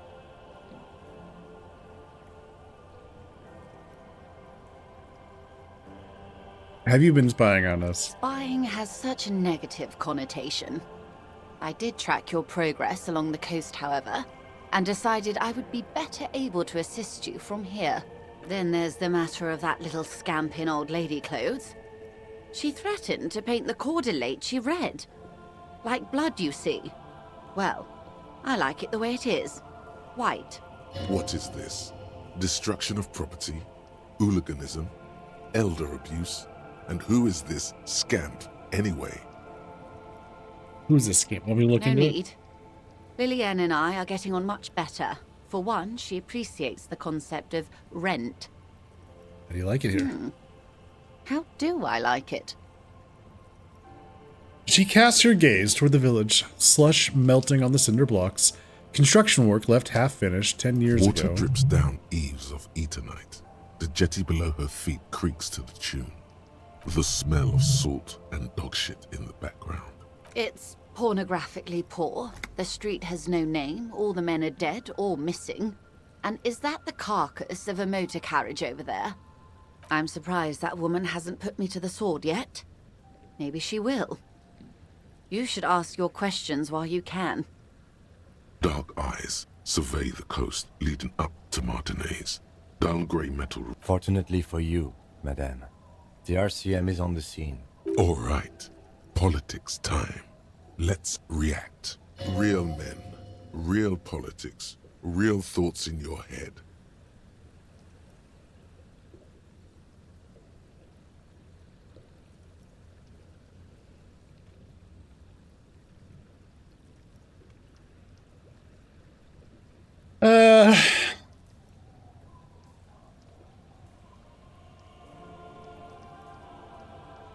Have you been spying on us? Spying has such a negative connotation. I did track your progress along the coast, however, and decided I would be better able to assist you from here. Then there's the matter of that little scamp in old lady clothes. She threatened to paint the cordelate she read. Like blood, you see. Well, I like it the way it is. White. What is this? Destruction of property? Hooliganism? Elder abuse? And who is this scamp, anyway? Who's this scamp? Let me look No into need. it. Lillian and I are getting on much better. For one, she appreciates the concept of rent. How do you like it here? How do I like it? She casts her gaze toward the village, slush melting on the cinder blocks. Construction work left half finished 10 years Water ago. drips down eaves of Eternite. The jetty below her feet creaks to the tune. The smell of salt and dog shit in the background. It's pornographically poor. The street has no name. All the men are dead or missing. And is that the carcass of a motor carriage over there? I'm surprised that woman hasn't put me to the sword yet. Maybe she will. You should ask your questions while you can. Dark eyes survey the coast leading up to Martinez. Dull grey metal. Fortunately for you, madame, the RCM is on the scene. All right. Politics time. Let's react. Real men, real politics, real thoughts in your head.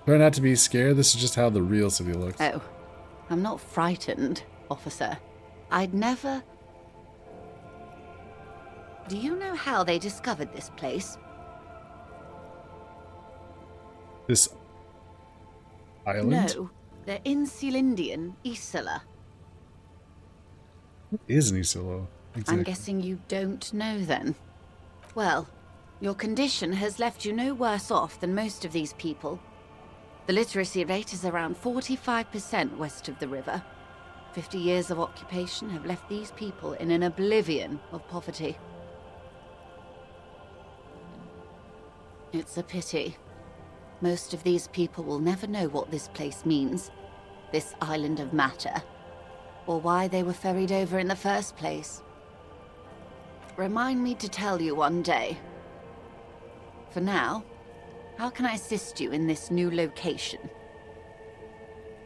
Try not to be scared. This is just how the real city looks. Oh, I'm not frightened, officer. I'd never... Do you know how they discovered this place? This island? No, they're in Celindian, Isla. What is Nisilo? I'm guessing you don't know then. Well, your condition has left you no worse off than most of these people. The literacy rate is around 45% west of the river. 50 years of occupation have left these people in an oblivion of poverty. It's a pity. Most of these people will never know what this place means, this island of matter, or why they were ferried over in the first place. Remind me to tell you one day. For now, how can I assist you in this new location?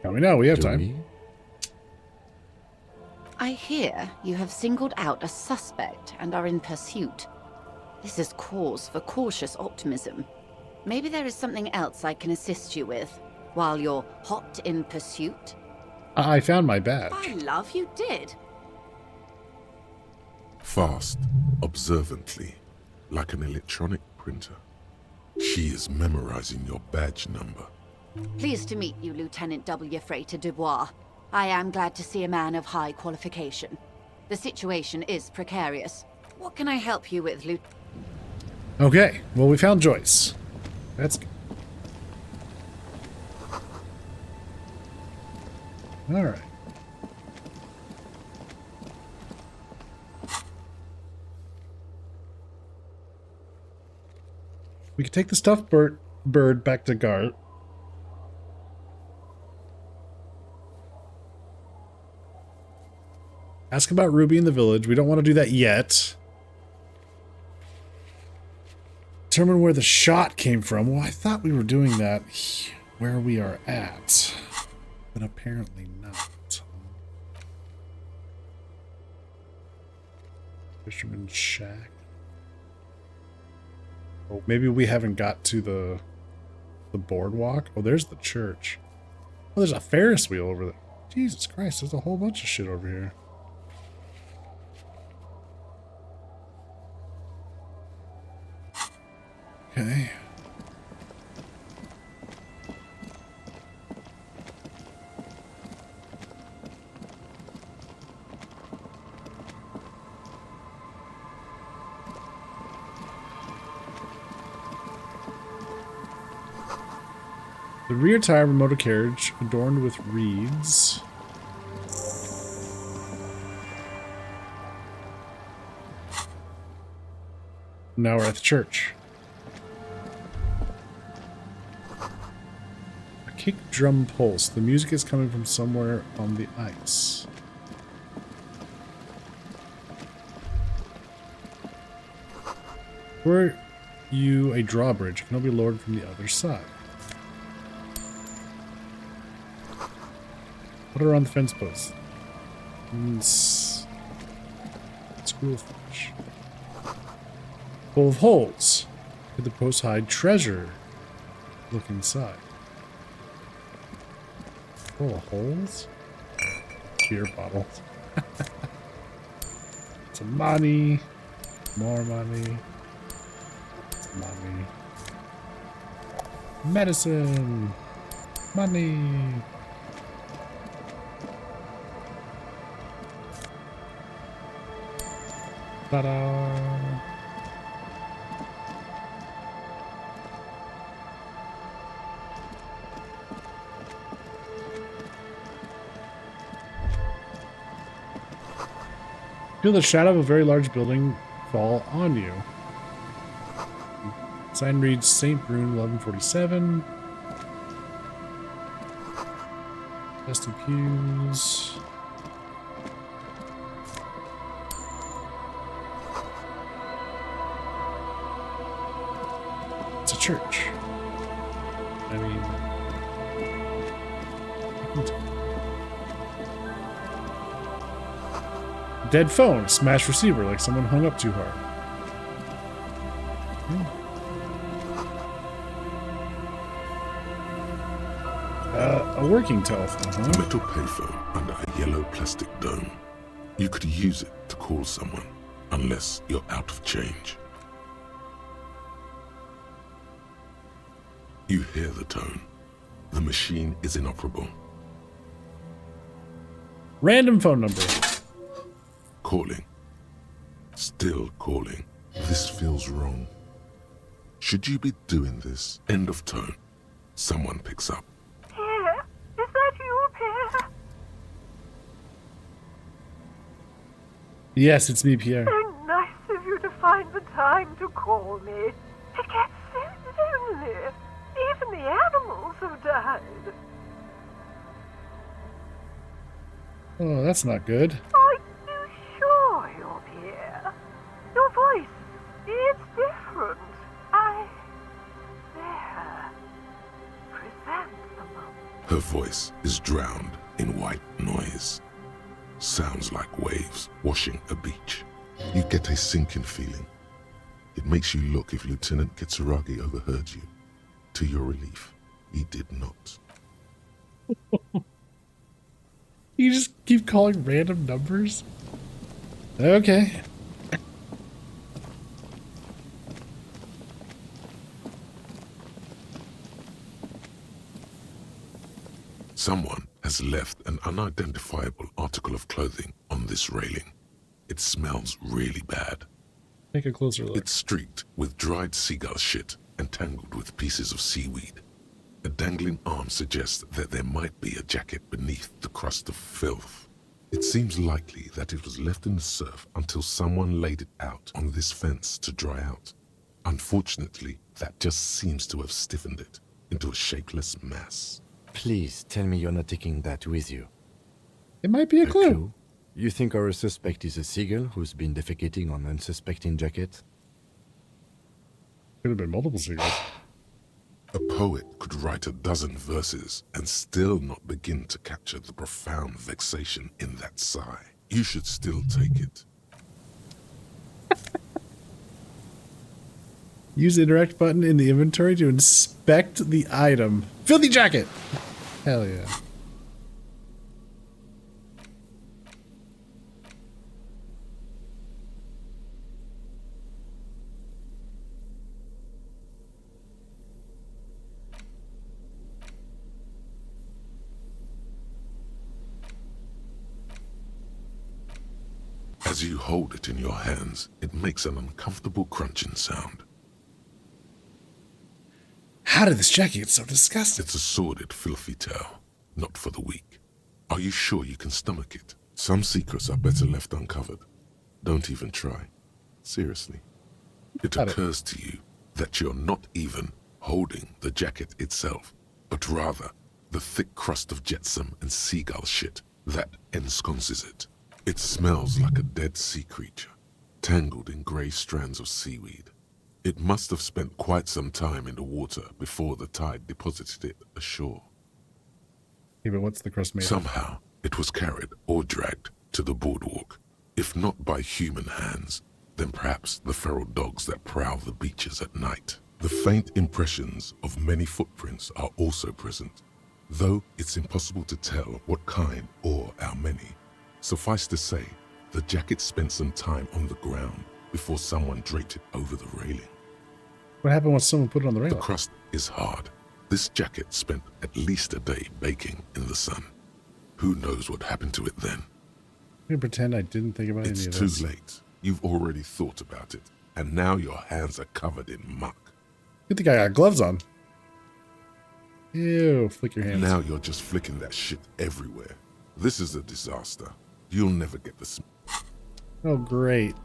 Tell me now, we have time. I hear you have singled out a suspect and are in pursuit. This is cause for cautious optimism. Maybe there is something else I can assist you with while you're hot in pursuit. I found my badge. By love, you did. Fast, observantly, like an electronic printer. She is memorizing your badge number. Pleased to meet you, Lieutenant W. Freighter Dubois. I am glad to see a man of high qualification. The situation is precarious. What can I help you with, Lieutenant? Okay, well, we found Joyce. That's good. All right. We can take the stuffed bird back to Gart. Ask about Ruby in the village. We don't want to do that yet. Determine where the shot came from. Well, I thought we were doing that where we are at, but apparently not. Fisherman's shack. Oh, maybe we haven't got to the boardwalk. Oh, there's the church. Oh, there's a Ferris wheel over there. Jesus Christ, there's a whole bunch of shit over here. Okay. The rear tire of a motor carriage adorned with reeds. Now we're at the church. A kick drum pulse. The music is coming from somewhere on the ice. Were you a drawbridge? It can only be lowered from the other side. Put her on the fence post. Schoolfish. Full of holes. Could the post hide treasure? Look inside. Full of holes? Beer bottles. Some money. More money. Some money. Medicine. Money. Ta-da. Feel the shadow of a very large building fall on you. Sign reads St. Brune 1147. Dusty pews. It's a church. I mean... Dead phone, smashed receiver, like someone hung up too hard. A working telephone, huh? A metal payphone under a yellow plastic dome. You could use it to call someone, unless you're out of change. You hear the tone. The machine is inoperable. Random phone number. Calling. Still calling. This feels wrong. Should you be doing this? End of tone. Someone picks up. Pierre, is that you, Pierre? Yes, it's me, Pierre. So nice of you to find the time to call me. It gets so lonely. Even the animals have died. Oh, that's not good. Are you sure you're Pierre? Your voice, it's different. There. Chrysanthemum. Her voice is drowned in white noise. Sounds like waves washing a beach. You get a sinking feeling. It makes you look if Lieutenant Kitsuragi overheard you. To your relief, he did not. You just keep calling random numbers? Okay. Someone has left an unidentifiable article of clothing on this railing. It smells really bad. Take a closer look. It's streaked with dried seagull shit and tangled with pieces of seaweed. A dangling arm suggests that there might be a jacket beneath the crust of filth. It seems likely that it was left in the surf until someone laid it out on this fence to dry out. Unfortunately, that just seems to have stiffened it into a shapeless mass. Please tell me you're not taking that with you. It might be a clue. You think our suspect is a seagull who's been defecating on unsuspecting jackets? Could have been multiple seagulls. A poet could write 12 verses and still not begin to capture the profound vexation in that sigh. You should still take it. Use the interact button in the inventory to inspect the item. Filthy jacket! Hell yeah. As you hold it in your hands, it makes an uncomfortable crunching sound. How did this jacket get so disgusting? It's a sordid, filthy tale, not for the weak. Are you sure you can stomach it? Some secrets are better left uncovered. Don't even try. Seriously. It occurs to you that you're not even holding the jacket itself, but rather the thick crust of jetsam and seagull shit that ensconces it. It smells like a dead sea creature, tangled in grey strands of seaweed. It must have spent quite some time in the water before the tide deposited it ashore. Yeah, but what's the crust made of? Somehow, it was carried or dragged to the boardwalk. If not by human hands, then perhaps the feral dogs that prowl the beaches at night. The faint impressions of many footprints are also present. though it's impossible to tell what kind or how many. Suffice to say, the jacket spent some time on the ground before someone draped it over the railing. What happened when someone put it on the The railing? crust is hard. This jacket spent at least a day baking in the sun. Who knows what happened to it then? I'm gonna pretend I didn't think about It's any of too this. late. You've already thought about it, and now your hands are covered in muck. Good thing I got gloves on. Ew, flick your hands. Now you're just flicking that shit everywhere. This is a disaster. You'll never get the smell. Oh, great.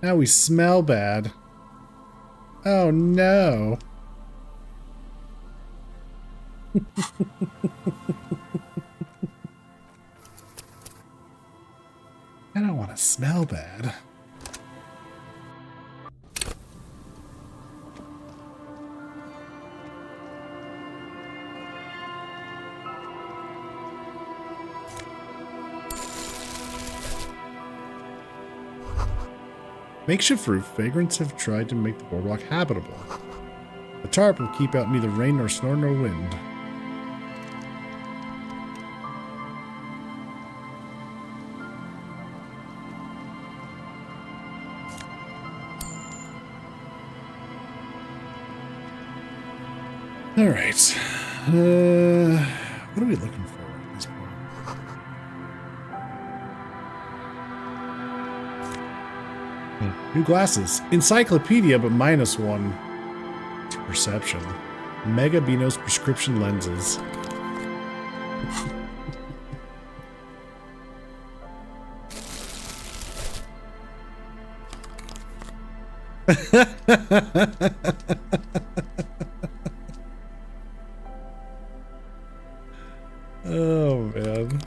Now we smell bad. Oh, no. I don't want to smell bad. Makeshift roof, vagrants have tried to make the boardwalk habitable. The tarp will keep out neither rain nor snow nor wind. All right. What are we looking for at this point? New glasses. Encyclopedia, but -1 to perception. Mega Beano's prescription lenses. Oh, man.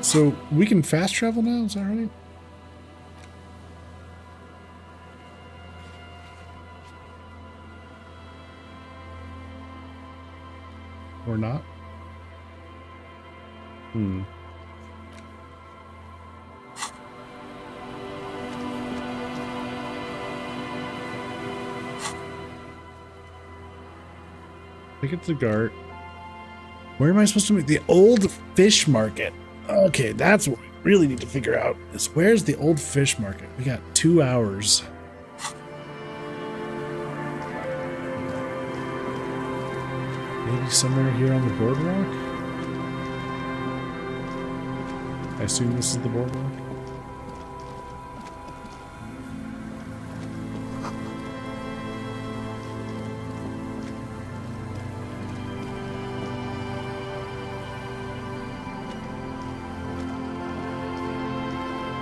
So we can fast travel now, is that right? Or not? Take it to Gart. Where am I supposed to meet? The old fish market. Okay, that's what we really need to figure out. Is where's the old fish market? We got 2 hours. Maybe somewhere here on the boardwalk? I assume this is the boardwalk.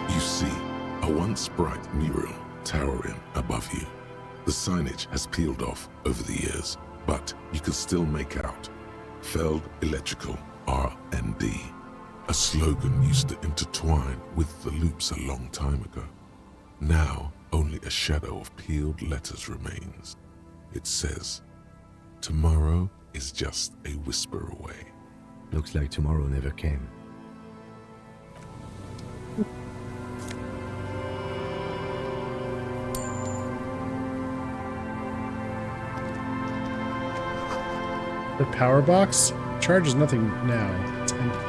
You see a once bright mural towering above you. The signage has peeled off over the years, but you can still make out Feld Electrical R&D. A slogan used to intertwine with the loops a long time ago. Now, only a shadow of peeled letters remains. It says, "Tomorrow is just a whisper away." Looks like tomorrow never came. The power box charges nothing now. It's empty.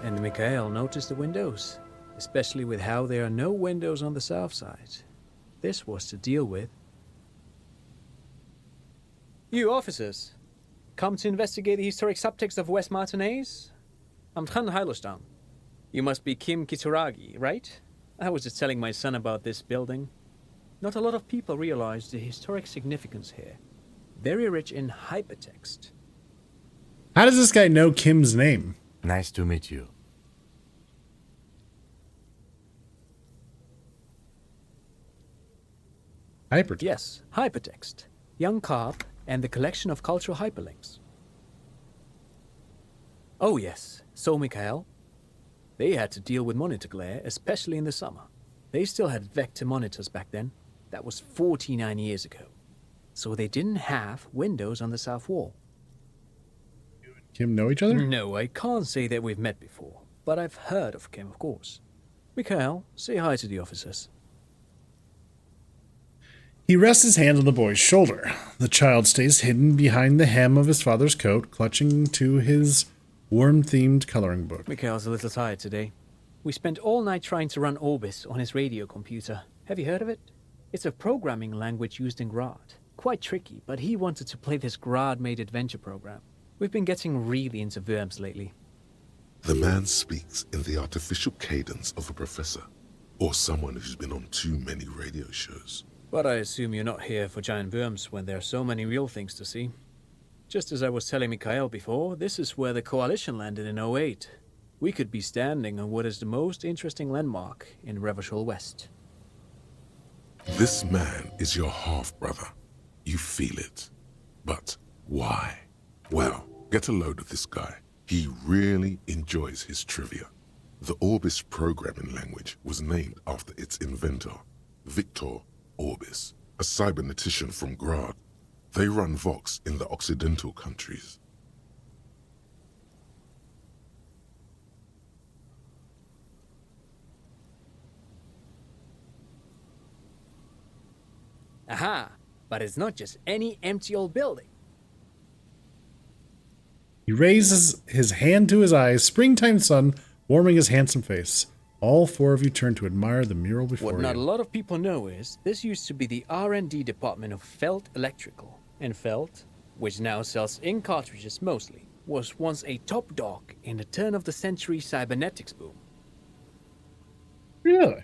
And Mikhail noticed the windows, especially with how there are no windows on the south side. This was to deal with. You officers, come to investigate the historic subtext of West Martinez? I'm Tran Heilostam. You must be Kim Kitsuragi, right? I was just telling my son about this building. Not a lot of people realize the historic significance here. Very rich in hypertext. How does this guy know Kim's name? Nice to meet you. Hypertext? Yes, hypertext. Young Carp and the collection of cultural hyperlinks. Oh yes, so Mikhail. They had to deal with monitor glare, especially in the summer. They still had vector monitors back then. That was 49 years ago. So they didn't have windows on the south wall. Kim know each other? No, I can't say that we've met before, but I've heard of Kim, of course. Mikhail, say hi to the officers. He rests his hand on the boy's shoulder. The child stays hidden behind the hem of his father's coat, clutching to his worm-themed coloring book. Mikhail's a little tired today. We spent all night trying to run Orbis on his radio computer. Have you heard of it? It's a programming language used in Grad. Quite tricky, but he wanted to play this Grad-made adventure program. We've been getting really into Worms lately. The man speaks in the artificial cadence of a professor, or someone who's been on too many radio shows. But I assume you're not here for giant worms when there are so many real things to see. Just as I was telling Mikhail before, this is where the Coalition landed in 08. We could be standing on what is the most interesting landmark in Revachol West. This man is your half-brother. You feel it. But why? Well, get a load of this guy. He really enjoys his trivia. The Orbis programming language was named after its inventor, Victor Orbis, a cybernetician from Grad. They run Vox in the Occidental countries. Aha! But it's not just any empty old building. He raises his hand to his eyes, springtime sun warming his handsome face. All four of you turn to admire the mural before What not a you. lot of people know is this used to be the R&D department of Felt Electrical. And Felt, which now sells ink cartridges mostly, was once a top dog in the turn-of-the-century cybernetics boom. Really?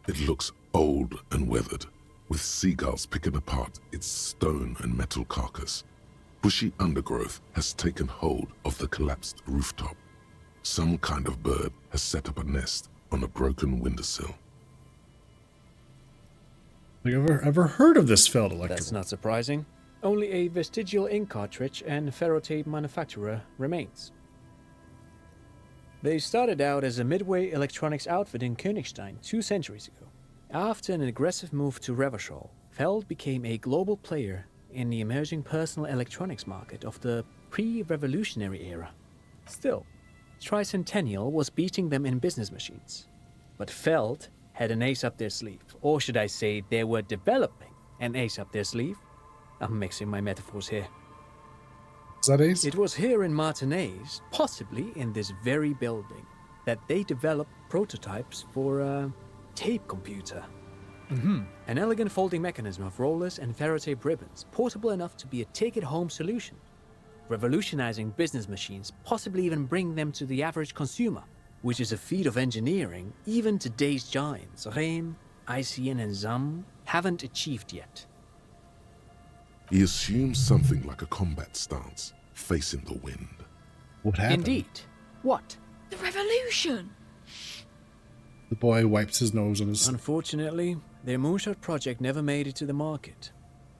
It looks old and weathered, with seagulls picking apart its stone and metal carcass. Bushy undergrowth has taken hold of the collapsed rooftop. Some kind of bird has set up a nest on a broken windowsill. Like, ever heard of this Feld Electrical? That's not surprising. Only a vestigial ink cartridge and ferrotape manufacturer remains. They started out as a midway electronics outfit in Königstein 2 centuries ago. After an aggressive move to Revachol, Feld became a global player in the emerging personal electronics market of the pre-revolutionary era. Still, Tricentennial was beating them in business machines. But Feld had an ace up their sleeve, or should I say they were developing an ace up their sleeve. I'm mixing my metaphors here. Is that ace? It was here in Martinez, possibly in this very building, that they developed prototypes for a tape computer. An elegant folding mechanism of rollers and ferrotape ribbons, portable enough to be a take-it-home solution, revolutionizing business machines, possibly even bring them to the average consumer, which is a feat of engineering even today's giants, Rehm, ICN and ZAM, haven't achieved yet. He assumes something like a combat stance, facing the wind. What happened? Indeed. What? The revolution! The boy wipes his nose on his... Unfortunately, their moonshot project never made it to the market.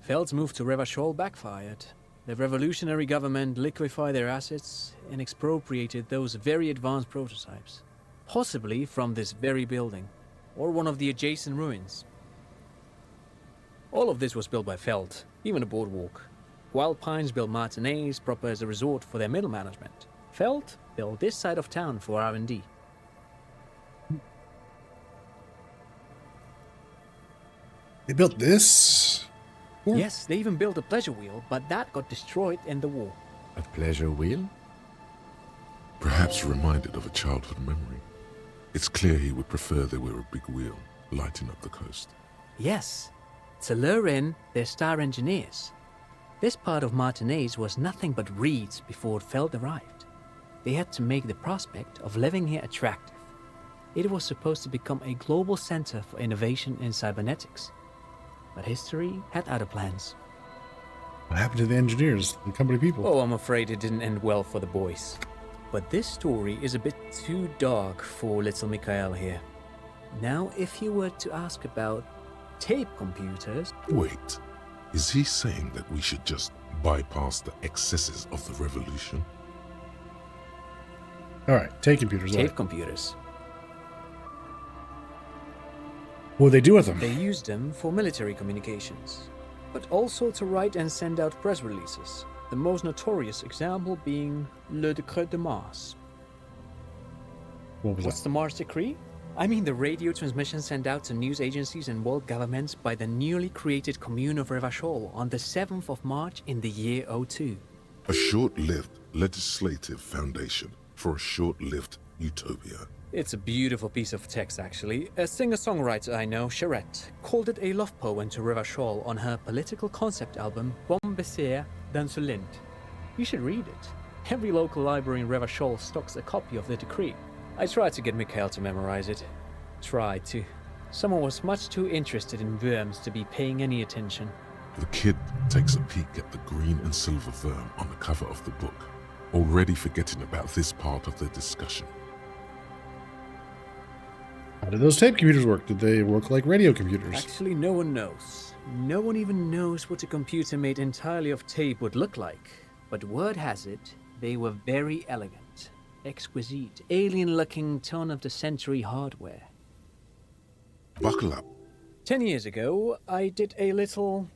Feld's move to Revachol backfired. The revolutionary government liquefied their assets and expropriated those very advanced prototypes, possibly from this very building, or one of the adjacent ruins. All of this was built by Feld, even the boardwalk. Wild Pines built Martinez proper as a resort for their middle management. Feld built this side of town for R&D. They built this? Yes, they even built a pleasure wheel, but that got destroyed in the war. A pleasure wheel? Perhaps reminded of a childhood memory. It's clear he would prefer there were a big wheel lighting up the coast. Yes, to lure in their star engineers. This part of Martinez was nothing but reeds before Feld arrived. They had to make the prospect of living here attractive. It was supposed to become a global center for innovation in cybernetics. But history had other plans. What happened to the engineers, the company people? Oh, I'm afraid it didn't end well for the boys. But this story is a bit too dark for little Mikhail here. Now, if you were to ask about tape computers... Wait, is he saying that we should just bypass the excesses of the revolution? Alright, tape computers. Tape computers. What do they do with them? They used them for military communications, but also to write and send out press releases. The most notorious example being Le Décret de Mars. What's the Mars Decree? I mean the radio transmission sent out to news agencies and world governments by the newly created Commune of Revachol on the 7th of March in the year 02. A short-lived legislative foundation for a short-lived utopia. It's a beautiful piece of text, actually. A singer-songwriter I know, Charette, called it a love poem to Revachol on her political concept album, Bon Baiser dans ce Lind. You should read it. Every local library in Revachol stocks a copy of the decree. I tried to get Mikhail to memorize it. Tried to. Someone was much too interested in worms to be paying any attention. The kid takes a peek at the green and silver worm on the cover of the book, already forgetting about this part of the discussion. How did those tape computers work? Did they work like radio computers? Actually, no one knows. No one even knows what a computer made entirely of tape would look like. But word has it, they were very elegant, exquisite, alien-looking turn-of-the-century hardware. Buckle up. 10 years ago, I did a little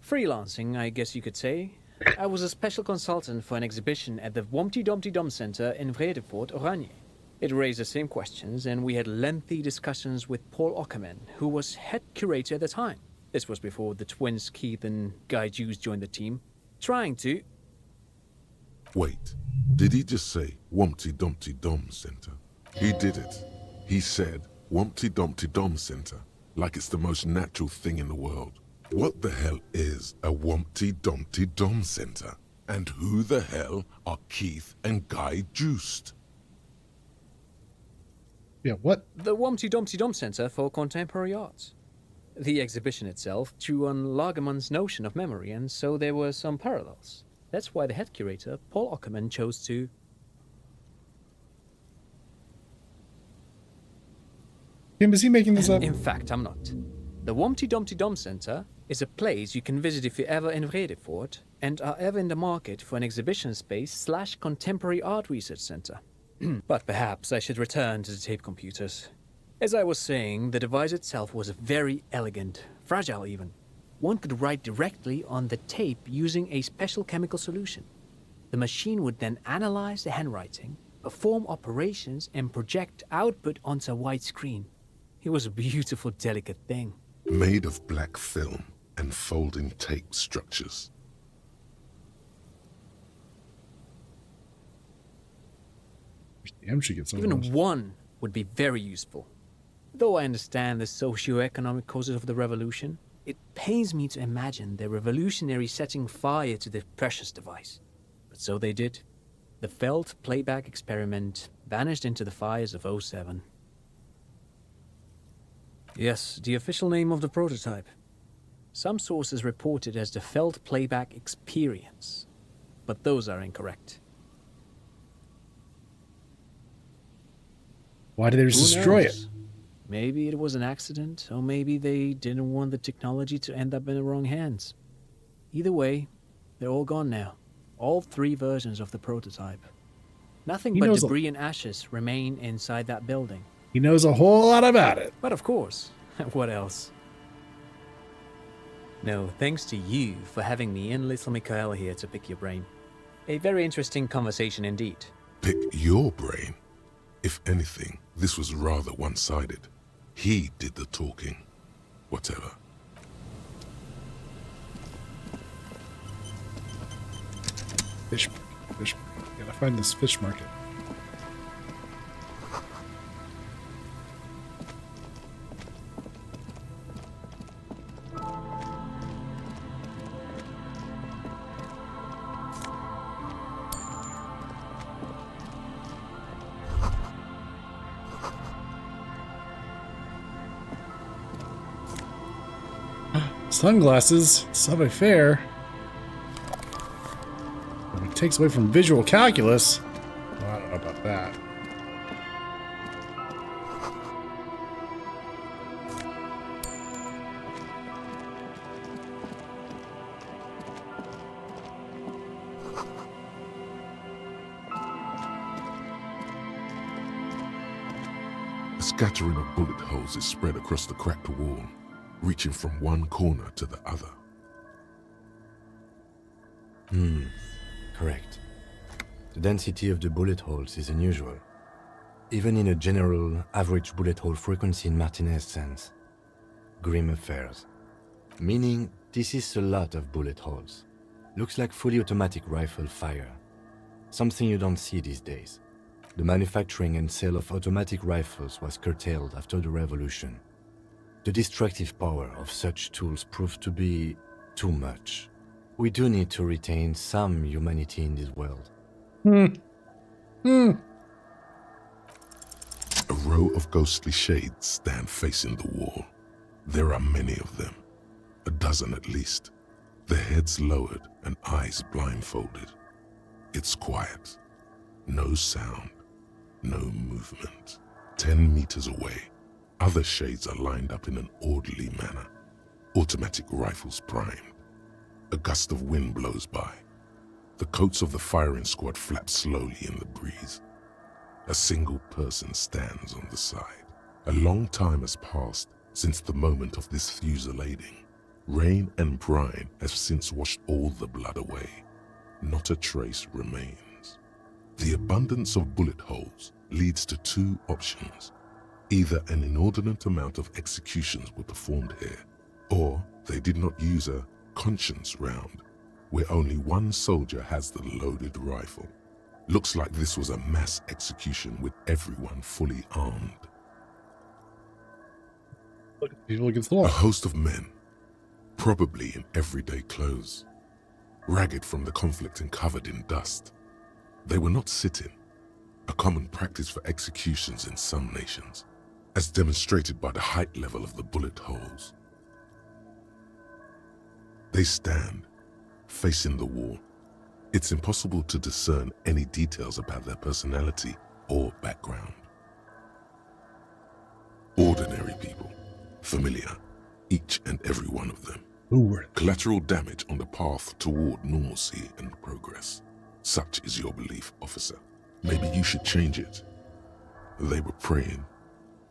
freelancing, I guess you could say. I was a special consultant for an exhibition at the Womty Dumpty Dum Center in Vredefort, Oranje. It raised the same questions, and we had lengthy discussions with Paul Ockerman, who was head curator at the time. This was before the twins Keith and Guy Hughes joined the team, trying to... Wait, did he just say Wumpty Dumpty Dum Center? He did it. He said Wumpty Dumpty Dum Center, like it's the most natural thing in the world. What the hell is a Wumpty Dumpty Dum Center? And who the hell are Keith and Guy Juiced? Yeah, what? The Wumpty Dumpty Dum Center for Contemporary Arts. The exhibition itself drew on Lagerman's notion of memory, and so there were some parallels. That's why the head curator, Paul Ockerman, chose to... Kim, is he making this up? In fact, I'm not. The Wumpty Dumpty Dum Center is a place you can visit if you're ever in Vredefort and are ever in the market for an exhibition space / contemporary art research center. But perhaps I should return to the tape computers. As I was saying, the device itself was very elegant, fragile even. One could write directly on the tape using a special chemical solution. The machine would then analyze the handwriting, perform operations, and project output onto a white screen. It was a beautiful, delicate thing. Made of black film and folding tape structures. Damn, she gets Even one would be very useful. Though I understand the socio-economic causes of the revolution, it pains me to imagine the revolutionaries setting fire to the precious device. But so they did. The Feld playback experiment vanished into the fires of 07. Yes, the official name of the prototype. Some sources report it as the Feld playback experience, but those are incorrect. Why did they just destroy it? Maybe it was an accident, or maybe they didn't want the technology to end up in the wrong hands. Either way, they're all gone now. All 3 versions of the prototype. Nothing but debris and ashes remain inside that building. He knows a whole lot about it. But of course, what else? No, thanks to you for having me and little Mikhail here to pick your brain. A very interesting conversation indeed. Pick your brain? If anything, this was rather one-sided. He did the talking. Whatever. Fish market. Gotta find this fish market. Sunglasses, Subway Fair. It takes away from visual calculus. Well, I don't know about that. scattering of bullet holes is spread across the cracked wall, reaching from one corner to the other. Correct. The density of the bullet holes is unusual, even in a general average bullet hole frequency in Martinez sense. Grim affairs. Meaning, this is a lot of bullet holes. Looks like fully automatic rifle fire. Something you don't see these days. The manufacturing and sale of automatic rifles was curtailed after the revolution. The destructive power of such tools proved to be too much. We do need to retain some humanity in this world. A row of ghostly shades stand facing the wall. There are many of them, a dozen at least, their heads lowered and eyes blindfolded. It's quiet, no sound, no movement. 10 meters away, other shades are lined up in an orderly manner, automatic rifles primed. A gust of wind blows by. The coats of the firing squad flap slowly in the breeze. A single person stands on the side. A long time has passed since the moment of this fusillading. Rain and brine have since washed all the blood away. Not a trace remains. The abundance of bullet holes leads to two options. Either an inordinate amount of executions were performed here, or they did not use a conscience round, where only one soldier has the loaded rifle. Looks like this was a mass execution with everyone fully armed. Look at the people against the wall. A host of men, probably in everyday clothes, ragged from the conflict and covered in dust. They were not sitting, a common practice for executions in some nations, as demonstrated by the height level of the bullet holes. They stand, facing the wall. It's impossible to discern any details about their personality or background. Ordinary people, familiar, each and every one of them. Collateral damage on the path toward normalcy and progress. Such is your belief, officer. Maybe you should change it. They were praying,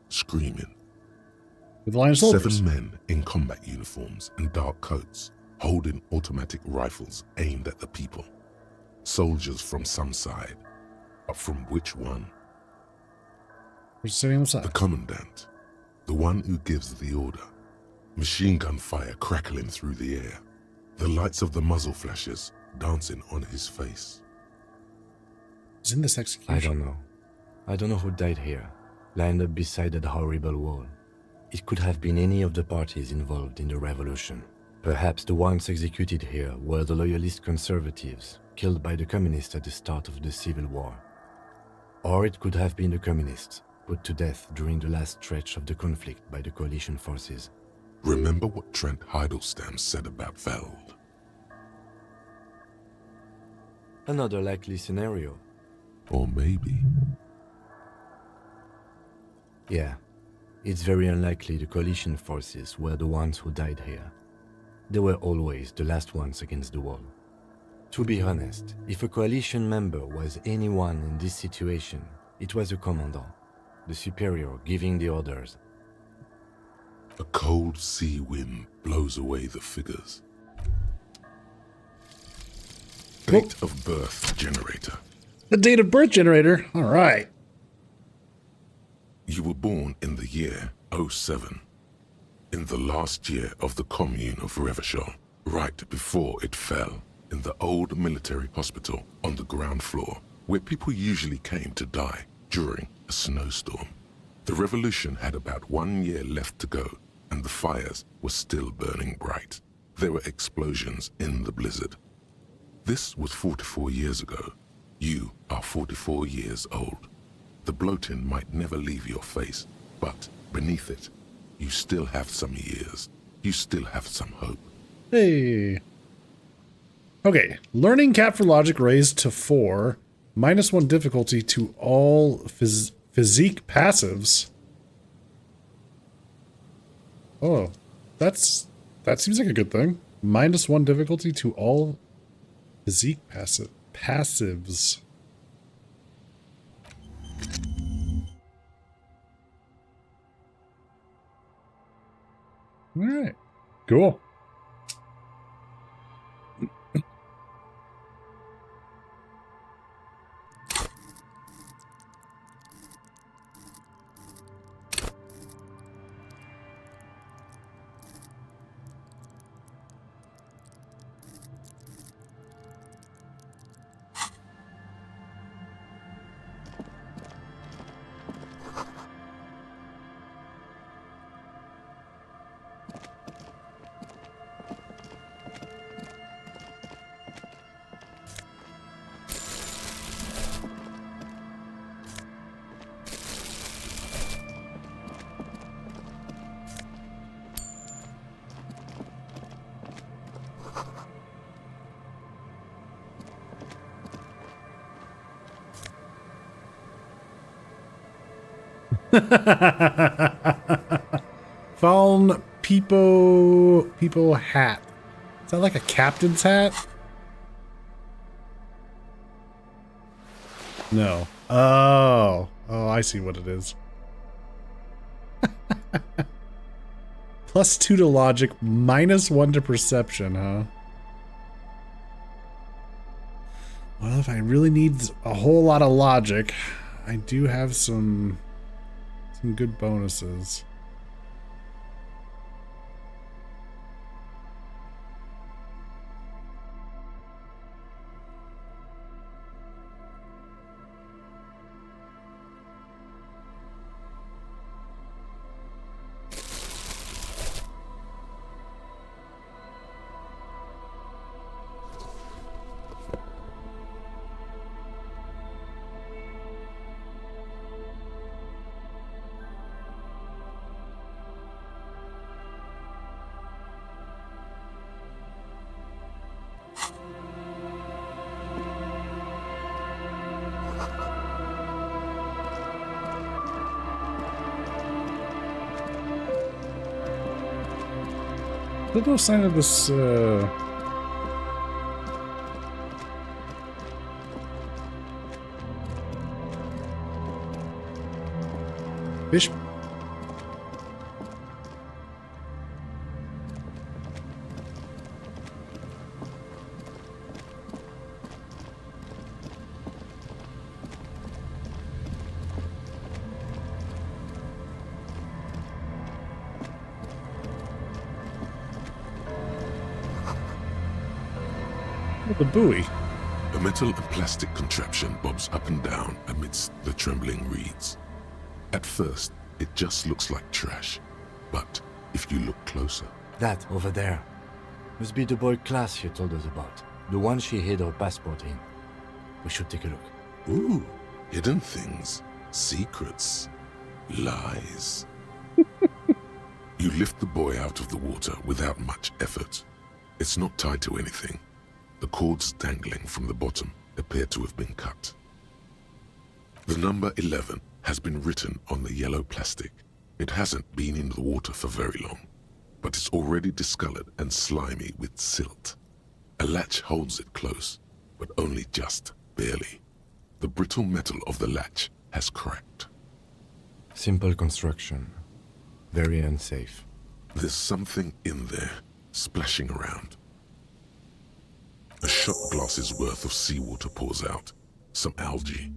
screaming. With the line of soldiers. 7 men in combat uniforms and dark coats, holding automatic rifles aimed at the people. Soldiers from some side, but from which one? Who's sitting on the side? The commandant, the one who gives the order. Machine gun fire crackling through the air. The lights of the muzzle flashes dancing on his face. Who's in this execution? I don't know. I don't know who died here, lined up beside that horrible wall. It could have been any of the parties involved in the revolution. Perhaps the ones executed here were the loyalist conservatives, killed by the communists at the start of the Civil War. Or it could have been the communists, put to death during the last stretch of the conflict by the coalition forces. Remember what Trent Heidelstein said about Veld. Another likely scenario. Or maybe. Yeah, it's very unlikely the coalition forces were the ones who died here. They were always the last ones against the wall. To be honest, if a coalition member was anyone in this situation, it was a commandant, the superior giving the orders. A cold sea wind blows away the figures. Date of birth generator. The date of birth generator? All right. You were born in the year 07. In the last year of the commune of Revachol, right before it fell, in the old military hospital on the ground floor, where people usually came to die during a snowstorm. The revolution had about 1 year left to go, and the fires were still burning bright. There were explosions in the blizzard. This was 44 years ago. You are 44 years old. The bloating might never leave your face, but beneath it, you still have some years. You still have some hope. Hey. Okay, learning Cap for Logic raised to 4, -1 difficulty to all physique passives. Oh, that seems like a good thing. -1 difficulty to all physique passives. All right. Cool. Fallen people hat. Is that like a captain's hat? No. Oh, I see what it is. +2 to logic, -1 to perception, huh? Well, if I really need a whole lot of logic, I do have some good bonuses. There's no sign of this, fish. The buoy. A metal and plastic contraption bobs up and down amidst the trembling reeds. At first, it just looks like trash, but if you look closer... That over there must be the boy class she told us about. The one she hid her passport in. We should take a look. Ooh, hidden things, secrets, lies. You lift the boy out of the water without much effort. It's not tied to anything. The cords dangling from the bottom appear to have been cut. The number 11 has been written on the yellow plastic. It hasn't been in the water for very long, but it's already discolored and slimy with silt. A latch holds it close, but only just barely. The brittle metal of the latch has cracked. Simple construction. Very unsafe. There's something in there, splashing around. A shot glass's worth of seawater pours out, some algae,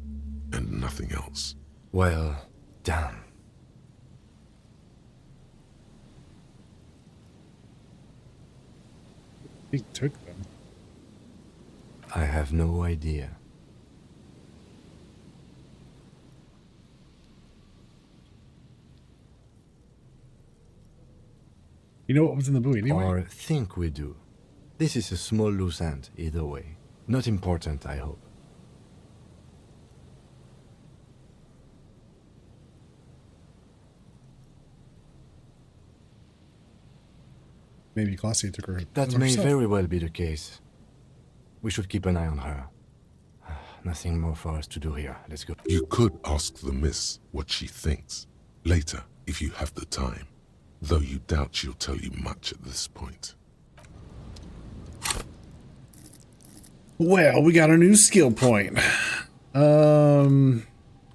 and nothing else. Well, damn. He took them. I have no idea. You know what was in the buoy anyway? Or think we do. This is a small loose end, either way. Not important, I hope. Maybe Classy took her. That may very well be the case. We should keep an eye on her. Nothing more for us to do here. Let's go. You could ask the miss what she thinks. Later, if you have the time. Though you doubt she'll tell you much at this point. Well, we got a new skill point. Wonder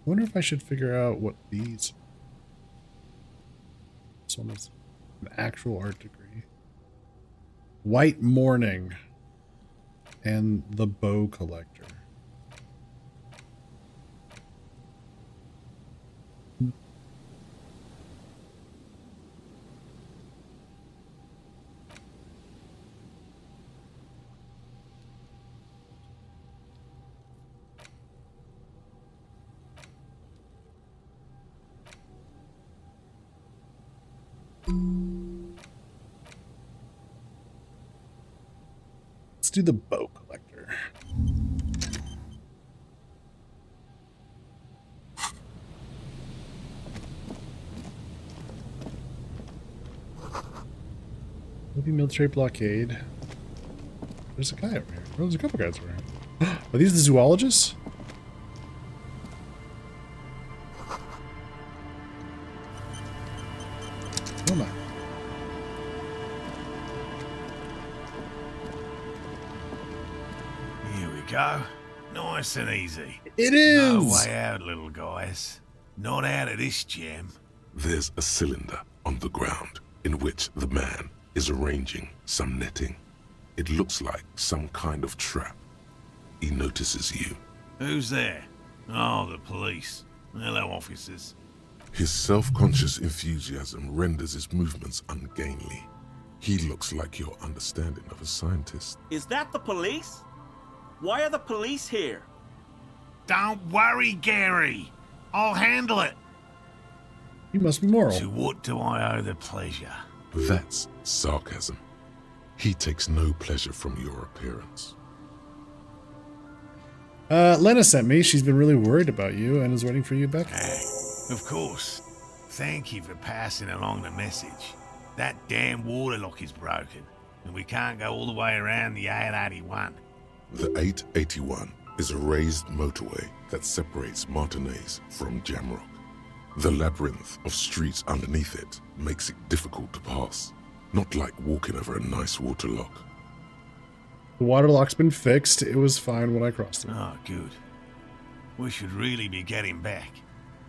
if I should figure out what these. This one is An actual art degree. White Morning. And the Bow Collector. Let's do the Bow Collector. Maybe military blockade. There's a guy over here. Oh, there's a couple guys over here. Are these the zoologists? Oh my. Here we go. Nice and easy. It is! No way out, little guys. Not out of this gem. There's a cylinder on the ground in which the man is arranging some netting. It looks like some kind of trap. He notices you. Who's there? Oh, the police. Hello, officers. His self-conscious enthusiasm renders his movements ungainly. He looks like your understanding of a scientist. Is that the police? Why are the police here? Don't worry, Gary. I'll handle it. You must be moral. To what do I owe the pleasure? That's sarcasm. He takes no pleasure from your appearance. Lena sent me. She's been really worried about you and is waiting for you back. Of course. Thank you for passing along the message. That damn water lock is broken, and we can't go all the way around the 881. The 881 is a raised motorway that separates Martinez from Jamrock. The labyrinth of streets underneath it makes it difficult to pass, not like walking over a nice water lock. The water lock's been fixed. It was fine when I crossed it. Oh, good. We should really be getting back.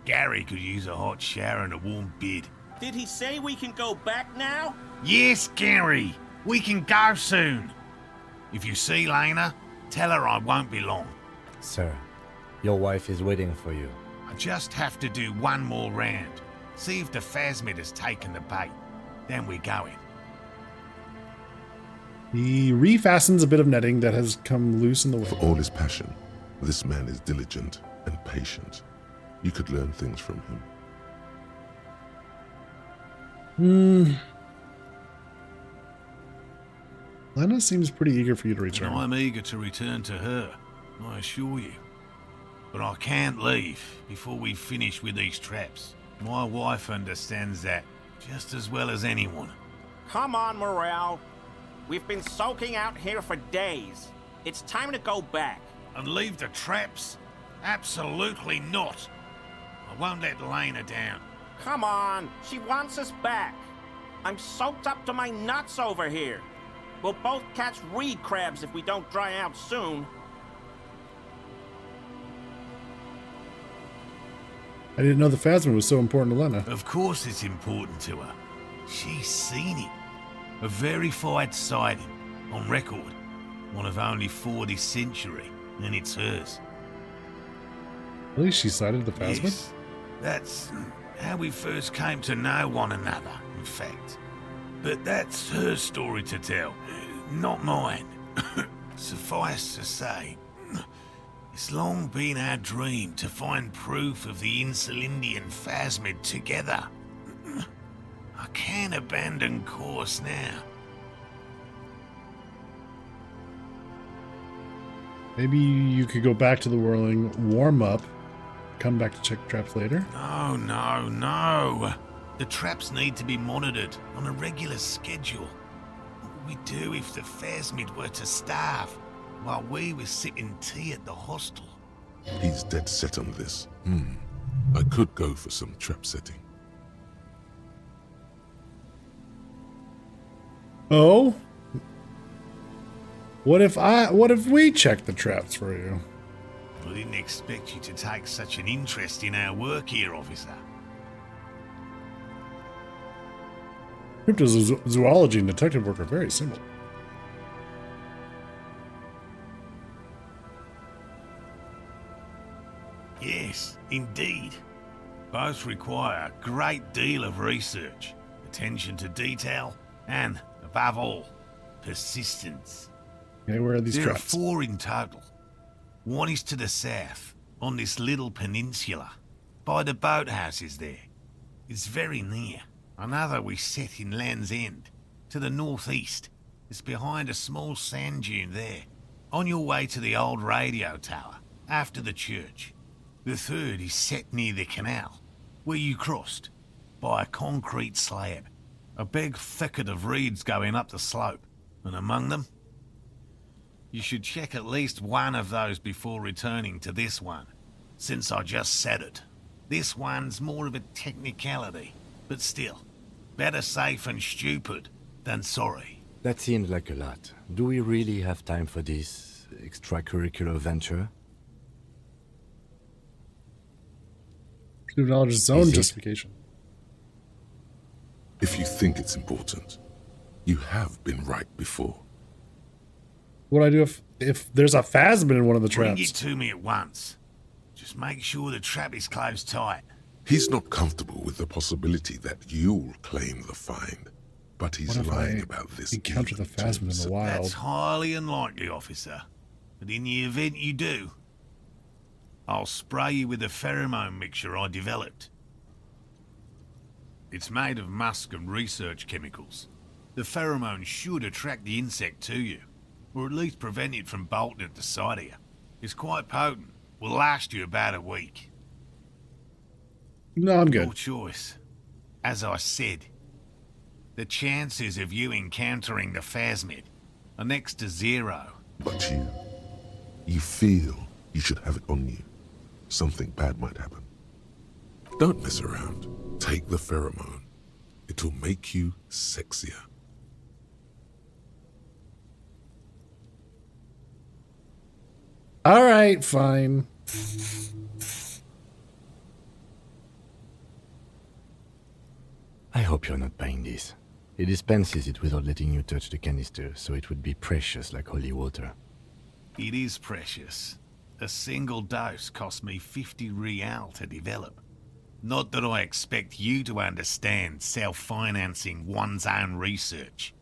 Gary could use a hot shower and a warm bed. Did he say we can go back now? Yes, Gary. We can go soon. If you see Lena, tell her I won't be long. Sir, your wife is waiting for you. I just have to do one more round. See if the phasmid has taken the bait. Then we're going. He refastens a bit of netting that has come loose in the way. For all his passion, this man is diligent and patient. You could learn things from him. Lena seems pretty eager for you to return. And I'm eager to return to her, I assure you. But I can't leave before we finish with these traps. My wife understands that just as well as anyone. Come on, Morale. We've been soaking out here for days. It's time to go back. And leave the traps? Absolutely not. I won't let Lena down. Come on, she wants us back. I'm soaked up to my nuts over here. We'll both catch reed crabs if we don't dry out soon. I didn't know the phasmid was so important to Lena. Of course it's important to her. She's seen it. A verified sighting, on record. One of only 4 this century, and it's hers. Really? She sighted the phasmid? Yes, that's how we first came to know one another, in fact. But that's her story to tell, not mine. Suffice to say, it's long been our dream to find proof of the Insulindian phasmid together. I can't abandon course now. Maybe you could go back to the whirling, warm up, come back to check traps later. No, no, no. The traps need to be monitored on a regular schedule. What would we do if the phasmid were to starve while we were sipping tea at the hostel? He's dead set on this. I could go for some trap setting. Oh? What if we check the traps for you? I didn't expect you to take such an interest in our work here, officer. Cryptozoology and detective work are very similar. Yes, indeed. Both require a great deal of research, attention to detail, and, above all, persistence. Okay, where are these There traps? are 4 in total. One is to the south, on this little peninsula, by the boathouses there. It's very near. Another we set in Land's End, to the northeast. It's behind a small sand dune there, on your way to the old radio tower, after the church. The third is set near the canal, where you crossed, by a concrete slab. A big thicket of reeds going up the slope, and among them, you should check at least one of those before returning to this one, since I just said it. This one's more of a technicality, but still, better safe and stupid than sorry. That seems like a lot. Do we really have time for this extracurricular venture? To acknowledge its own Is it? justification. If you think it's important, you have been right before. What do I do if there's a phasmid in one of the Bring traps? it to me at once. Just make sure the trap is closed tight. He's not comfortable with the possibility that you'll claim the find, but he's What if lying I about this. encounter the phasmid in the wild? That's highly unlikely, officer. But in the event you do, I'll spray you with a pheromone mixture I developed. It's made of musk and research chemicals. The pheromone should attract the insect to you, or at least prevent it from bolting at the sight of you. It's quite potent. Will last you about a week. No, I'm good. Your choice. As I said, the chances of you encountering the phasmid are next to 0. But you feel you should have it on you. Something bad might happen. Don't mess around. Take the pheromone. It'll make you sexier. All right, fine. I hope you're not buying this. He dispenses it without letting you touch the canister, so it would be precious like holy water. It is precious. A single dose cost me 50 real to develop. Not that I expect you to understand self-financing one's own research.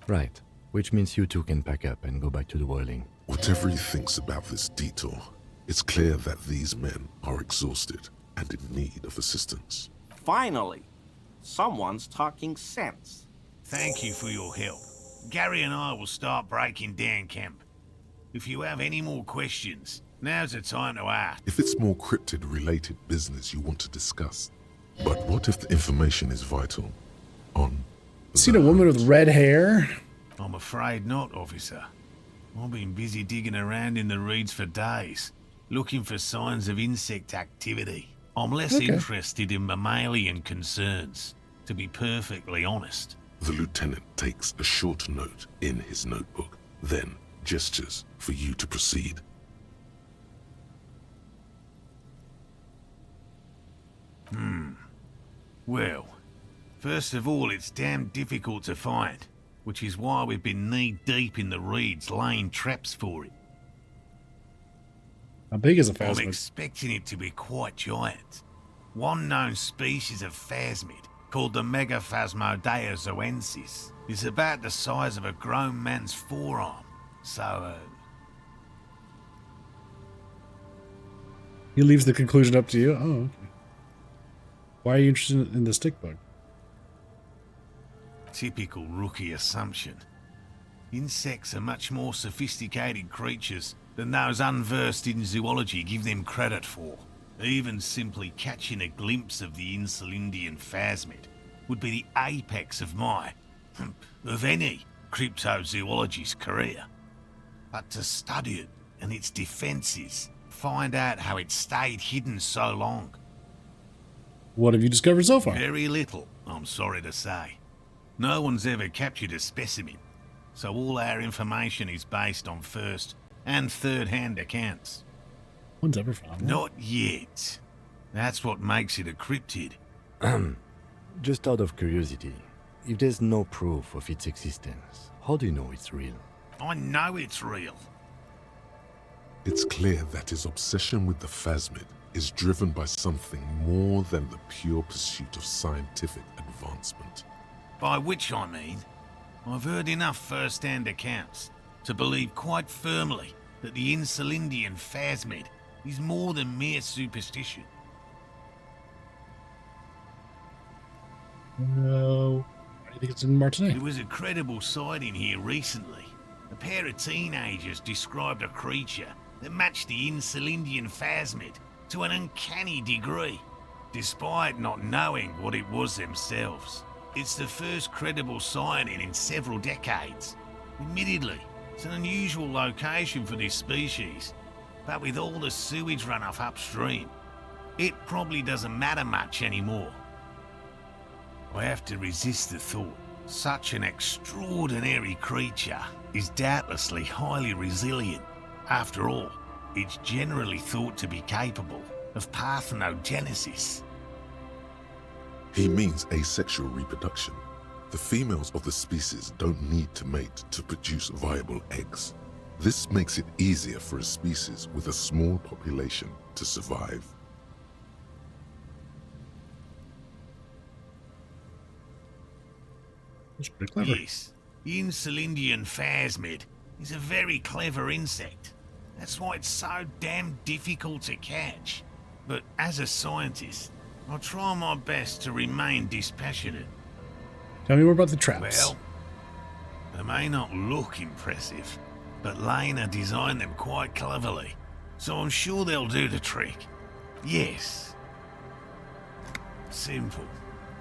Right. Which means you two can pack up and go back to the whirling. Whatever he thinks about this detour, it's clear that these men are exhausted and in need of assistance. Finally, someone's talking sense. Thank you for your help. Gary and I will start breaking down camp. If you have any more questions, now's the time to ask. If it's more cryptid-related business you want to discuss, but what if the information is vital on... Seen a woman with red hair? I'm afraid not, officer. I've been busy digging around in the reeds for days, looking for signs of insect activity. I'm less interested in mammalian concerns, to be perfectly honest. The lieutenant takes a short note in his notebook, then gestures for you to proceed. Well, first of all, it's damn difficult to find, which is why we've been knee-deep in the reeds laying traps for it. How big is a I'm phasmid? expecting it to be quite giant. One known species of phasmid, called the Megaphasmodea zoensis, is about the size of a grown man's forearm. So, He leaves the conclusion up to you? Oh, okay. Why are you interested in the stick bug? typical rookie assumption. Insects are much more sophisticated creatures than those unversed in zoology give them credit for. Even simply catching a glimpse of the Insulindian phasmid would be the apex of my, of any, cryptozoologist's career. But to study it and its defences, find out how it stayed hidden so long. What have you discovered so far? Very little, I'm sorry to say. No one's ever captured a specimen, so all our information is based on first and third-hand accounts. One's ever found one? Not yet. That's what makes it a cryptid. Just out of curiosity, if there's no proof of its existence, how do you know it's real? I know it's real. It's clear that his obsession with the phasmid is driven by something more than the pure pursuit of scientific advancement. By which I mean, I've heard enough first-hand accounts to believe quite firmly that the Insulindian phasmid is more than mere superstition. No. Why do you think it's in Martinique? There was a credible sighting here recently. A pair of teenagers described a creature that matched the Insulindian phasmid to an uncanny degree, despite not knowing what it was themselves. It's the first credible sighting in several decades. Admittedly, it's an unusual location for this species, but with all the sewage runoff upstream, it probably doesn't matter much anymore. I have to resist the thought. Such an extraordinary creature is doubtlessly highly resilient. After all, it's generally thought to be capable of parthenogenesis. He means asexual reproduction. The females of the species don't need to mate to produce viable eggs. This makes it easier for a species with a small population to survive. That's pretty clever. Yes, the Insulindian phasmid is a very clever insect. That's why it's so damn difficult to catch. But as a scientist, I'll try my best to remain dispassionate. Tell me more about the traps. Well, they may not look impressive, but Lena designed them quite cleverly, so I'm sure they'll do the trick. Yes. Simple.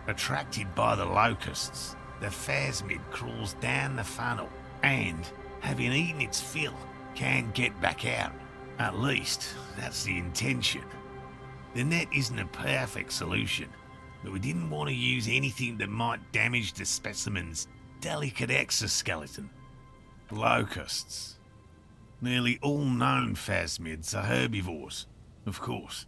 Attracted by the locusts, the phasmid crawls down the funnel and, having eaten its fill, can't get back out. At least, that's the intention. The net isn't a perfect solution, but we didn't want to use anything that might damage the specimen's delicate exoskeleton. Locusts. Nearly all known phasmids are herbivores, of course,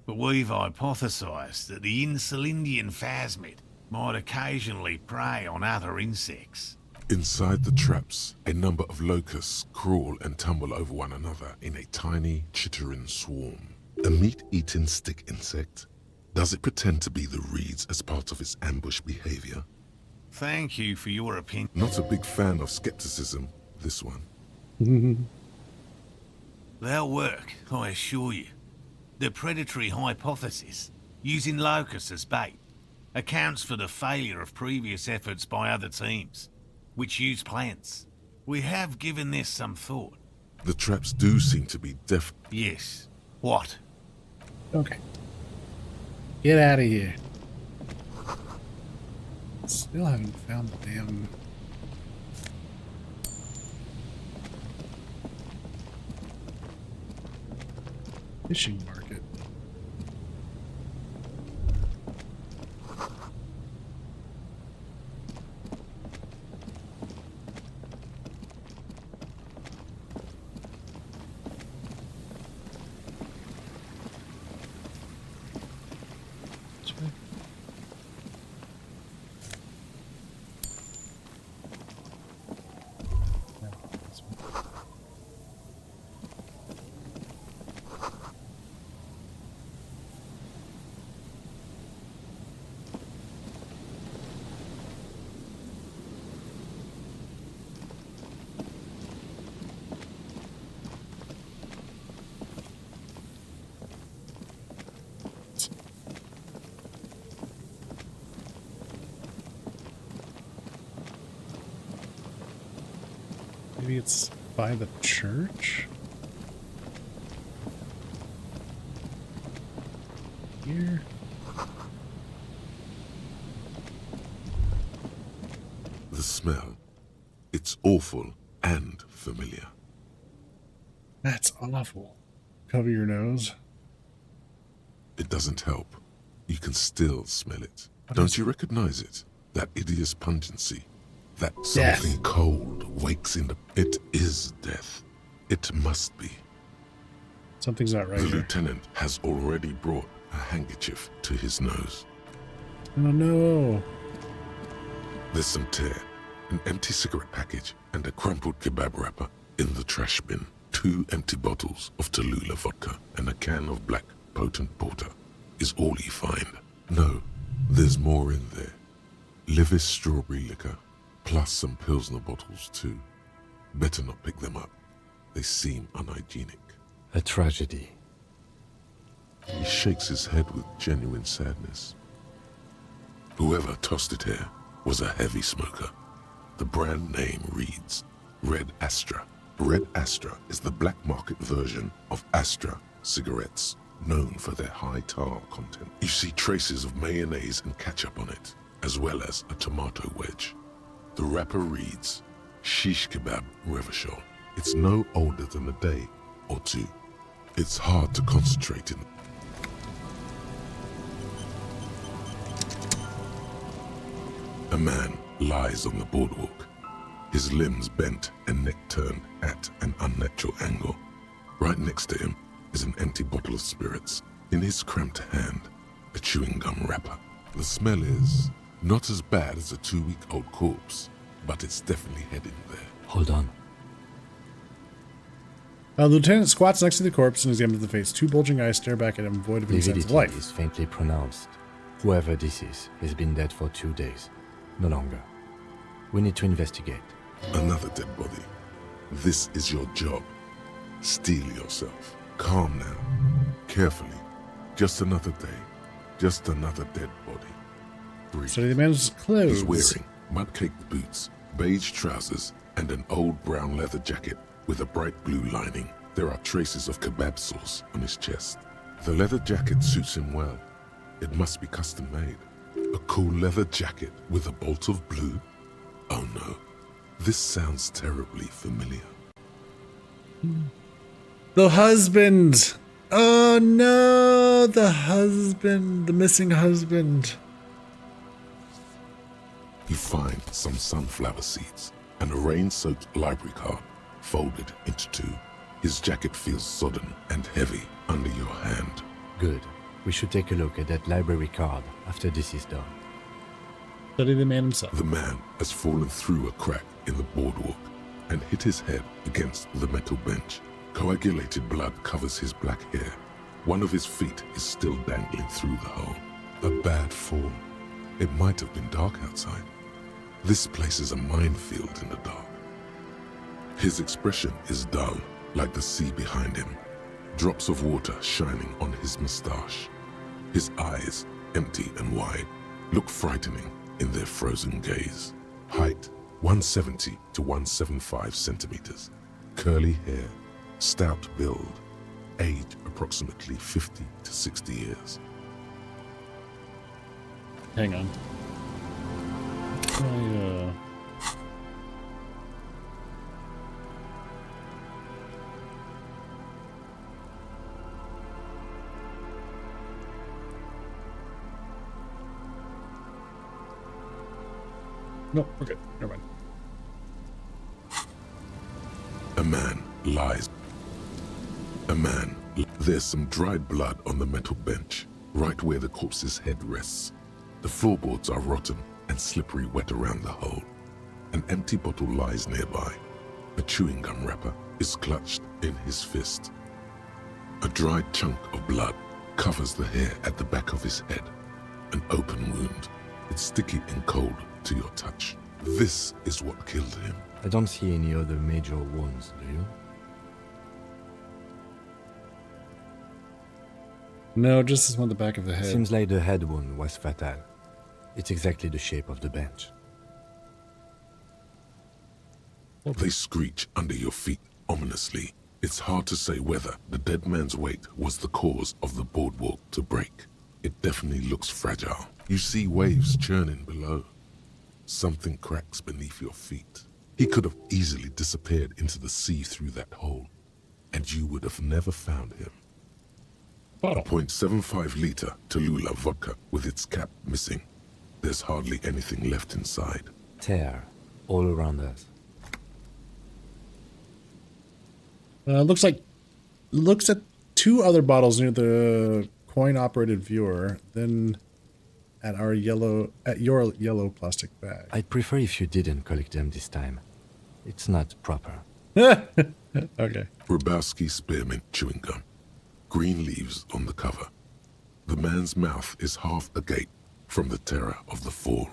but we've hypothesized that the Insulindian phasmid might occasionally prey on other insects. Inside the traps, a number of locusts crawl and tumble over one another in a tiny, chittering swarm. A meat-eating stick insect? Does it pretend to be the reeds as part of its ambush behavior? Thank you for your opinion. Not a big fan of skepticism, this one. They'll work, I assure you. The predatory hypothesis, using locusts as bait, accounts for the failure of previous efforts by other teams, which use plants. We have given this some thought. The traps do seem to be Yes. What? Okay. Get out of here. Still haven't found the damn... fishing market. Maybe it's by the church? Here? The smell. It's awful and familiar. That's awful. Cover your nose. It doesn't help. You can still smell it. Don't you recognize it? That hideous pungency. That something cold wakes in the... It is death. It must be. Something's not right The here. lieutenant has already brought a handkerchief to his nose. Oh no. There's some tear, an empty cigarette package, and a crumpled kebab wrapper in the trash bin. 2 empty bottles of Tallulah vodka and a can of black potent porter is all you find. No, there's more in there. Livis strawberry liquor, plus some Pilsner bottles too. Better not pick them up. They seem unhygienic. A tragedy. He shakes his head with genuine sadness. Whoever tossed it here was a heavy smoker. The brand name reads Red Astra. Red Astra is the black market version of Astra cigarettes, known for their high tar content. You see traces of mayonnaise and ketchup on it, as well as a tomato wedge. The wrapper reads Shish Kebab Revachol. It's no older than a day or two. It's hard to concentrate in. A man lies on the boardwalk, his limbs bent and neck turned at an unnatural angle. Right next to him is an empty bottle of spirits. In his cramped hand, a chewing gum wrapper. The smell is not as bad as a 2-week-old corpse, but it's definitely heading there. Hold on. The lieutenant squats next to the corpse and examines the face. 2 bulging eyes stare back at him, void of any sense of Lividity life. is faintly pronounced. Whoever this is has been dead for 2 days. No longer. We need to investigate. Another dead body. This is your job. Steel yourself. Calm now. Carefully. Just another day. Just another dead body. Breathe. Study the man's clothes. He's wearing mud-caked boots, beige trousers, and an old brown leather jacket with a bright blue lining. There are traces of kebab sauce on his chest. The leather jacket suits him well. It must be custom made. A cool leather jacket with a bolt of blue? Oh no. This sounds terribly familiar. The husband! Oh no! The husband! The missing husband. You find some sunflower seeds and a rain-soaked library card folded into 2. His jacket feels sodden and heavy under your hand. Good. We should take a look at that library card after this is done. Study the man himself. The man has fallen through a crack in the boardwalk and hit his head against the metal bench. Coagulated blood covers his black hair. One of his feet is still dangling through the hole. A bad fall. It might have been dark outside. This place is a minefield in the dark. His expression is dull, like the sea behind him. Drops of water shining on his mustache. His eyes, empty and wide, look frightening in their frozen gaze. Height, 170 to 175 centimeters. Curly hair, stout build. Age, approximately 50 to 60 years. Hang on. No, we're good. Never mind. A man lies. There's some dried blood on the metal bench, right where the corpse's head rests. The floorboards are rotten and slippery wet around the hole. An empty bottle lies nearby. A chewing gum wrapper is clutched in his fist. A dried chunk of blood covers the hair at the back of his head. An open wound. It's sticky and cold to your touch. This is what killed him. I don't see any other major wounds, do you? No, just this one at the back of the head. Seems like the head wound was fatal. It's exactly the shape of the bench. They screech under your feet ominously. It's hard to say whether the dead man's weight was the cause of the boardwalk to break. It definitely looks fragile. You see waves churning below. Something cracks beneath your feet. He could have easily disappeared into the sea through that hole, and you would have never found him. A 0.75 liter Tallulah vodka with its cap missing. There's hardly anything left inside. Tear all around us. Looks at 2 other bottles near the coin-operated viewer, then at your yellow plastic bag. I'd prefer if you didn't collect them this time. It's not proper. Okay. Rubowski spearmint chewing gum. Green leaves on the cover. The man's mouth is half agape from the terror of the fall.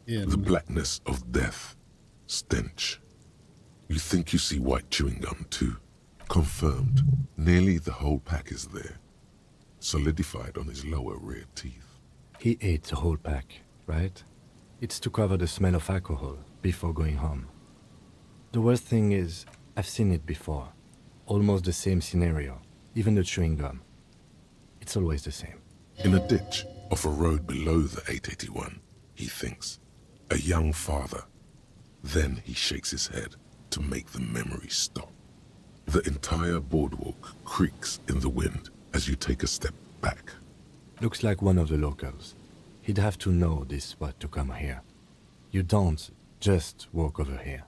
The blackness of death. Stench. You think you see white chewing gum too. Confirmed. Nearly the whole pack is there. Solidified on his lower rear teeth. He ate the whole pack, right? It's to cover the smell of alcohol before going home. The worst thing is, I've seen it before. Almost the same scenario. Even the chewing gum. It's always the same. In a ditch off a road below the 881, he thinks. A young father. Then he shakes his head to make the memory stop. The entire boardwalk creaks in the wind as you take a step back. Looks like one of the locals. He'd have to know this spot to come here. You don't just walk over here.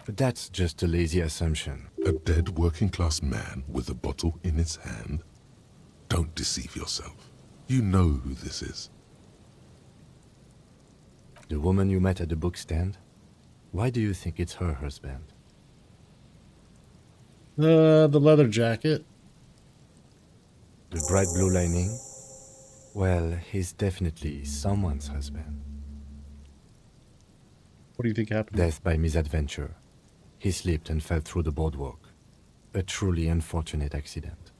But that's just a lazy assumption. A dead working-class man with a bottle in his hand? Don't deceive yourself. You know who this is. The woman you met at the book stand? Why do you think it's her husband? The leather jacket. The bright blue lining? Well, he's definitely someone's husband. What do you think happened? Death by misadventure. He slipped and fell through the boardwalk. A truly unfortunate accident.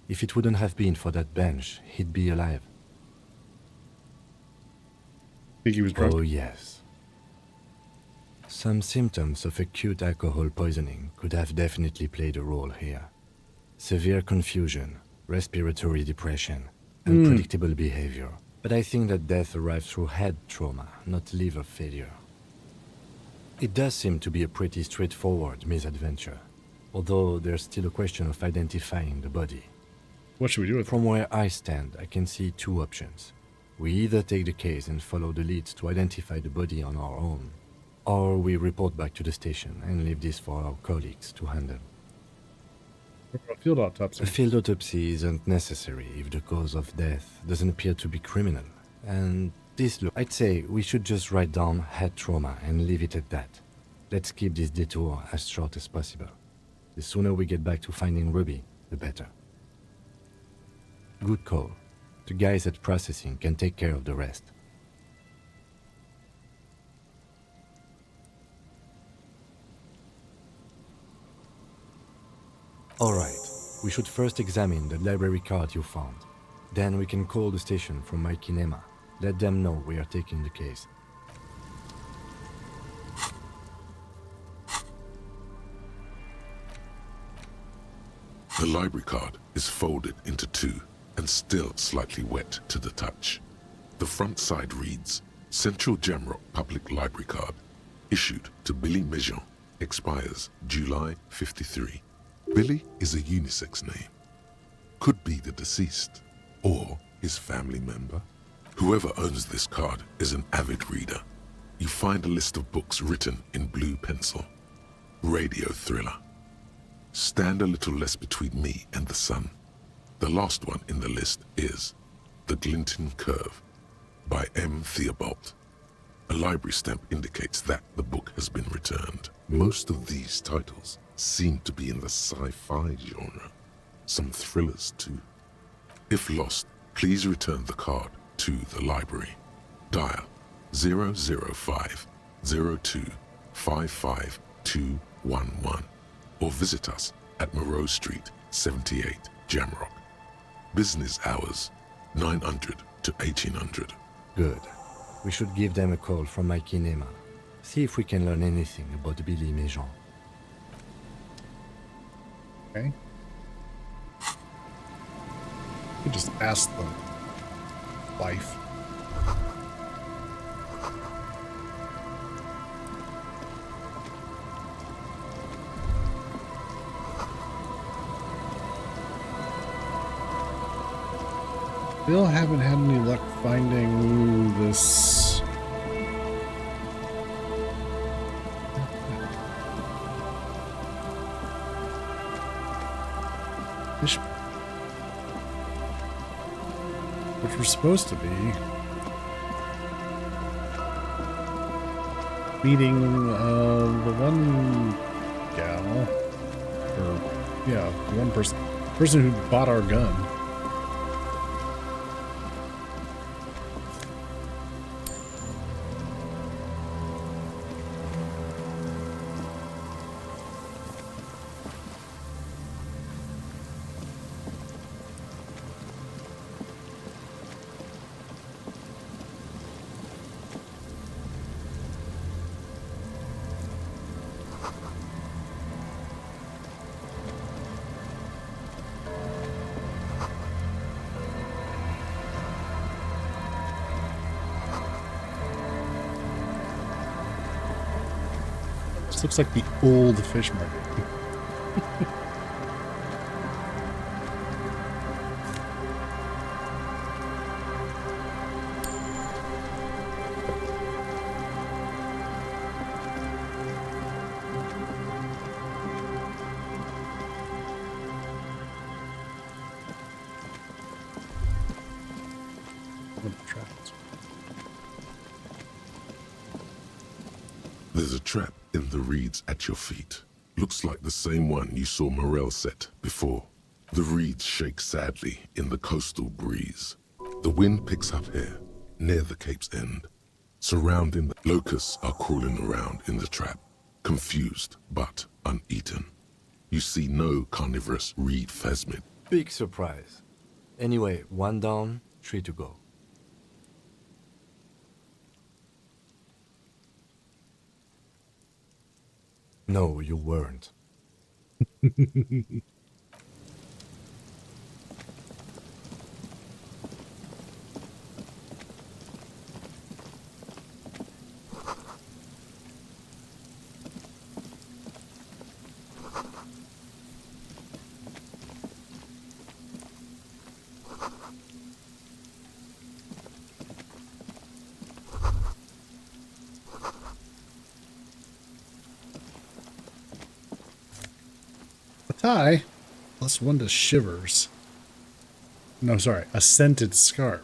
If it wouldn't have been for that bench, he'd be alive. Think he was drunk? Oh, yes. Some symptoms of acute alcohol poisoning could have definitely played a role here. Severe confusion, respiratory depression, unpredictable behavior. But I think that death arrived through head trauma, not liver failure. It does seem to be a pretty straightforward misadventure, although there's still a question of identifying the body. What should we do with it? From where I stand, I can see two options. We either take the case and follow the leads to identify the body on our own, or we report back to the station and leave this for our colleagues to handle. A field autopsy. A field autopsy isn't necessary if the cause of death doesn't appear to be criminal. And I'd say we should just write down head trauma and leave it at that. Let's keep this detour as short as possible. The sooner we get back to finding Ruby, the better. Good call. The guys at processing can take care of the rest. Alright, we should first examine the library card you found. Then we can call the station from my kinema. Let them know we are taking the case. The library card is folded into two and still slightly wet to the touch. The front side reads, Central Jamrock Public Library Card, issued to Billy Mejean, expires July 53. Billy is a unisex name. Could be the deceased, or his family member. Whoever owns this card is an avid reader. You find a list of books written in blue pencil. Radio thriller. Stand a little less between me and the sun. The last one in the list is The Glinton Curve by M. Theobald. A library stamp indicates that the book has been returned. Most of these titles seem to be in the sci-fi genre. Some thrillers too. If lost, please return the card to the library. Dial 005 02 55211 or visit us at Moreau Street, 78, Jamrock. Business hours, 900 to 1800. Good. We should give them a call from my kinema. See if we can learn anything about Billy Mejean. Okay. You just ask the wife. Still haven't had any luck finding this. Fish. Which we're supposed to be meeting the one gal, or yeah, the one person who bought our gun. This looks like the old fish market. There's a trap in the reeds at your feet. Looks like the same one you saw Morel set before. The reeds shake sadly in the coastal breeze. The wind picks up here, near the cape's end. Surrounding the locusts are crawling around in the trap, confused but uneaten. You see no carnivorous reed phasmid. Big surprise. Anyway, 1 down, 3 to go. No, you weren't. Tie +1 to shivers. No, sorry, a scented scarf.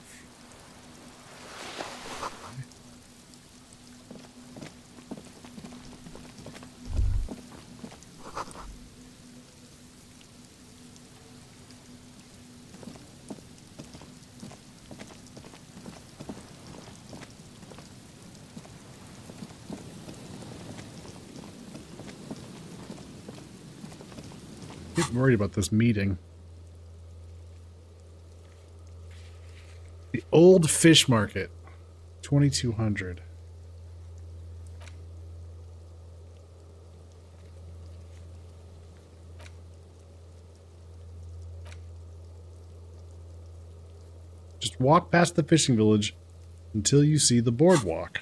I'm worried about this meeting. The old fish market, 2200. Just walk past the fishing village until you see the boardwalk.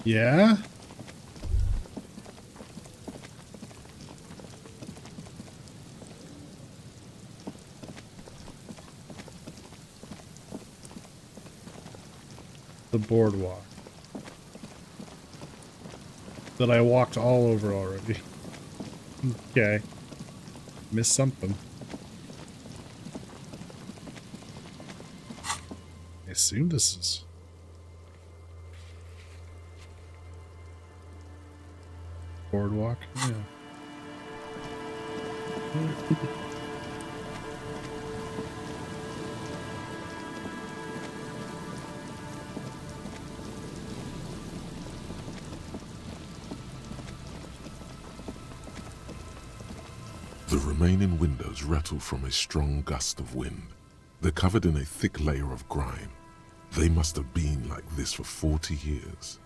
Yeah? The boardwalk that I walked all over already. Okay. Missed something. I assume this is... boardwalk? Yeah. The remaining windows rattle from a strong gust of wind. They're covered in a thick layer of grime. They must have been like this for 40 years.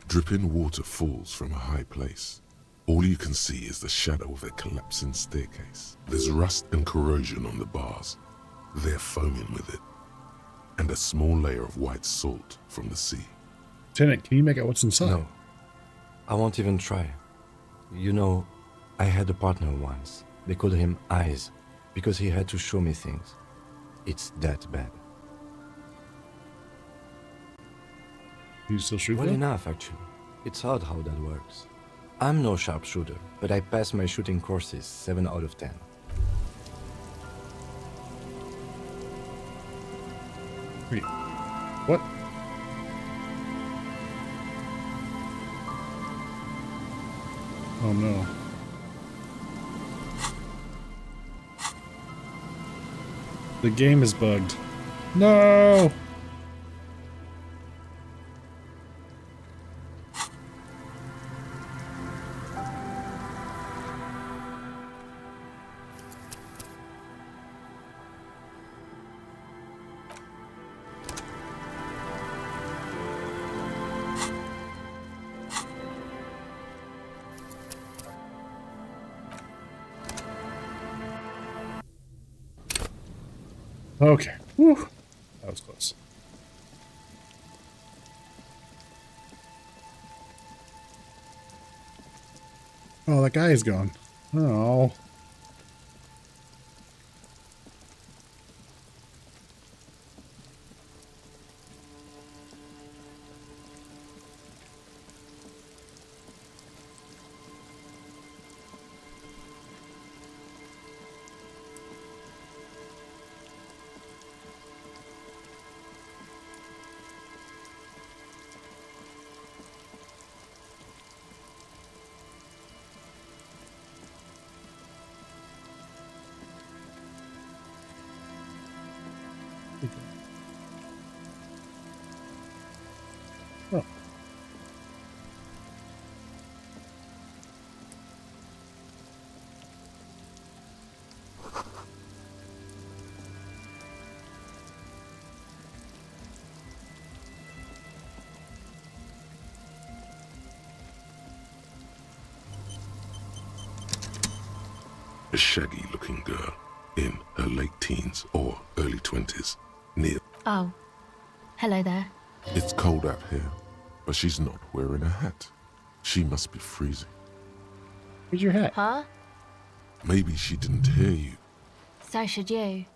Dripping water falls from a high place. All you can see is the shadow of a collapsing staircase. There's rust and corrosion on the bars. They're foaming with it. And a small layer of white salt from the sea. Lieutenant, can you make out what's inside? No. I won't even try. You know, I had a partner once. They called him Eyes, because he had to show me things. It's that bad. You still shoot Well them? enough, actually. It's odd how that works. I'm no sharpshooter, but I pass my shooting courses 7 out of 10. Wait, what? Oh no. The game is bugged. No! Okay. Whew. That was close. Oh, that guy is gone. Oh. Oh. A shaggy-looking girl in her late teens or early 20s, near. Oh, hello there. It's cold out here, but she's not wearing a hat. She must be freezing. Where's your hat? Huh? Maybe she didn't hear you. So should you.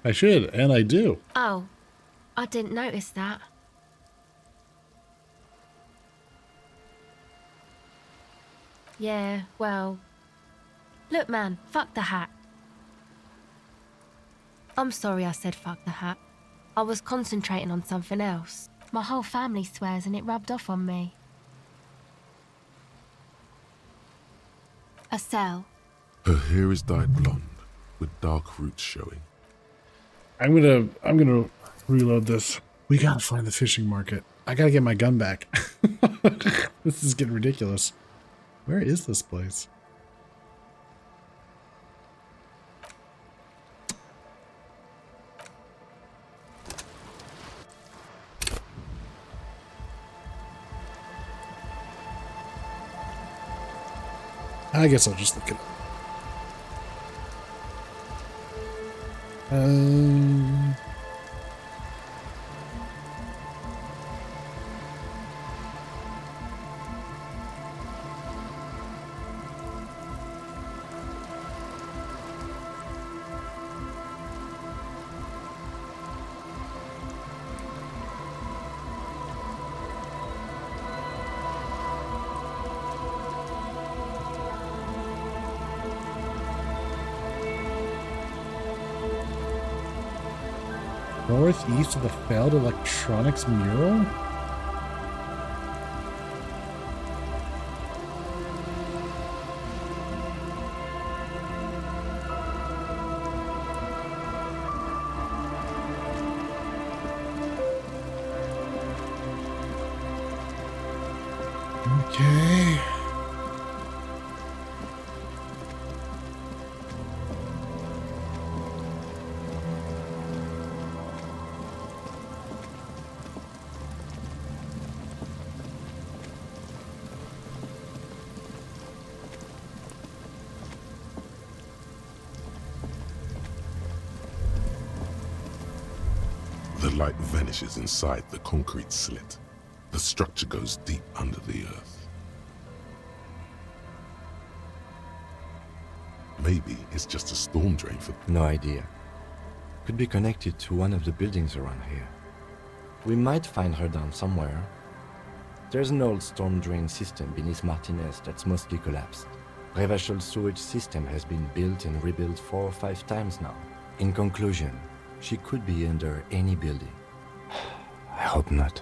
I should, and I do. Oh, I didn't notice that. Yeah, well... Look, man, fuck the hat. I'm sorry I said fuck the hat. I was concentrating on something else. My whole family swears and it rubbed off on me. A cell. Her hair is dyed blonde, with dark roots showing. I'm gonna reload this. We gotta find the fishing market. I gotta get my gun back. This is getting ridiculous. Where is this place? I guess I'll just look it up. Northeast of the failed electronics mural? Okay. The light vanishes inside the concrete slit. The structure goes deep under the earth. Maybe it's just a storm drain for... No idea. Could be connected to one of the buildings around here. We might find her down somewhere. There's an old storm drain system beneath Martinez that's mostly collapsed. Revachol sewage system has been built and rebuilt 4 or 5 times now. In conclusion, she could be under any building. I hope not.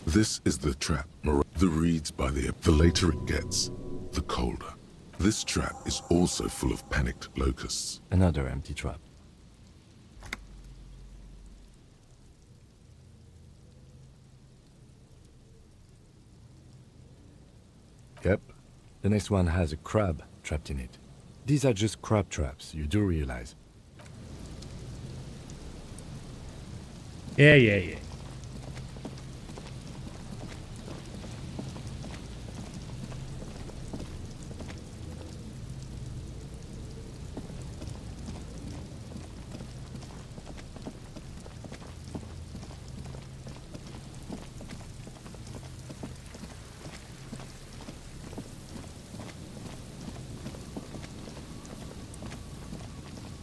This is the trap. The reeds by the later it gets, the colder. This trap is also full of panicked locusts. Another empty trap. Yep. The next one has a crab trapped in it. These are just crab traps, you do realize. Yeah.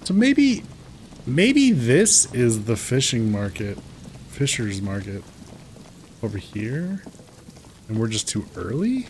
So maybe this is the fishing market, fisher's market over here, and we're just too early?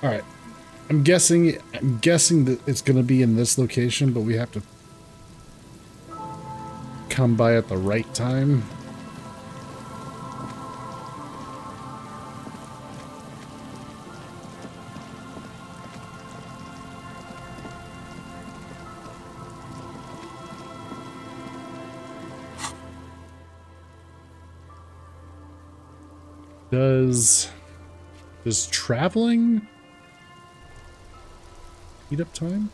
All right. I'm guessing that it's going to be in this location, but we have to come by at the right time. Does traveling eat up time?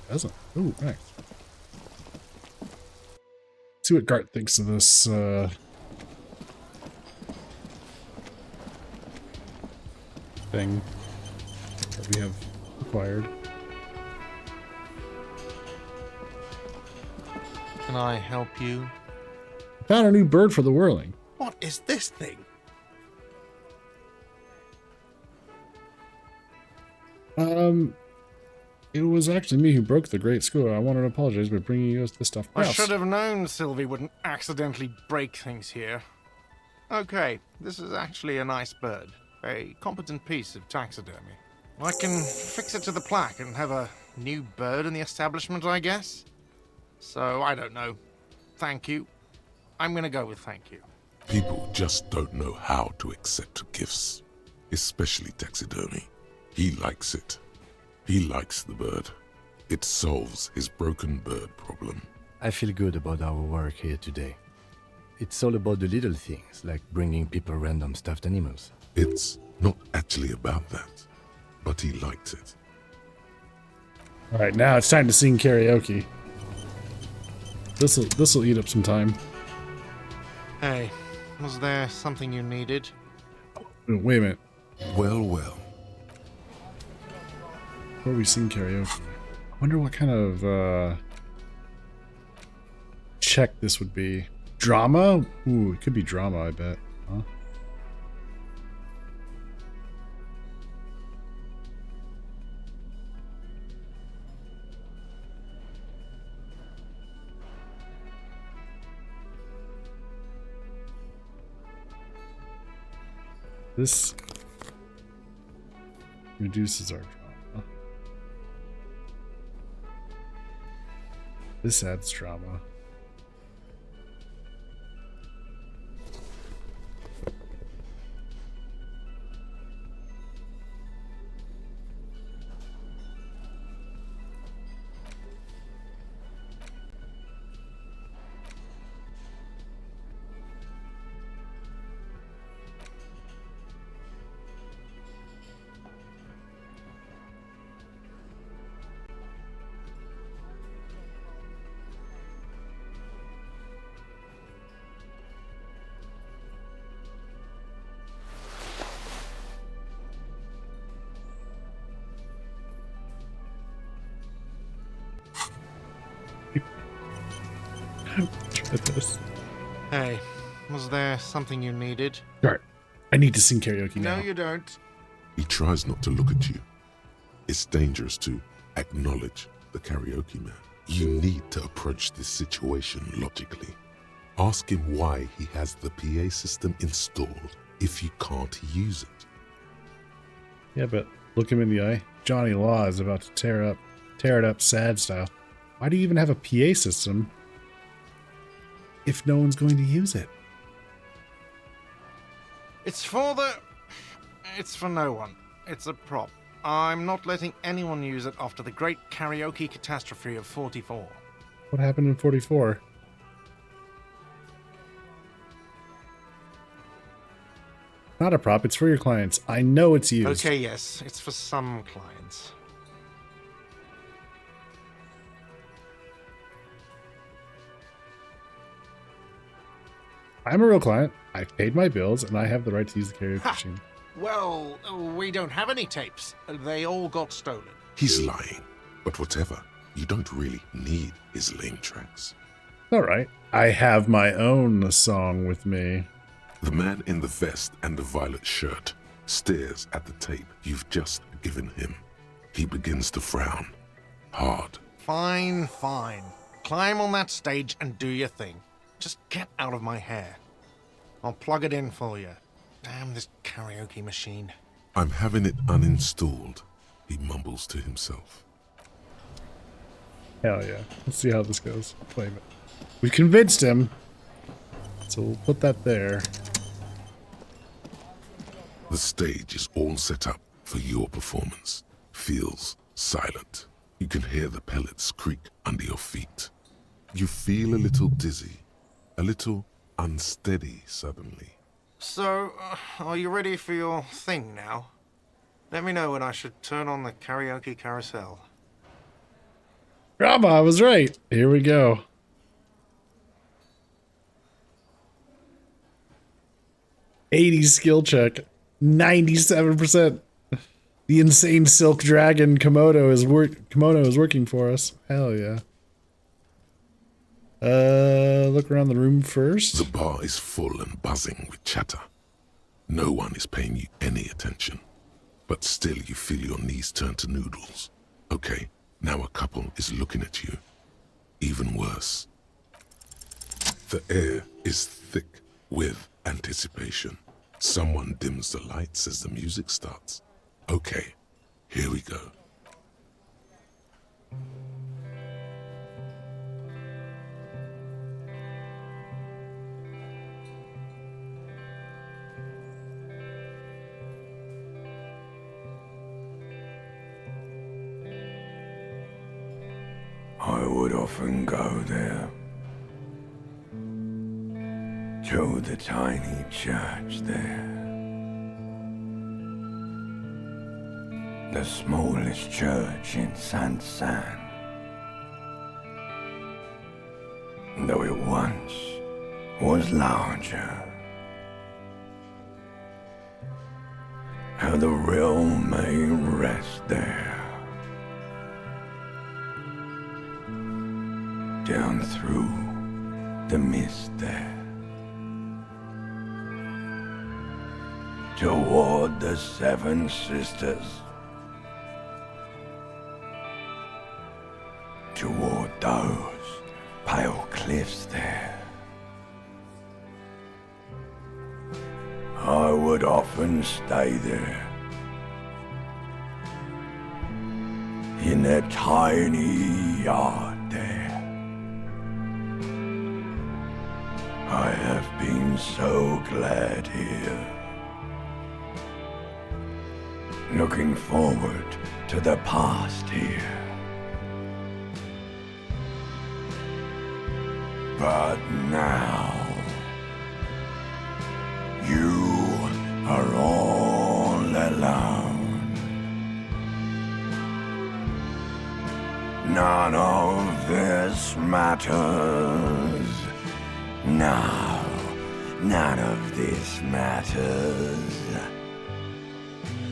Doesn't. Oh, nice. See what Gart thinks of this thing that we have acquired. Can I help you? Found a new bird for the whirling. What is this thing? It was actually me who broke the great school. I wanted to apologize by bringing you this stuff. I should have known Sylvie wouldn't accidentally break things here. Okay, this is actually a nice bird. A competent piece of taxidermy. I can fix it to the plaque and have a new bird in the establishment, I guess? So, I don't know. Thank you. I'm gonna go with thank you. People just don't know how to accept gifts, especially taxidermy. He likes it. He likes the bird. It solves his broken bird problem. I feel good about our work here today. It's all about the little things, like bringing people random stuffed animals. It's not actually about that, but he liked it. All right, now it's time to sing karaoke. This'll eat up some time. Hey, was there something you needed? Wait a minute. Well, well. Before we sing karaoke, I wonder what kind of check this would be. Drama? Ooh, it could be drama, I bet. Huh? This reduces our drama. This adds drama. This. Hey, was there something you needed? Alright, I need to sing karaoke now. No, you don't. He tries not to look at you. It's dangerous to acknowledge the karaoke man. You need to approach this situation logically. Ask him why he has the PA system installed if you can't use it. Yeah, but look him in the eye. Johnny Law is about to tear it up sad style. Why do you even have a PA system if no one's going to use it? It's for no one. It's a prop. I'm not letting anyone use it after the great karaoke catastrophe of 44. What happened in 44? Not a prop, it's for your clients. I know it's used. Okay, yes, it's for some clients. I'm a real client. I've paid my bills, and I have the right to use the karaoke machine. Well, we don't have any tapes. They all got stolen. He's lying, but whatever. You don't really need his lame tracks. All right. I have my own song with me. The man in the vest and the violet shirt stares at the tape you've just given him. He begins to frown. Hard. Fine, fine. Climb on that stage and do your thing. Just get out of my hair. I'll plug it in for you. Damn this karaoke machine. I'm having it uninstalled, he mumbles to himself. Hell yeah. Let's see how this goes. Claim it. We convinced him. So we'll put that there. The stage is all set up for your performance. Feels silent. You can hear the pellets creak under your feet. You feel a little dizzy, a little unsteady suddenly. So, are you ready for your thing now? Let me know when I should turn on the karaoke carousel. Grandma, I was right. Here we go. '80s skill check. 97%. The insane silk dragon Komodo is working for us. Hell yeah. Look around the room first. The bar is full and buzzing with chatter. No one is paying you any attention. But still you feel your knees turn to noodles. Okay, now a couple is looking at you. Even worse. The air is thick with anticipation. Someone dims the lights as the music starts. Okay, here we go. I would often go there. to the tiny church there. The smallest church in San, though it once was larger. How the realm may rest there. Down through the mist there. Toward the Seven Sisters. Toward those pale cliffs there. I would often stay there. In that tiny yard there. I have been so glad here. Looking forward to the past here. But now, you are all alone. None of this matters. No, none of this matters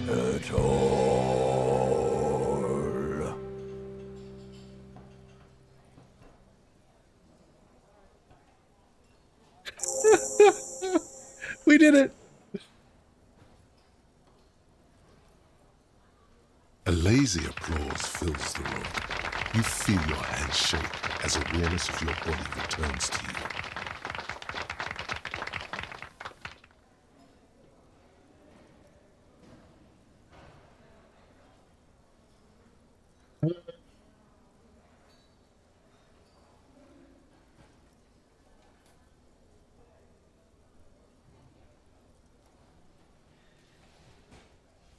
at all. We did it. A lazy applause fills the room. You feel your hands shake as awareness of your body returns to you.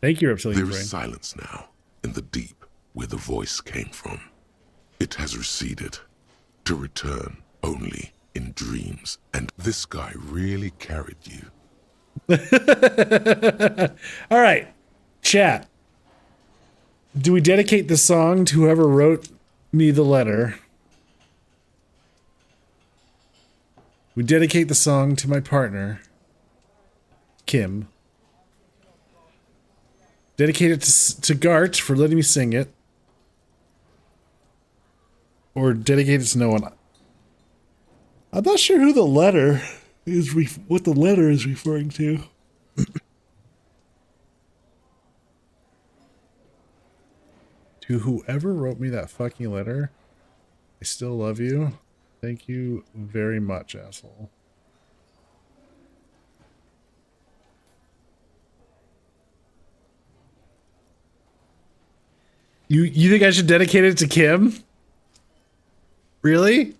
Thank you, Reptilian There Brain. is silence now in the deep where the voice came from. It has receded to return only in dreams. And this guy really carried you. All right, chat. Do we dedicate the song to whoever wrote me the letter? We dedicate the song to my partner, Kim. Dedicate it to Gart for letting me sing it. Or dedicate it to no one. I'm not sure who the letter is, what the letter is referring to. To whoever wrote me that fucking letter, I still love you. Thank you very much, asshole. You think I should dedicate it to Kim? Really?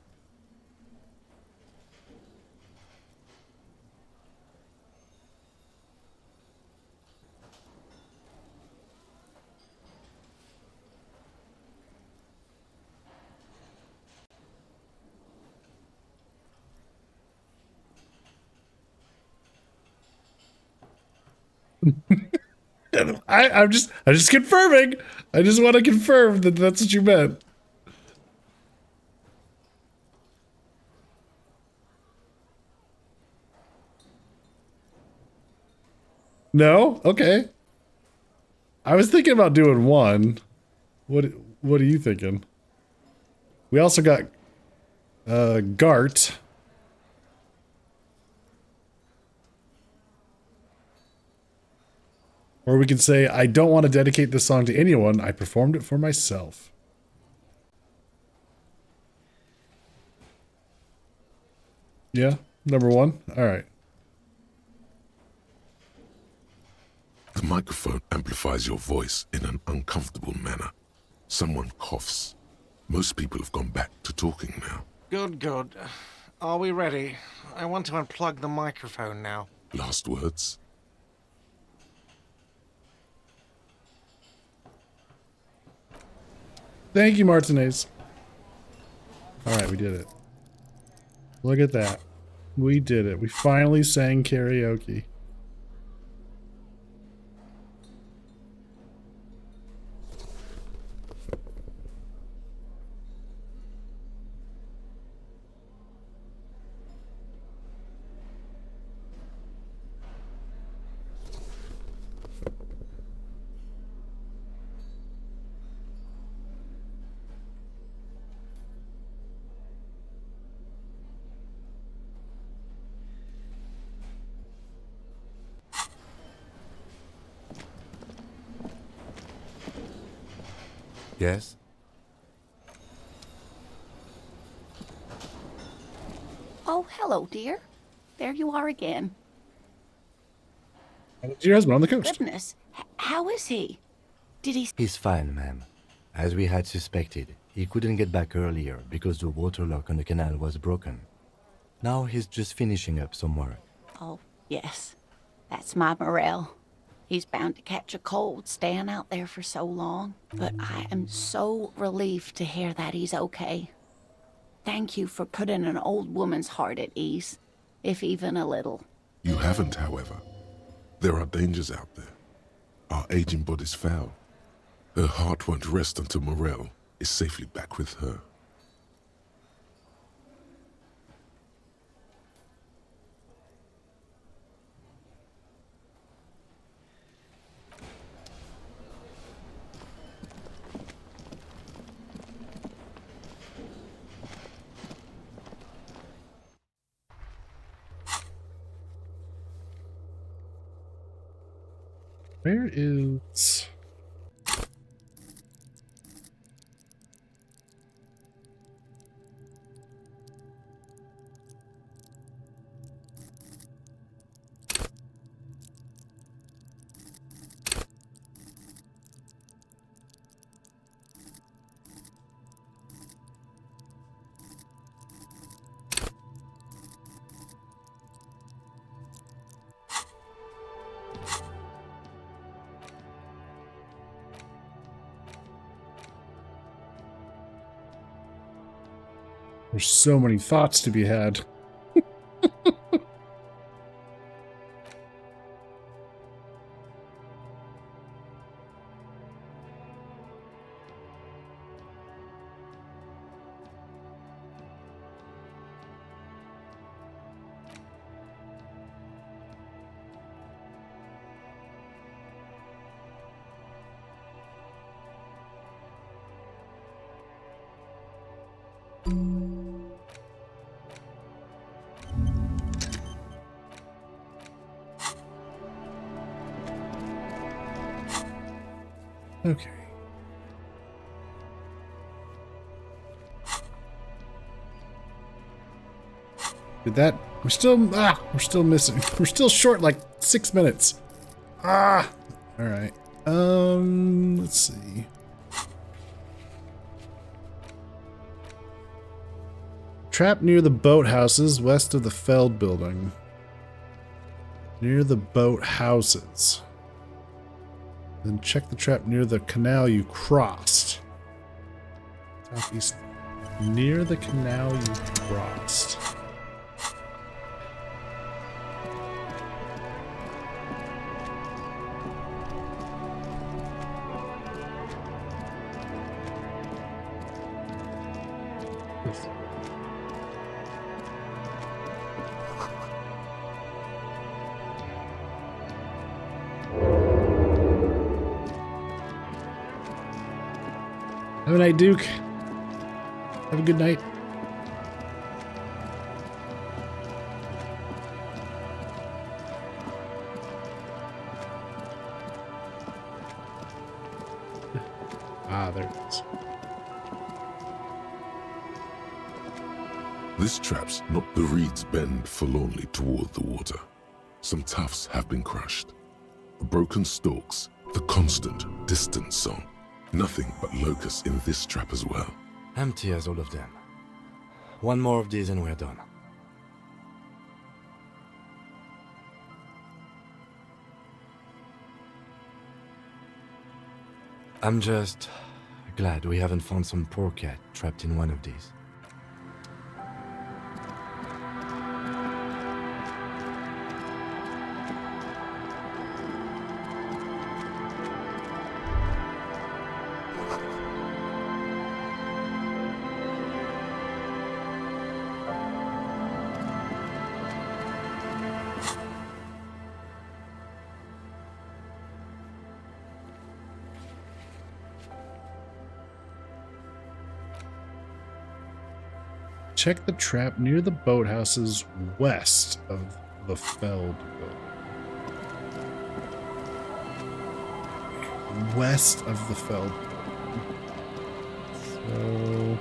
I'm just confirming. I just want to confirm that that's what you meant. No? Okay. I was thinking about doing one. What are you thinking? We also got Gart. Or we could say, I don't want to dedicate this song to anyone. I performed it for myself. Yeah, number one. All right. The microphone amplifies your voice in an uncomfortable manner. Someone coughs. Most people have gone back to talking now. Good, good. Are we ready? I want to unplug the microphone now. Last words? Thank you, Martinez. All right, we did it. Look at that. We did it. We finally sang karaoke. Yes? Oh, hello, dear. There you are again. Your husband on the coast. Goodness, how is he? Did he... He's fine, ma'am. As we had suspected, he couldn't get back earlier because the water lock on the canal was broken. Now he's just finishing up some work. Oh, yes. That's my Morel. He's bound to catch a cold staying out there for so long. But I am so relieved to hear that he's okay. Thank you for putting an old woman's heart at ease, if even a little. You haven't, however. There are dangers out there. Our aging body's foul. Her heart won't rest until Morel is safely back with her. Where is... There's so many thoughts to be had. Okay. Did that? We're still missing. We're still short like 6 minutes. All right. Let's see. Trap near the boathouses west of the Feld building. Near the boathouses. Then check the trap near the canal you crossed. Southeast. Near the canal you crossed. Have a night, Duke. Have a good night. There it is. This trap's not the reeds bend forlornly toward the water. Some tufts have been crushed. The broken stalks, the constant, distant song. Nothing but locusts in this trap as well. Empty as all of them. One more of these and we're done. I'm just glad we haven't found some poor cat trapped in one of these. Check the trap near the boathouses west of the Feld building. West of the Feld building. So...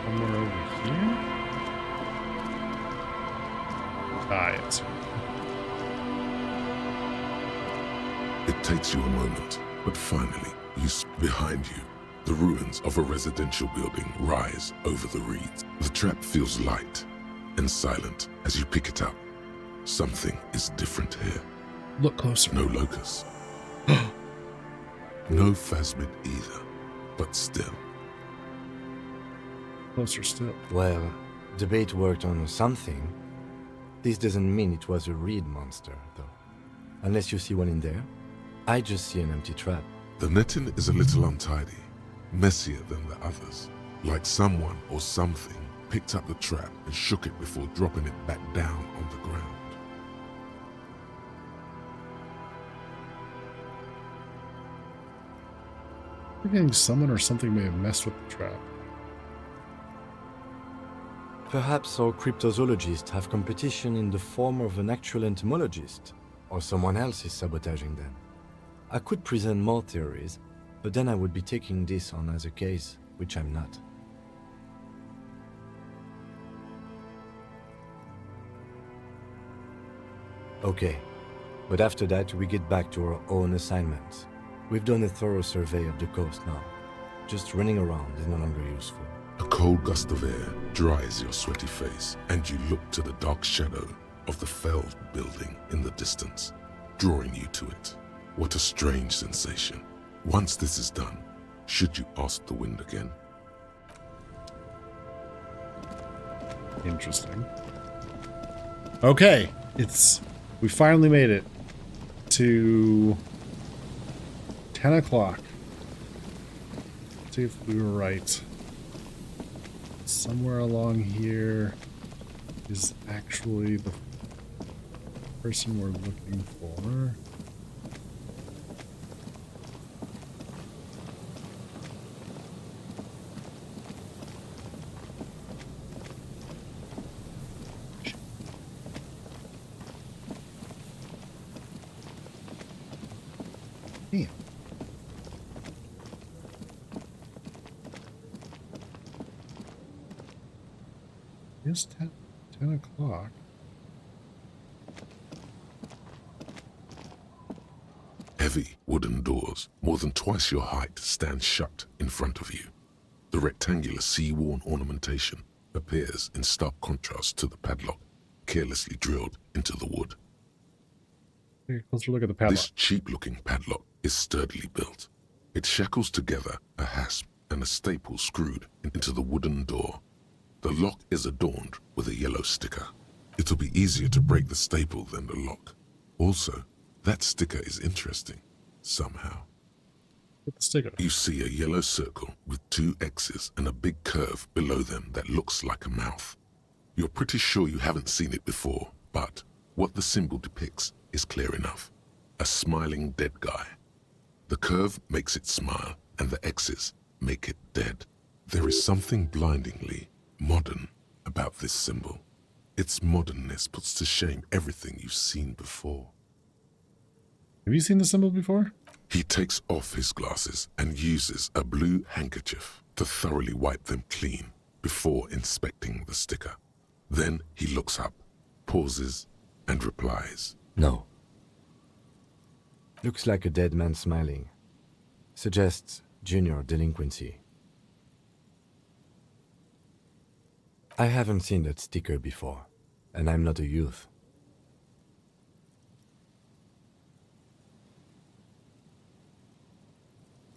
somewhere over here? Ah, yes. It takes you a moment, but finally, behind you, the ruins of a residential building rise over the reeds. The trap feels light and silent as you pick it up. Something is different here. Look closer. No locust. No phasmid either, but still. Closer still. Well, the bait worked on something. This doesn't mean it was a reed monster, though. Unless you see one in there. I just see an empty trap. The netting is a little untidy, messier than the others. Like someone or something picked up the trap and shook it before dropping it back down on the ground. I'm getting someone or something may have messed with the trap. Perhaps our cryptozoologists have competition in the form of an actual entomologist, or someone else is sabotaging them. I could present more theories, but then I would be taking this on as a case, which I'm not. Okay, but after that we get back to our own assignments. We've done a thorough survey of the coast now. Just running around is no longer useful. A cold gust of air dries your sweaty face, and you look to the dark shadow of the Feld building in the distance, drawing you to it. What a strange sensation. Once this is done, should you ask the wind again? Interesting. Okay, we finally made it to 10 o'clock. Let's see if we were right. Somewhere along here is actually the person we're looking for. Damn. It's 10 o'clock. Heavy wooden doors, more than twice your height, stand shut in front of you. The rectangular sea-worn ornamentation appears in stark contrast to the padlock, carelessly drilled into the wood. Take a closer look at the padlock. This cheap-looking padlock is sturdily built. It shackles together a hasp and a staple screwed into the wooden door. The lock is adorned with a yellow sticker. It'll be easier to break the staple than the lock. Also, that sticker is interesting, somehow. With the sticker. You see a yellow circle with 2 X's and a big curve below them that looks like a mouth. You're pretty sure you haven't seen it before, but what the symbol depicts is clear enough. A smiling dead guy. The curve makes it smile, and the X's make it dead. There is something blindingly modern about this symbol. Its modernness puts to shame everything you've seen before. Have you seen the symbol before? He takes off his glasses and uses a blue handkerchief to thoroughly wipe them clean before inspecting the sticker. Then he looks up, pauses, and replies. No. Looks like a dead man smiling. Suggests junior delinquency. I haven't seen that sticker before, and I'm not a youth.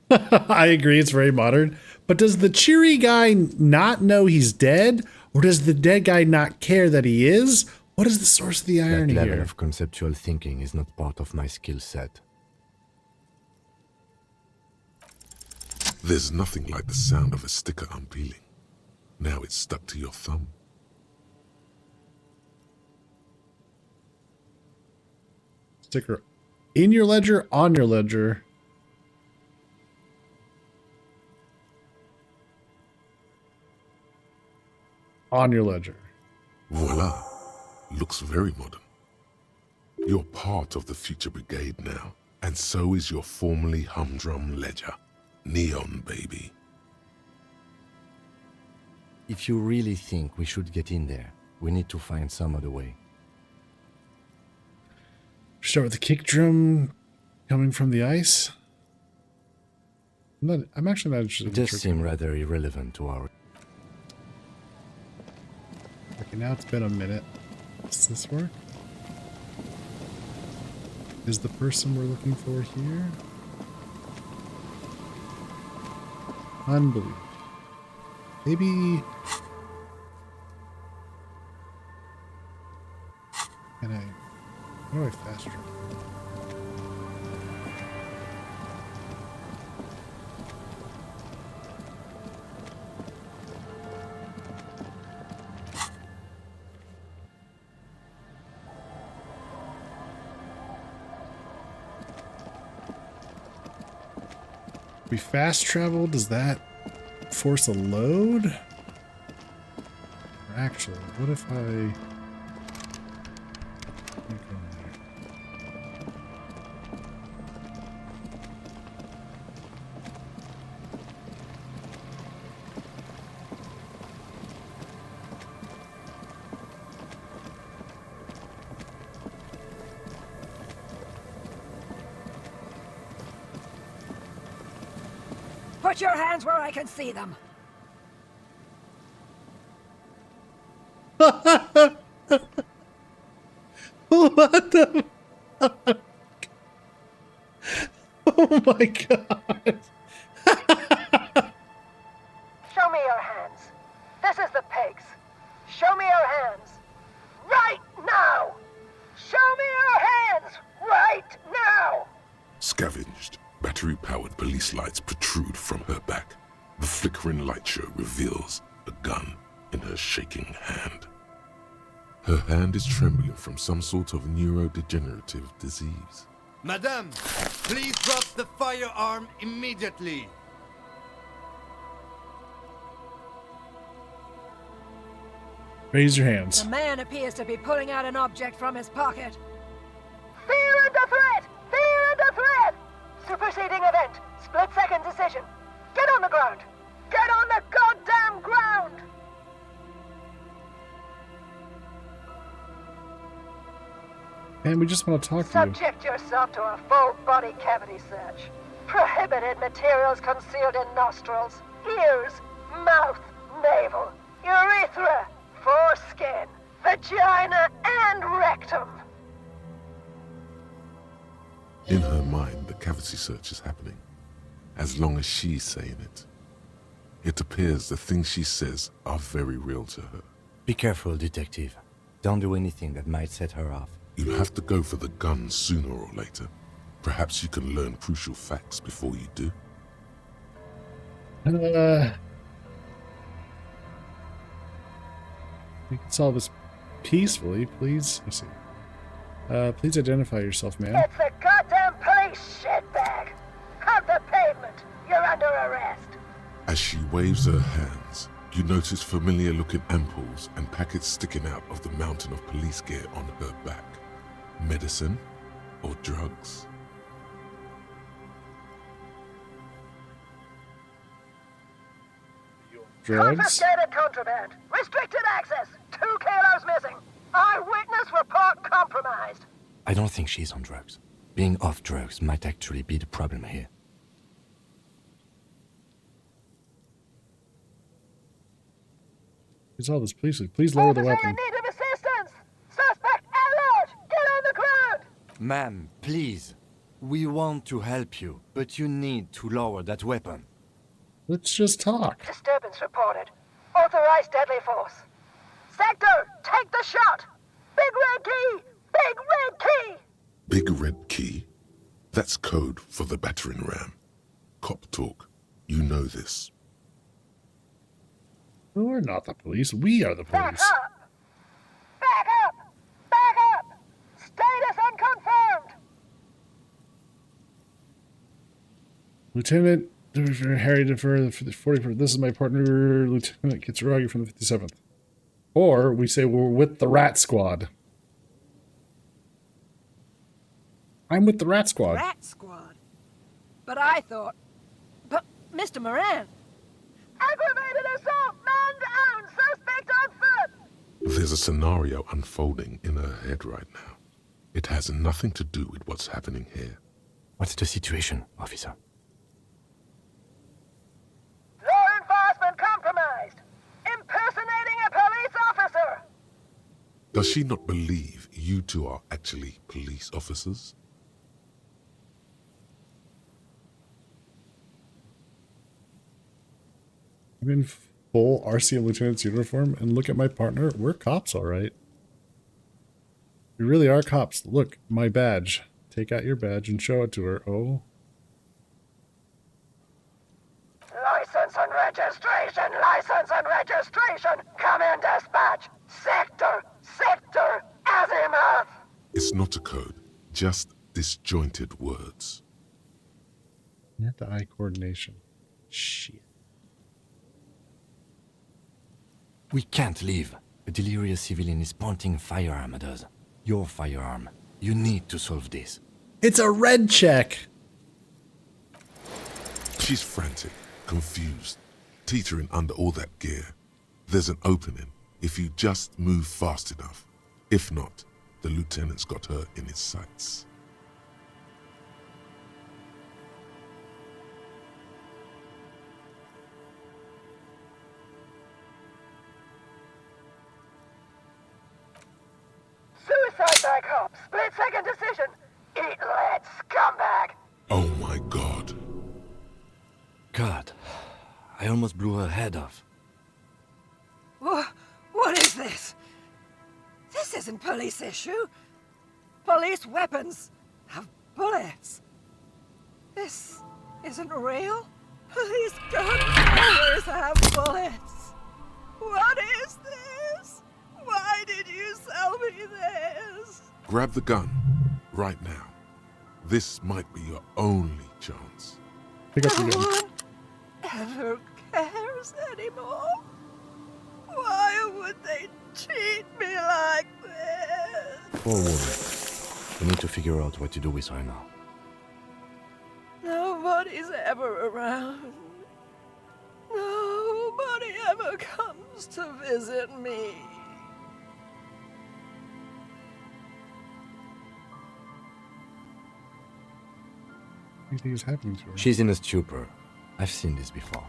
I agree, it's very modern. But does the cheery guy not know he's dead? Or does the dead guy not care that he is? What is the source of the irony That level here? of conceptual thinking is not part of my skill set. There's nothing like the sound of a sticker unpeeling. Now it's stuck to your thumb. Sticker in your ledger, on your ledger. On your ledger. Voila. Looks very modern. You're part of the future brigade now, and so is your formerly humdrum ledger. Neon, baby. If you really think we should get in there, we need to find some other way. Start with the kick drum coming from the ice. I'm actually not interested. It does seem rather irrelevant to our... Okay, now it's been a minute. Does this work? Is the person we're looking for here? Unbelievable. Maybe... Can I... How do I fast travel? We fast travel, does that force a load? Or actually, what if I... Put your hands where I can see them. What the fuck? Oh my god. Show me your hands. This is the pigs. Show me your hands. Right now! Show me your hands! Right now! Scavenged, battery-powered police lights protrude from her back. The flickering light show reveals a gun in her shaking hand. Her hand is trembling from some sort of neurodegenerative disease. Madame, please drop the firearm immediately. Raise your hands. The man appears to be pulling out an object from his pocket. Fear under threat! Fear under threat! Superseding event. Split-second decision. Get on the ground! Get on the goddamn ground! Man, we just want to talk to you. Subject yourself to a full body cavity search. Prohibited materials concealed in nostrils, ears, mouth, navel, urethra, foreskin, vagina, and rectum. In her mind, the cavity search is happening, as long as she's saying it. It appears the things she says are very real to her. Be careful, detective. Don't do anything that might set her off. You'll have to go for the gun sooner or later. Perhaps you can learn crucial facts before you do. We can solve this peacefully, please. Let's see. Please identify yourself, ma'am. It's the goddamn police shitbag! Hug the pavement! You're under arrest! As she waves her hands, you notice familiar-looking ampoules and packets sticking out of the mountain of police gear on her back. Medicine or drugs? Drugs? Confiscated contraband! Restricted access! 2 kilos missing! Eyewitness report compromised! I don't think she's on drugs. Being off drugs might actually be the problem here. Please, all this, please lower the weapon. In need of assistance! Suspect alert! Get on the ground! Ma'am, please. We want to help you, but you need to lower that weapon. Let's just talk. Disturbance reported. Authorized deadly force. Sector, take the shot! Big red key! Big red key! Big red key? That's code for the battering ram. Cop talk. You know this. We're not the police. We are the Back police. up! Back up! Back up! Status unconfirmed! Lieutenant Harry Defer for the 40th. This is my partner, Lieutenant Kitsuragi from the 57th. Or we say we're with the Rat Squad. I'm with the Rat Squad. Rat Squad? But I thought... But, Mr. Moran... Aggravated assault! Man down! Suspect on foot! There's a scenario unfolding in her head right now. It has nothing to do with what's happening here. What's the situation, officer? Law enforcement compromised! Impersonating a police officer! Does she not believe you two are actually police officers? I'm in full RCM Lieutenant's uniform, and look at my partner. We're cops, all right. We really are cops. Look, my badge. Take out your badge and show it to her. Oh. License and registration! License and registration! Come in, dispatch! Sector! Sector! Azimuth! It's not a code, just disjointed words. Hand-to-eye coordination. Shit. We can't leave. A delirious civilian is pointing a firearm at us. Your firearm. You need to solve this. It's a red check! She's frantic, confused, teetering under all that gear. There's an opening if you just move fast enough. If not, the lieutenant's got her in his sights. Suicide by cop! Split-second decision! Eat lead, scumbag! Oh my god. God, I almost blew her head off. What is this? This isn't police issue. Police weapons have bullets. This isn't real. Police guns always have bullets. What is this? Why did you sell me this? Grab the gun, right now. This might be your only chance. Pick up No the gun. one ever cares anymore. Why would they treat me like this? Poor woman. We need to figure out what to do with her now. Nobody's ever around. Nobody ever comes to visit me. What do you think is happening to her? She's in a stupor. I've seen this before.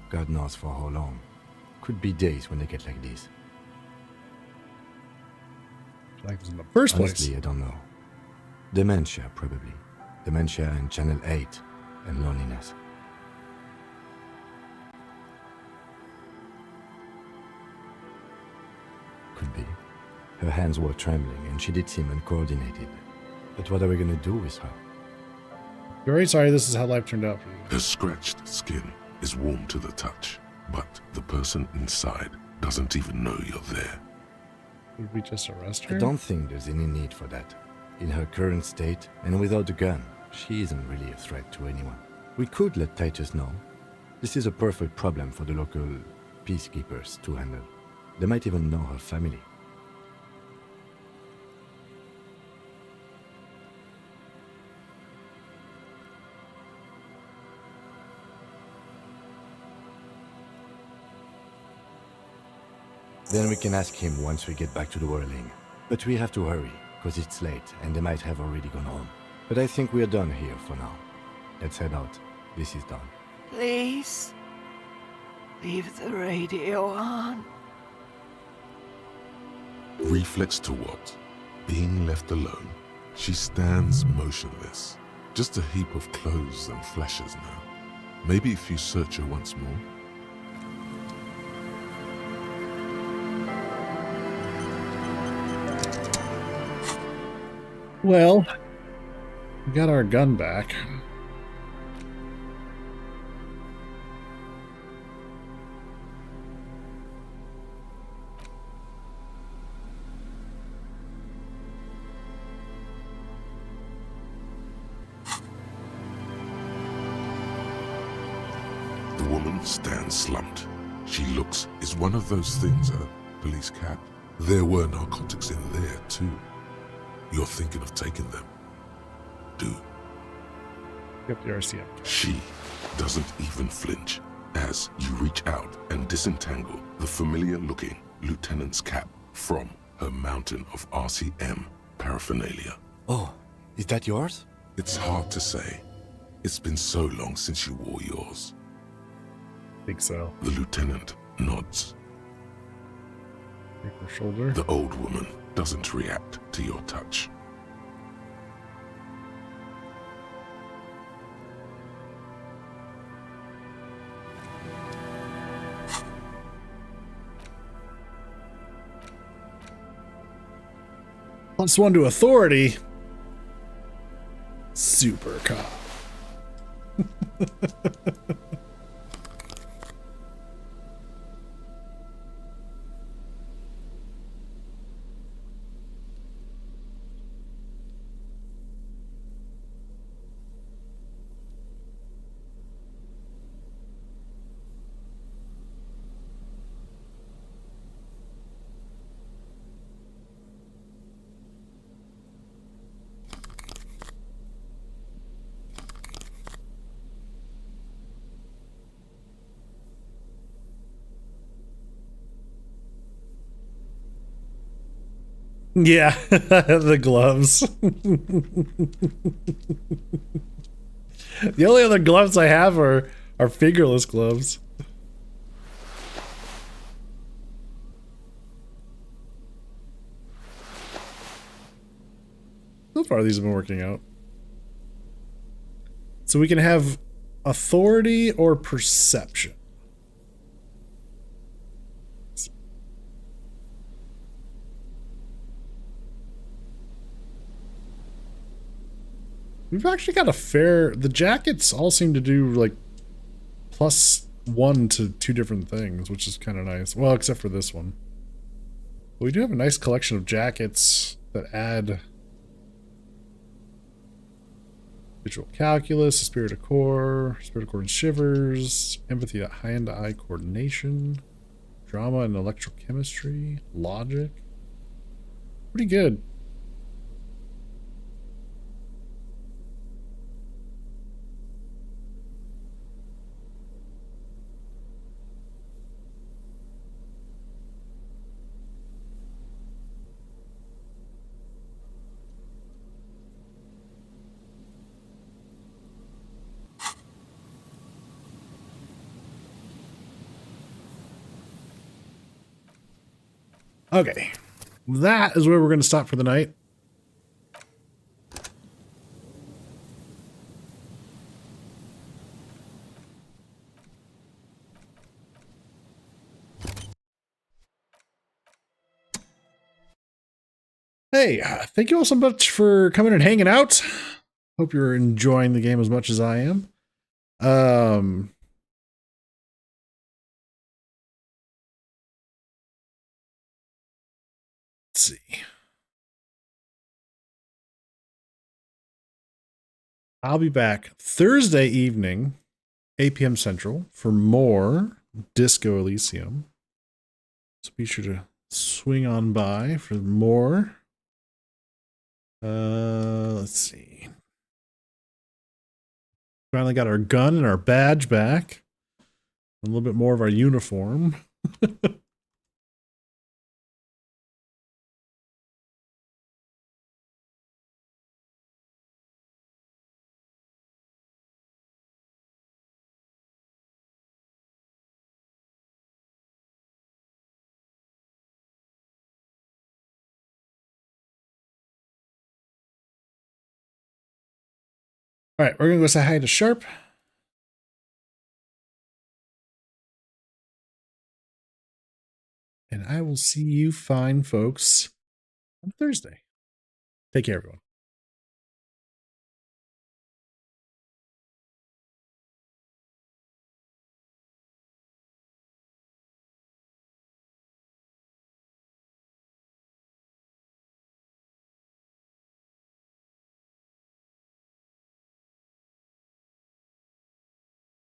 God knows for how long. Could be days when they get like this. Like this in the first place. Honestly, I don't know. Dementia, probably. Dementia and Channel 8 and loneliness. Could be. Her hands were trembling and she did seem uncoordinated. But what are we gonna do with her? Very sorry this is how life turned out for you. Her scratched skin is warm to the touch, but the person inside doesn't even know you're there. Would we just arrest her? I don't think there's any need for that. In her current state, and without a gun, she isn't really a threat to anyone. We could let Titus know. This is a perfect problem for the local peacekeepers to handle. They might even know her family. Then we can ask him once we get back to the whirling. But we have to hurry, because it's late and they might have already gone home. But I think we're done here for now. Let's head out. This is done. Please, leave the radio on. Reflex to what? Being left alone. She stands motionless. Just a heap of clothes and flashes now. Maybe if you search her once more. Well, we got our gun back. stands slumped. She looks, is one of those things a police cap? There were narcotics in there too. You're thinking of taking them. Do. Get the RCM. She doesn't even flinch as you reach out and disentangle the familiar-looking lieutenant's cap from her mountain of RCM paraphernalia. Oh, is that yours? It's hard to say. It's been so long since you wore yours. Think so. The lieutenant nods. Take her shoulder. The old woman doesn't react to your touch. +1 to authority. Super cop. Yeah, the gloves. The only other gloves I have are fingerless gloves. So far, these have been working out. So we can have authority or perception. We've actually got a fair... The jackets all seem to do, like, +1 to 2 different things, which is kind of nice. Well, except for this one. But we do have a nice collection of jackets that add... Visual calculus, spirit of core and shivers, empathy at hand-to-eye coordination, drama and electrochemistry, logic. Pretty good. Okay, that is where we're going to stop for the night. Hey, thank you all so much for coming and hanging out. Hope you're enjoying the game as much as I am. Let's see. I'll be back Thursday evening, 8 p.m. Central, for more Disco Elysium. So be sure to swing on by for more. Let's see. Finally got our gun and our badge back. A little bit more of our uniform. All right, we're going to go say hi to Sharp. And I will see you fine folks on Thursday. Take care, everyone.